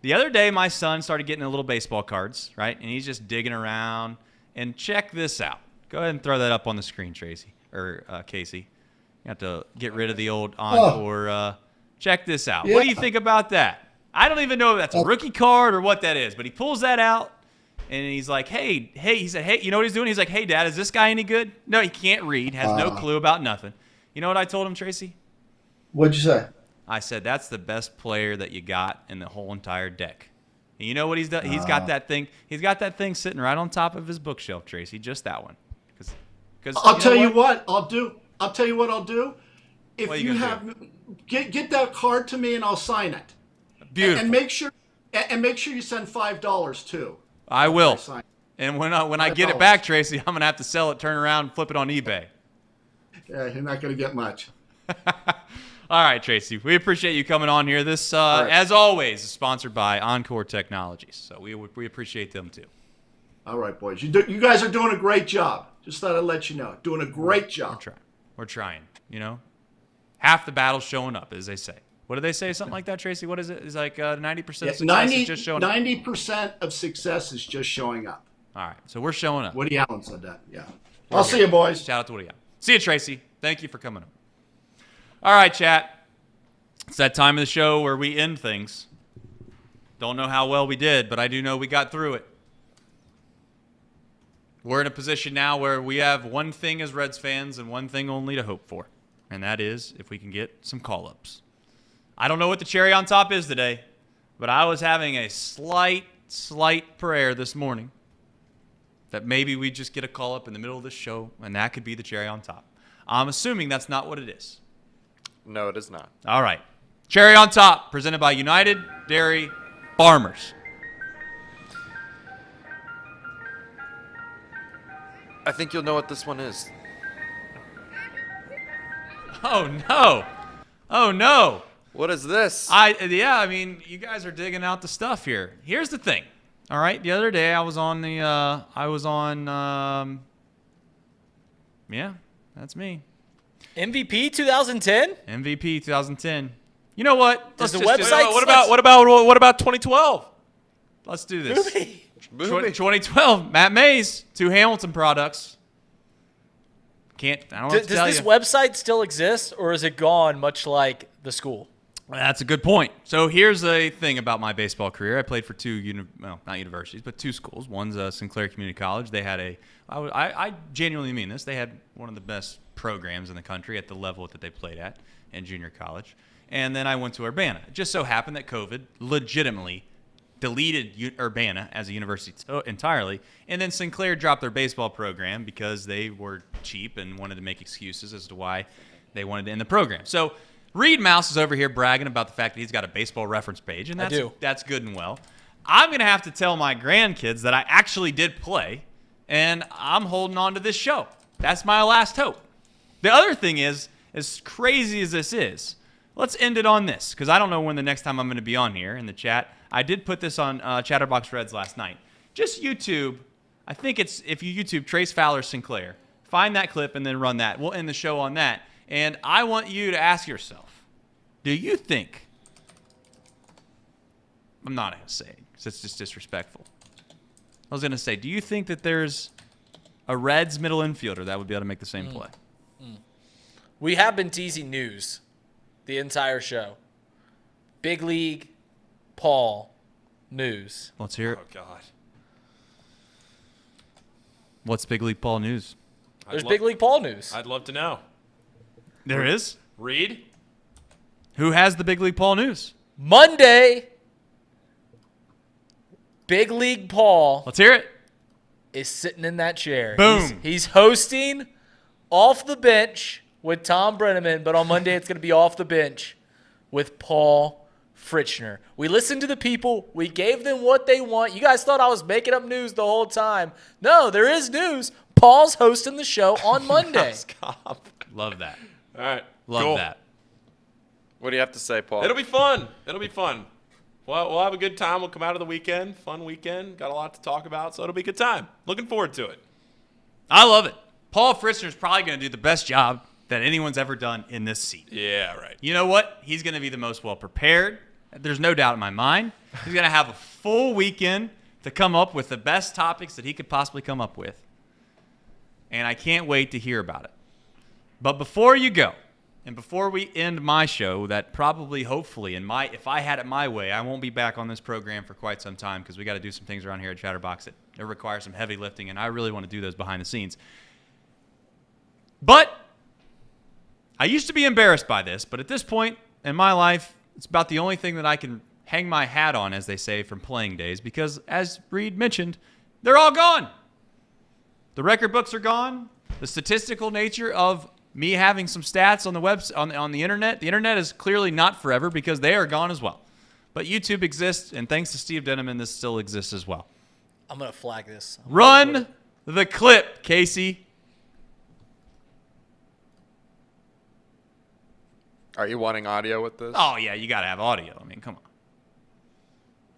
The other day, my son started getting the little baseball cards, right? And he's just digging around. And check this out. Go ahead and throw that up on the screen, Tracy, or Casey. You have to get rid of the old Encore. Check this out. Yeah. What do you think about that? I don't even know if that's a rookie card or what that is, but he pulls that out, and he's like, hey, he said, hey, you know what he's doing? He's like, hey, Dad, is this guy any good? No, he can't read, has no clue about nothing. You know what I told him, Tracy? What'd you say? I said, that's the best player that you got in the whole entire deck. And you know what he's done? He's got that thing. He's got that thing sitting right on top of his bookshelf, Tracy, just that one. Because I'll tell you what I'll do. I'll tell you what I'll do. If you have get that card to me and I'll sign it. Beautiful. And make sure you send $5 too. I will. And when I get it back, Tracy, I'm gonna have to sell it, turn around, and flip it on eBay. Yeah, you're not gonna get much. All right, Tracy. We appreciate you coming on here. This, as always, is sponsored by Encore Technologies. So we appreciate them too. All right, boys. You guys are doing a great job. Just thought I'd let you know. Doing a great job. We're trying. Half the battle's showing up, as they say. What do they say? Something like that, Tracy? What is it? It's like 90% of success is just showing up. 90% of success is just showing up. All right, so we're showing up. Woody Allen said that, yeah. I'll see you, boys. Shout out to Woody Allen. See you, Tracy. Thank you for coming up. All right, chat. It's that time of the show where we end things. Don't know how well we did, but I do know we got through it. We're in a position now where we have one thing as Reds fans and one thing only to hope for, and that is if we can get some call-ups. I don't know what the cherry on top is today, but I was having a slight prayer this morning that maybe we just get a call-up in the middle of the show, and that could be the cherry on top. I'm assuming that's not what it is. No, it is not. All right. Cherry on top, presented by United Dairy Farmers. I think you'll know what this one is. Oh, no. Oh, no. What is this? I mean, you guys are digging out the stuff here. Here's the thing. All right. The other day I was on yeah, that's me. MVP 2010? MVP 2010. You know what? Does the website? What about 2012? Let's do this. Movie. 2012, Matt Mays, 2 Hamilton products. I don't know what to Does tell this you. website still exist, or is it gone, much like the school? That's a good point. So here's a thing about my baseball career. I played for 2 not universities, but 2 schools. One's Sinclair Community College. They had I genuinely mean this, they had one of the best programs in the country at the level that they played at in junior college. And then I went to Urbana. It just so happened that COVID legitimately deleted Urbana as a university entirely, and then Sinclair dropped their baseball program because they were cheap and wanted to make excuses as to why they wanted to end the program. So Reed Mouse is over here bragging about the fact that he's got a baseball reference page, and that's good and well. I'm going to have to tell my grandkids that I actually did play, and I'm holding on to this show. That's my last hope. The other thing is, as crazy as this is, let's end it on this, because I don't know when the next time I'm going to be on here in the chat. I did put this on Chatterbox Reds last night. Just YouTube, I think it's, if you YouTube Trace Fowler Sinclair, find that clip and then run that. We'll end the show on that. And I want you to ask yourself, do you think, I'm not going to say because it's just disrespectful. I was going to say, do you think that there's a Reds middle infielder that would be able to make the same play? We have been teasing news the entire show. Big League Paul news. Let's hear it. Oh, God. What's Big League Paul news? There's Big League Paul news. I'd love to know. There is? Reed? Who has the Big League Paul news? Monday, Big League Paul Let's hear it. is sitting in that chair. Boom. He's hosting Off the Bench with Thom Brennaman, but on Monday it's going to be Off the Bench with Paul Fritchner. We listened to the people. We gave them what they want. You guys thought I was making up news the whole time. No, there is news. Paul's hosting the show on Monday. Love that. All right. Love cool. that. What do you have to say, Paul? It'll be fun. We'll have a good time. We'll come out of the weekend. Fun weekend. Got a lot to talk about, so it'll be a good time. Looking forward to it. I love it. Paul Fritzner's probably going to do the best job that anyone's ever done in this seat. Yeah, right. You know what? He's going to be the most well-prepared. There's no doubt in my mind. He's going to have a full weekend to come up with the best topics that he could possibly come up with. And I can't wait to hear about it. But before you go, and before we end my show, that probably, hopefully, if I had it my way, I won't be back on this program for quite some time because we got to do some things around here at Chatterbox that require some heavy lifting, and I really want to do those behind the scenes. But I used to be embarrassed by this, but at this point in my life, it's about the only thing that I can hang my hat on, as they say, from playing days, because as Reed mentioned, they're all gone. The record books are gone. The statistical nature of me having some stats on the web, on the internet. The internet is clearly not forever because they are gone as well. But YouTube exists, and thanks to Steve Brennaman, this still exists as well. I'm going to flag this. Run the clip, Casey. Are you wanting audio with this? Oh, yeah, you got to have audio. I mean, come on.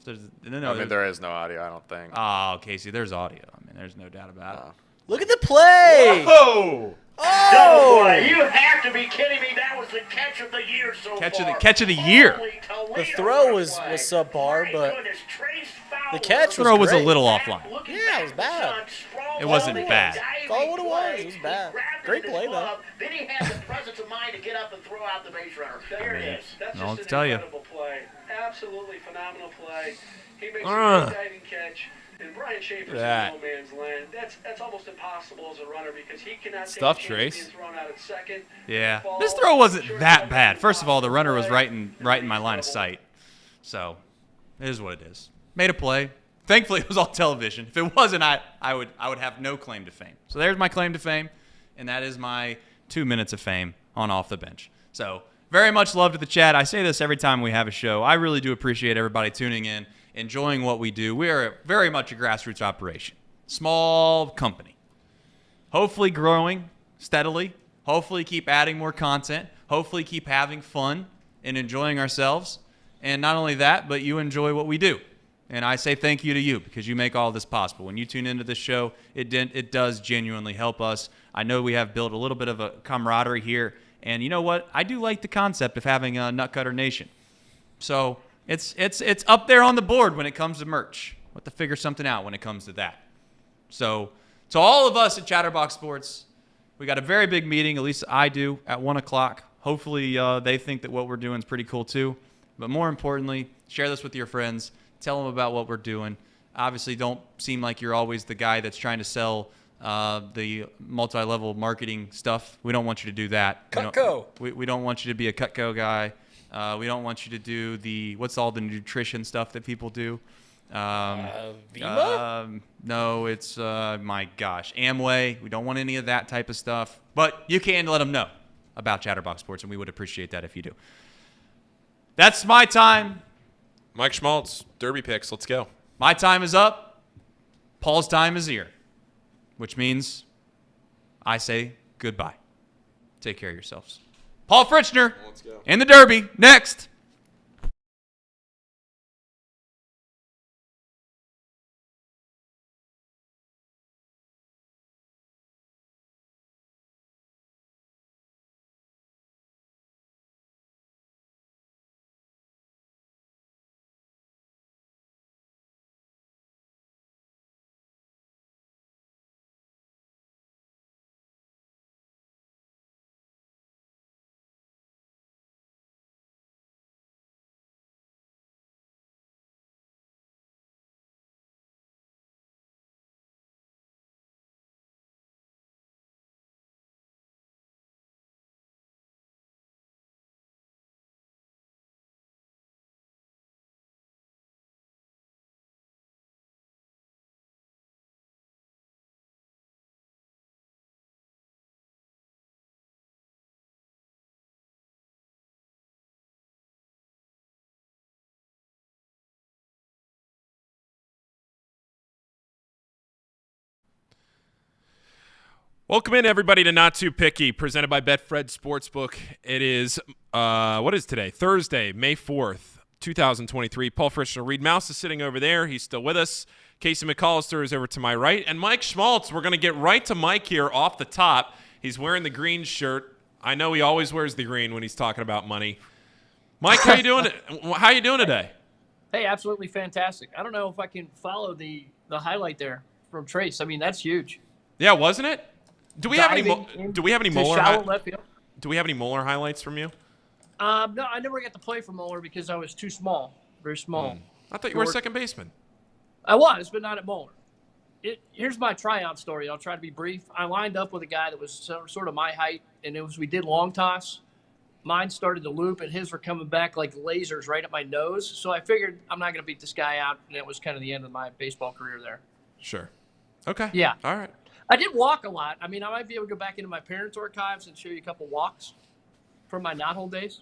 There is no audio, I don't think. Oh, Casey, there's audio. I mean, there's no doubt about it. Look at the play. Whoa! Oh, boy, you have to be kidding me. That was the catch of the year so far. Catch of the year. The throw was subpar, but the catch was a little offline. Yeah, it was bad. It wasn't bad. Call it what it was. It was bad. Great play, though. Then he had the presence of mind to get up and throw out the base runner. There it is. That's I'll just tell an you. incredible play. Absolutely phenomenal play. He makes a great diving catch. And Brian Schaefer's in no man's land. That's almost impossible as a runner because he cannot take a chance being thrown out at second. Yeah. This throw wasn't that bad. First of all, the runner was right in my line of sight. So, it is what it is. Made a play. Thankfully, it was all television. If it wasn't, I would have no claim to fame. So there's my claim to fame, and that is my 2 minutes of fame on Off the Bench. So very much love to the chat. I say this every time we have a show. I really do appreciate everybody tuning in, enjoying what we do. We are very much a grassroots operation. Small company. Hopefully growing steadily. Hopefully keep adding more content. Hopefully keep having fun and enjoying ourselves. And not only that, but you enjoy what we do. And I say thank you to you because you make all this possible. When you tune into this show, it does genuinely help us. I know we have built a little bit of a camaraderie here. And you know what? I do like the concept of having a Nutcutter Nation. So it's up there on the board when it comes to merch. We'll have to figure something out when it comes to that. So to all of us at Chatterbox Sports, we got a very big meeting, at least I do, at 1 o'clock. Hopefully they think that what we're doing is pretty cool too. But more importantly, share this with your friends. Tell them about what we're doing. Obviously, don't seem like you're always the guy that's trying to sell the multi-level marketing stuff. We don't want you to do that. Cutco. We don't want you to be a Cutco guy. We don't want you to do what's all the nutrition stuff that people do. Vima? No, it's, my gosh, Amway. We don't want any of that type of stuff. But you can let them know about Chatterbox Sports, and we would appreciate that if you do. That's my time. Mike Schmaltz, Derby picks. Let's go. My time is up. Paul's time is here, which means I say goodbye. Take care of yourselves. Paul Fritchner in the Derby next. Welcome in, everybody, to Not Too Picky, presented by Betfred Sportsbook. It is, what is today? Thursday, May 4th, 2023. Paul Fritchner, Reed Mouse is sitting over there. He's still with us. Casey McAllister is over to my right. And Mike Schmaltz, we're going to get right to Mike here off the top. He's wearing the green shirt. I know he always wears the green when he's talking about money. Mike, how you doing? How you doing today? Hey, absolutely fantastic. I don't know if I can follow the highlight there from Trace. I mean, that's huge. Yeah, wasn't it? Do we have any Moeller? Left field. Do we have any Moeller highlights from you? No, I never got to play for Moeller because I was too small, very small. I thought you were a second baseman. I was, but not at Moeller. Here's my tryout story. I'll try to be brief. I lined up with a guy that was sort of my height, and we did long toss. Mine started to loop, and his were coming back like lasers right at my nose. So I figured I'm not going to beat this guy out, and that was kind of the end of my baseball career there. Sure. Okay. Yeah. All right. I did walk a lot. I mean, I might be able to go back into my parents' archives and show you a couple walks from my knothole days.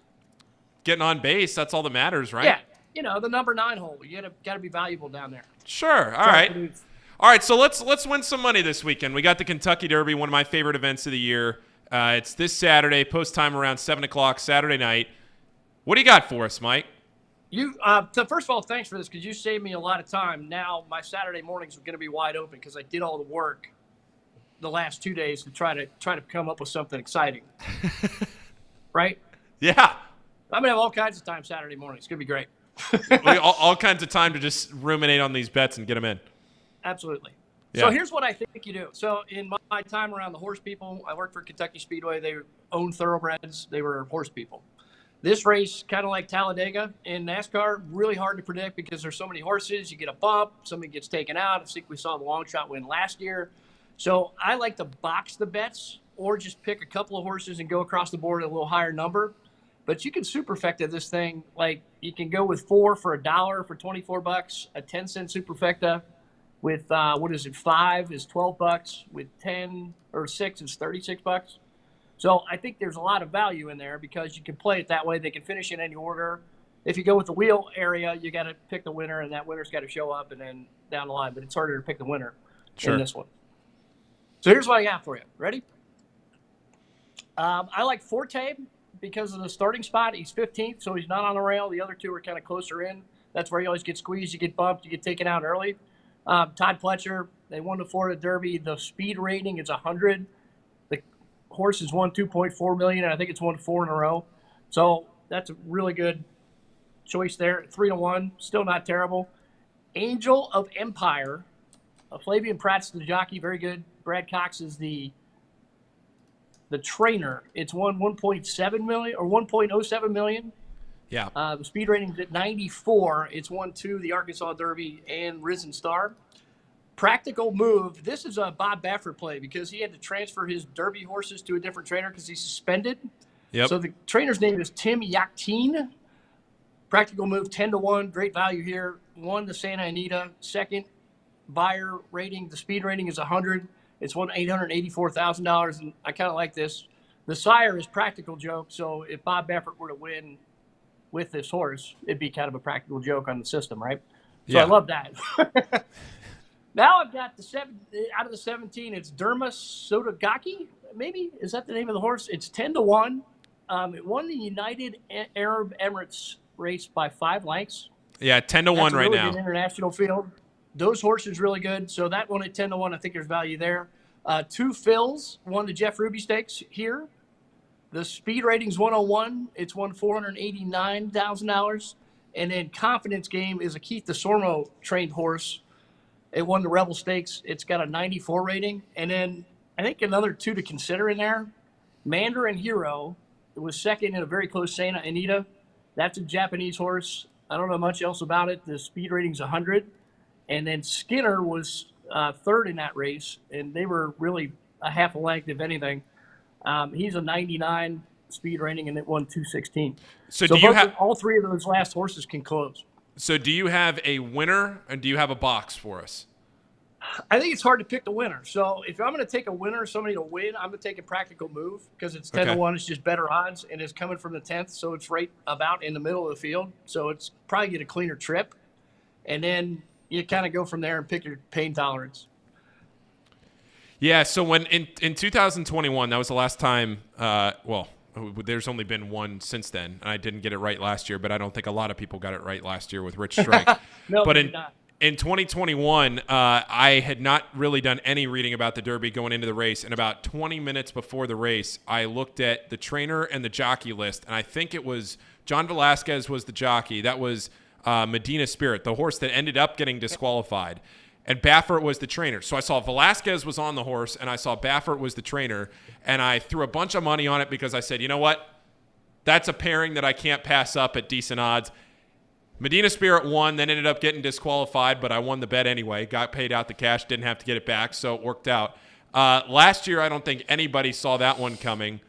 Getting on base, that's all that matters, right? Yeah. You know, the number 9 hole. You got to be valuable down there. Sure. All right. All right, so let's win some money this weekend. We got the Kentucky Derby, one of my favorite events of the year. It's this Saturday, post time around 7 o'clock Saturday night. What do you got for us, Mike? So first of all, thanks for this because you saved me a lot of time. Now my Saturday mornings are going to be wide open because I did all the work the last 2 days to try to come up with something exciting. Right? Yeah. I'm gonna have all kinds of time Saturday morning. It's gonna be great. all kinds of time to just ruminate on these bets and get them in. Absolutely. Yeah. So here's what I think you do. So in my time around the horse people, I worked for Kentucky Speedway. They owned thoroughbreds. They were horse people. This race, kind of like Talladega in NASCAR, really hard to predict because there's so many horses. You get a bump, somebody gets taken out. I think we saw the long shot win last year. So I like to box the bets or just pick a couple of horses and go across the board at a little higher number. But you can superfecta this thing. Like you can go with 4 for $1 for $24, a 10-cent superfecta with 5 is $12, with 10 or 6 is $36. So I think there's a lot of value in there because you can play it that way. They can finish in any order. If you go with the wheel area, you got to pick the winner, and that winner's got to show up and then down the line. But it's harder to pick the winner in this one. So here's what I got for you. Ready? I like Forte because of the starting spot. He's 15th, so he's not on the rail. The other two are kind of closer in. That's where you always get squeezed. You get bumped. You get taken out early. Todd Pletcher, they won the Florida Derby. The speed rating is 100. The horse has won $2.4 million, and I think it's won 4 in a row. So that's a really good choice there. 3-1, still not terrible. Angel of Empire. Flavian Pratt's the jockey, very good. Brad Cox is the trainer. It's won 1.7 million or 1.07 million. Yeah. The speed rating's at 94. It's won 2, the Arkansas Derby and Risen Star. Practical Move. This is a Bob Baffert play because he had to transfer his Derby horses to a different trainer because he's suspended. Yep. So the trainer's name is Tim Yachtine. Practical Move, 10-1. Great value here. Won the Santa Anita. Second buyer rating. The speed rating is 100. It's won $884,000, and I kind of like this. The sire is Practical Joke, so if Bob Baffert were to win with this horse, it'd be kind of a practical joke on the system, right? So yeah. I love that. Now I've got out of the 17, it's Derma Sotogaki, maybe? Is that the name of the horse? It's 10-1. It won the United Arab Emirates race by 5 lengths. Yeah, 10-1 That's a right really now. Good international field. Those horses really good. So that one at 10-1, I think there's value there. 2 Phils won the Jeff Ruby Stakes here. The speed rating's 101. It's won $489,000. And then Confidence Game is a Keith DeSormo trained horse. It won the Rebel Stakes. It's got a 94 rating. And then I think another 2 to consider in there. Mandarin Hero. It was second in a very close Santa Anita. That's a Japanese horse. I don't know much else about it. The speed rating's 100. And then Skinner was third in that race, and they were really a half a length, if anything. He's a 99 speed rating, and it won 216. So do you have all 3 of those last horses can close? So do you have a winner, and do you have a box for us? I think it's hard to pick the winner. So if I'm going to take a winner, somebody to win, I'm going to take a Practical Move because it's 10-1. It's just better odds, and it's coming from the 10th, so it's right about in the middle of the field. So it's probably get a cleaner trip, and then you kind of go from there and pick your pain tolerance. Yeah, so when in 2021, that was the last time, there's only been one since then, and I didn't get it right last year, but I don't think a lot of people got it right last year with Rich Strike. No, but not. In 2021, I had not really done any reading about the Derby going into the race, and about 20 minutes before the race, I looked at the trainer and the jockey list, and I think it was John Velasquez was the jockey. That was Medina Spirit, the horse that ended up getting disqualified. And Baffert was the trainer. So I saw Velasquez was on the horse, and I saw Baffert was the trainer. And I threw a bunch of money on it because I said, you know what? That's a pairing that I can't pass up at decent odds. Medina Spirit won, then ended up getting disqualified, but I won the bet anyway. Got paid out the cash, didn't have to get it back, so it worked out. Last year, I don't think anybody saw that one coming.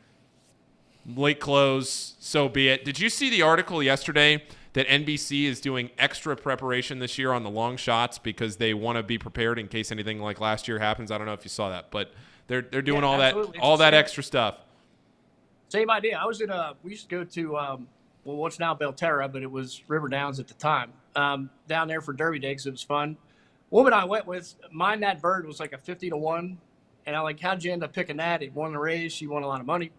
Late close, so be it. Did you see the article yesterday that NBC is doing extra preparation this year on the long shots because they want to be prepared in case anything like last year happens? I don't know if you saw that, but they're doing all that extra stuff. Same idea. I was we used to go to what's now Belterra, but it was River Downs at the time. Down there for Derby Day because it was fun. Woman I went with, Mind That Bird was like a 50-1, and I like, how'd you end up picking that? It won the race. She won a lot of money.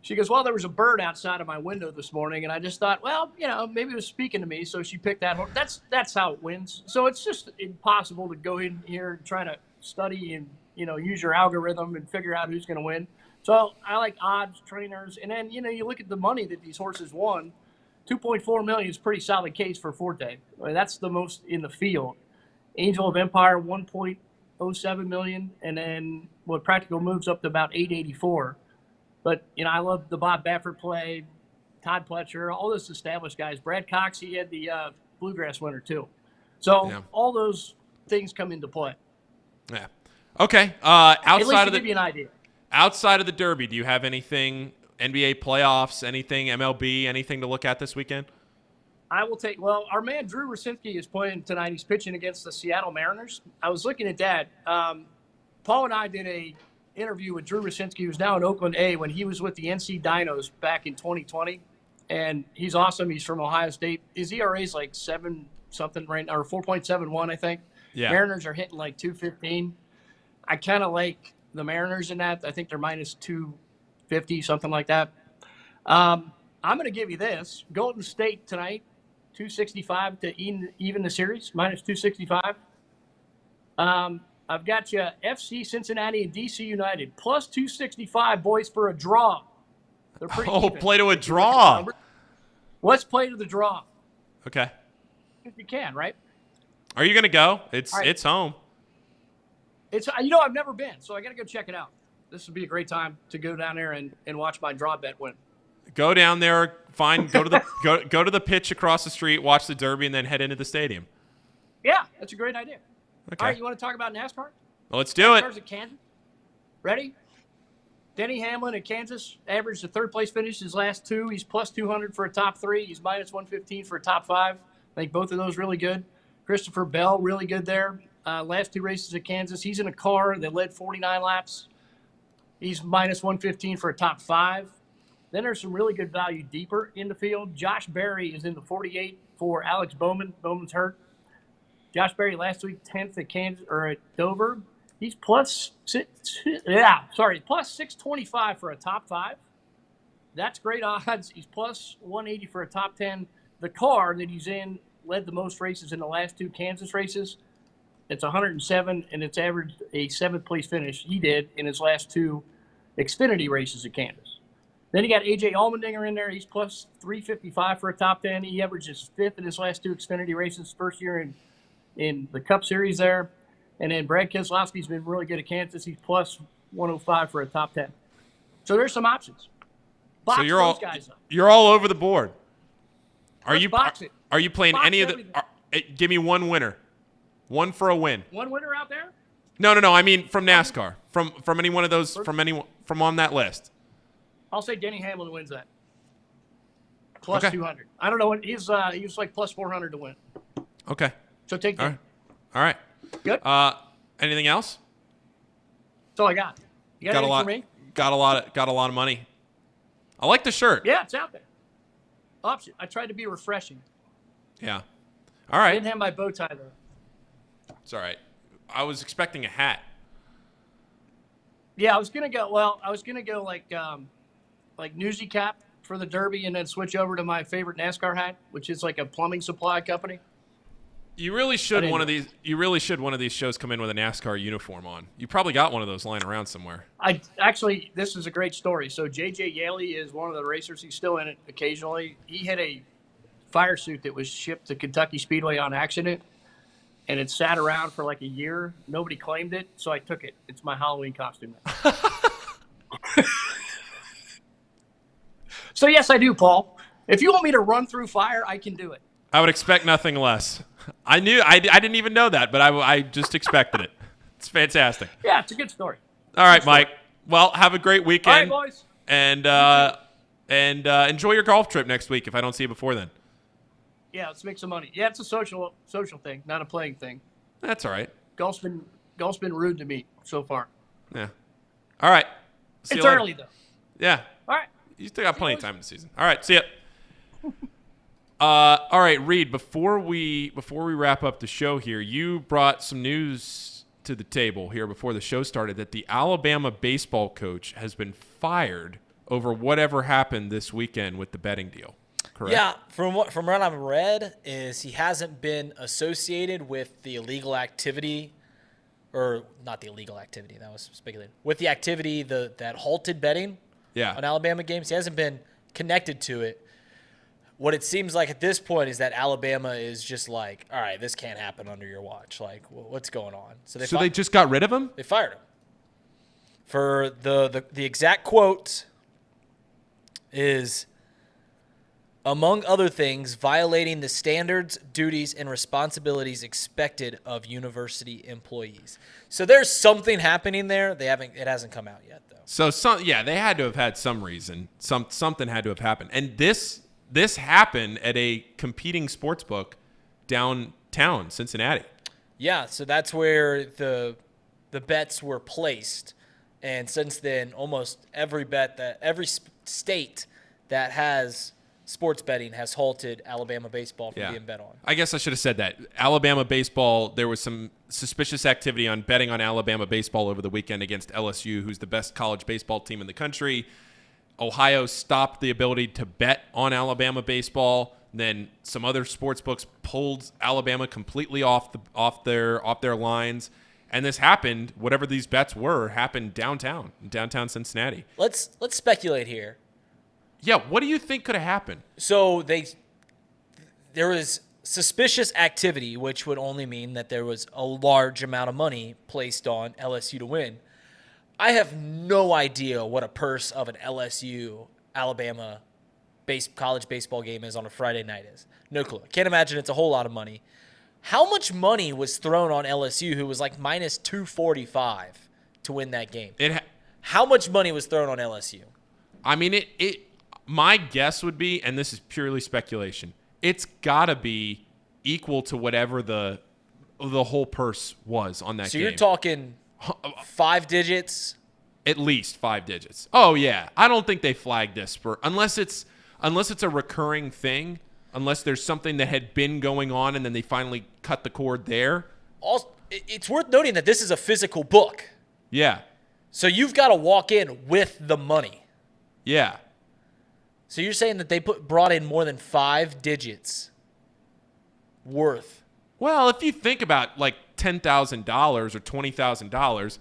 She goes, well, there was a bird outside of my window this morning, and I just thought, well, maybe it was speaking to me, so she picked that horse. That's how it wins. So it's just impossible to go in here and try to study and, use your algorithm and figure out who's going to win. So I like odds, trainers, and then, you look at the money that these horses won. $2.4 million is a pretty solid case for Forte. I mean, that's the most in the field. Angel of Empire, $1.07 million, and then Practical moves up to about $884. But, I love the Bob Baffert play, Todd Pletcher, all those established guys. Brad Cox, he had the Bluegrass winner, too. So all those things come into play. Yeah. Okay. At least to give you an idea. Outside of the Derby, do you have anything, NBA playoffs, anything, MLB, anything to look at this weekend? I will take – well, our man Drew Rosinski is playing tonight. He's pitching against the Seattle Mariners. I was looking at that. Paul and I did a interview with Drew Rosinski, who's now in Oakland A, when he was with the NC Dinos back in 2020. And he's awesome. He's from Ohio State. His ERA is like 7-something right now, or 4.71, I think. Yeah. Mariners are hitting like 215. I kind of like the Mariners in that. I think they're minus 250, something like that. I'm going to give you this. Golden State tonight, 265 to even the series, minus 265. I've got you FC Cincinnati and DC United, plus 265, boys, for a draw. They're pretty even. Play to a draw. Let's play to the draw. Okay. If you can, right? Are you going to go? It's home. It's I've never been, so I got to go check it out. This would be a great time to go down there and watch my draw bet win. Go down there, go to the go to the pitch across the street, watch the Derby, and then head into the stadium. Yeah, that's a great idea. Okay. All right, you want to talk about NASCAR? Well, let's do it. NASCAR's at Kansas. Ready? Denny Hamlin at Kansas averaged a third-place finish his last two. He's plus 200 for a top 3. He's minus 115 for a top 5. I think both of those really good. Christopher Bell, really good there. Last 2 races at Kansas. He's in a car that led 49 laps. He's minus 115 for a top 5. Then there's some really good value deeper in the field. Josh Berry is in the 48 for Alex Bowman. Bowman's hurt. Josh Berry last week 10th at Kansas or at Dover. He's plus 625 for a top 5. That's great odds. He's plus 180 for a top 10. The car that he's in led the most races in the last 2 Kansas races. It's 107, and it's averaged a 7th place finish. He did in his last 2 Xfinity races at Kansas. Then you got A.J. Allmendinger in there. He's plus 355 for a top 10. He averages 5th in his last 2 Xfinity races, first year in the Cup Series there. And then Brad Keselowski's been really good at Kansas. He's plus 105 for a top 10. So there's some options. Box so guys up. You're all over the board. Are you playing Box any of the? Give me one winner, one for a win. One winner out there? No. I mean from NASCAR, from any one of those, from on that list. I'll say Denny Hamlin wins that. Plus 200. I don't know what he was like plus 400 to win. Okay. So take that. All right. Good. Anything else? That's all I got. You got anything a lot. for me? Got a lot of money. I like the shirt. Yeah, it's out there. Option. I tried to be refreshing. Yeah. All right. I didn't have my bow tie though. It's all right. I was expecting a hat. Yeah, I was gonna go like Newsy cap for the Derby, and then switch over to my favorite NASCAR hat, which is like a plumbing supply company. You really should one of these shows come in with a NASCAR uniform on. You probably got one of those lying around somewhere. This is a great story. So J.J. Yaley is one of the racers. He's still in it occasionally. He had a fire suit that was shipped to Kentucky Speedway on accident, and it sat around for like a year. Nobody claimed it, so I took it. It's my Halloween costume. So yes, I do, Paul. If you want me to run through fire, I can do it. I would expect nothing less. I didn't even know that, but I just expected it. It's fantastic. Yeah, it's a good story. All right, Mike. Well, have a great weekend. All right, boys. And enjoy your golf trip next week if I don't see you before then. Yeah, let's make some money. Yeah, it's a social thing, not a playing thing. That's all right. Golf's been rude to me so far. Yeah. All right. It's early though. Yeah. All right. You still got plenty of time in the season. All right. See ya. All right, Reed. Before we wrap up the show here, you brought some news to the table here before the show started that the Alabama baseball coach has been fired over whatever happened this weekend with the betting deal. Correct? Yeah, from what I've read is he hasn't been associated with the illegal activity, or not the illegal activity, that was speculated, with the activity that halted betting on Alabama games. He hasn't been connected to it. What it seems like at this point is that Alabama is just like, all right, this can't happen under your watch. Like, what's going on? So they just got rid of him? They fired him. For the exact quote is, among other things, violating the standards, duties, and responsibilities expected of university employees. So there's something happening there. It hasn't come out yet, though. So they had to have had some reason. Something had to have happened. And this happened at a competing sports book downtown Cincinnati. Yeah, so that's where the bets were placed. And since then, almost every state that has sports betting has halted Alabama baseball from being bet on. I guess I should have said that. Alabama baseball, there was some suspicious activity on betting on Alabama baseball over the weekend against LSU, who's the best college baseball team in the country. Ohio stopped the ability to bet on Alabama baseball. Then some other sports books pulled Alabama completely off their lines. And this happened, whatever these bets were, happened downtown Cincinnati. Let's speculate here. Yeah, what do you think could have happened? So there was suspicious activity, which would only mean that there was a large amount of money placed on LSU to win. I have no idea what a purse of an LSU Alabama college baseball game is on a Friday night is. No clue. Can't imagine it's a whole lot of money. How much money was thrown on LSU, who was like minus 245 to win that game? How much money was thrown on LSU? I mean, my guess would be, and this is purely speculation, it's got to be equal to whatever the whole purse was on that game. So you're talking 5 digits? At least 5 digits. Oh, yeah. I don't think they flagged this unless it's a recurring thing, unless there's something that had been going on and then they finally cut the cord there. Also, it's worth noting that this is a physical book. Yeah. So you've got to walk in with the money. Yeah. So you're saying that they brought in more than 5 digits worth? Well, if you think about like $10,000 or $20,000,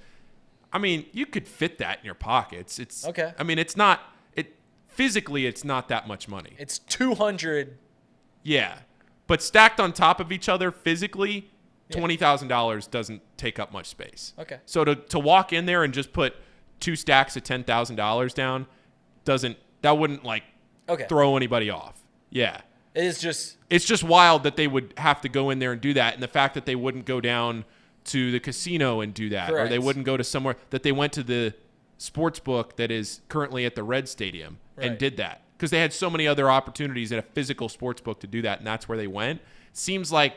I mean, you could fit that in your pockets. It's okay. I mean, it's not physically it's not that much money. It's 200. Yeah. But stacked on top of each other physically, $20,000 doesn't take up much space. Okay. So to walk in there and just put 2 stacks of $10,000 down wouldn't like throw anybody off. Yeah. It's just wild that they would have to go in there and do that, and the fact that they wouldn't go down to the casino and do that, Correct. or they wouldn't go to somewhere that they went to the sports book that is currently at the Red Stadium and did that, because they had so many other opportunities at a physical sports book to do that, and that's where they went. Seems like,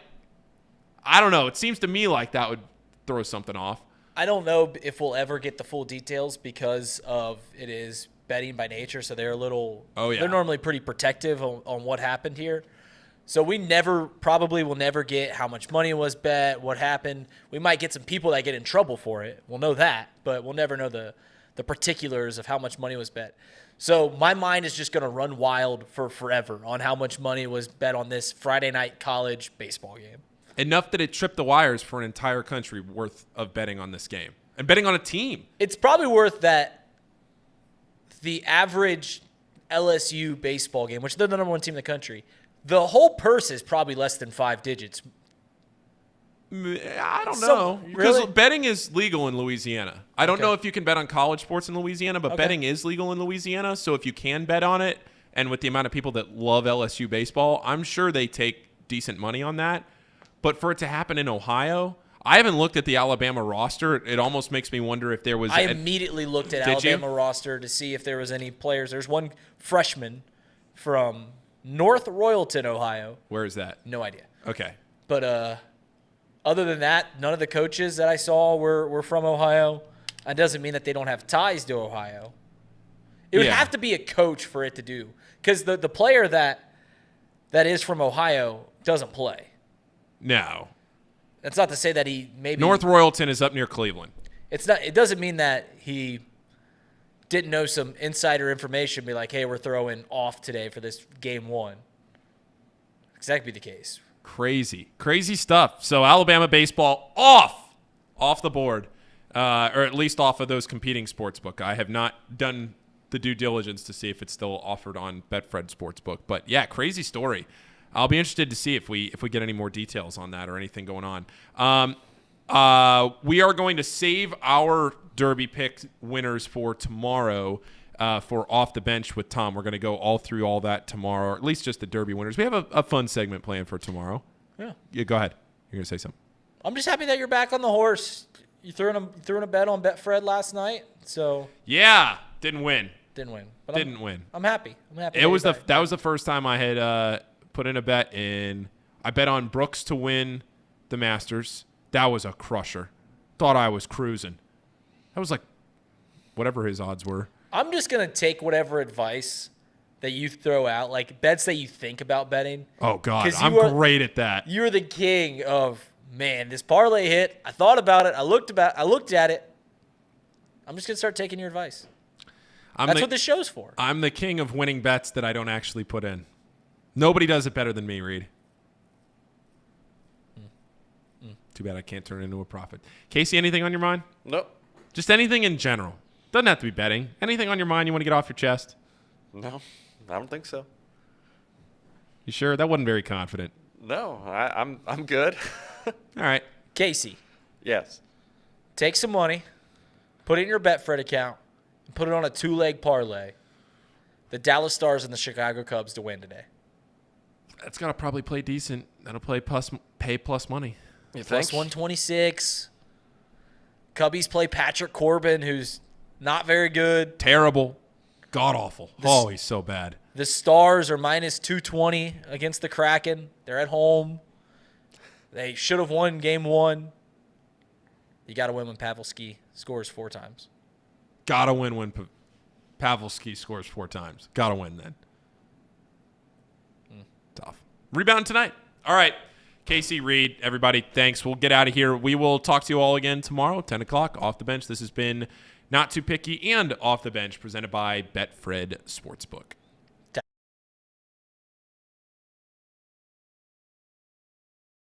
I don't know, it seems to me like that would throw something off. I don't know if we'll ever get the full details because of it is betting by nature, so they're they're normally pretty protective on what happened here. So we probably will never get how much money was bet, what happened. We might get some people that get in trouble for it. We'll know that, but we'll never know the particulars of how much money was bet. So my mind is just going to run wild for forever on how much money was bet on this Friday night college baseball game. Enough that it tripped the wires for an entire country worth of betting on this game and betting on a team. It's probably worth that the average LSU baseball game, which they're the number 1 team in the country, the whole purse is probably less than 5 digits. I don't know. Because betting is legal in Louisiana. I don't know if you can bet on college sports in Louisiana, but betting is legal in Louisiana. So if you can bet on it, and with the amount of people that love LSU baseball, I'm sure they take decent money on that. But for it to happen in Ohio, I haven't looked at the Alabama roster. It almost makes me wonder if there was... I immediately looked at Alabama roster to see if there was any players. There's one freshman from North Royalton, Ohio. Where is that? No idea. Okay. But other than that, none of the coaches that I saw were from Ohio. That doesn't mean that they don't have ties to Ohio. It would have to be a coach for it to do. Because the player that is from Ohio doesn't play. No. That's not to say that he maybe... North Royalton is up near Cleveland. It's not. It doesn't mean that he didn't know some insider information, be like, hey, we're throwing off today for this game 1. Because that could be the case. Crazy stuff. So Alabama baseball off the board, or at least off of those competing sportsbook. I have not done the due diligence to see if it's still offered on Betfred Sportsbook. But yeah, crazy story. I'll be interested to see if we get any more details on that or anything going on. We are going to save our Derby pick winners for tomorrow for Off the Bench with Thom. We're going to go all through all that tomorrow, or at least just the Derby winners. We have a fun segment planned for tomorrow. Yeah, go ahead. You're going to say something. I'm just happy that you're back on the horse. You threw in a bet on Betfred last night, so yeah, didn't win. But didn't win. I'm happy. That was the first time I had put in a bet in. I bet on Brooks to win the Masters. That was a crusher. Thought I was cruising. That was like whatever his odds were. I'm just gonna take whatever advice that you throw out, like bets that you think about betting. Oh God, I'm great at that. You're the king of, man, this parlay hit. I thought about it. I looked at it. I'm just gonna start taking your advice. That's what this show's for. I'm the king of winning bets that I don't actually put in. Nobody does it better than me, Reed. Too bad I can't turn it into a profit. Casey, anything on your mind? Nope. Just anything in general. Doesn't have to be betting. Anything on your mind you want to get off your chest? No, I don't think so. You sure? That wasn't very confident. No, I'm good. All right. Casey. Yes. Take some money, put it in your Betfred account, and put it on a 2-leg parlay. The Dallas Stars and the Chicago Cubs to win today. That's got to probably play decent. That'll pay plus money. You Plus think? 126. Cubbies play Patrick Corbin, who's not very good. Terrible. God-awful. He's so bad. The Stars are minus 220 against the Kraken. They're at home. They should have won game 1. You got to win when Pavelski scores 4 times. Got to win when Pavelski scores 4 times. Got to win then. Tough. Rebound tonight. All right. Casey, Reed, everybody, thanks. We'll get out of here. We will talk to you all again tomorrow, 10 o'clock, Off the Bench. This has been Not Too Picky and Off the Bench, presented by Betfred Sportsbook.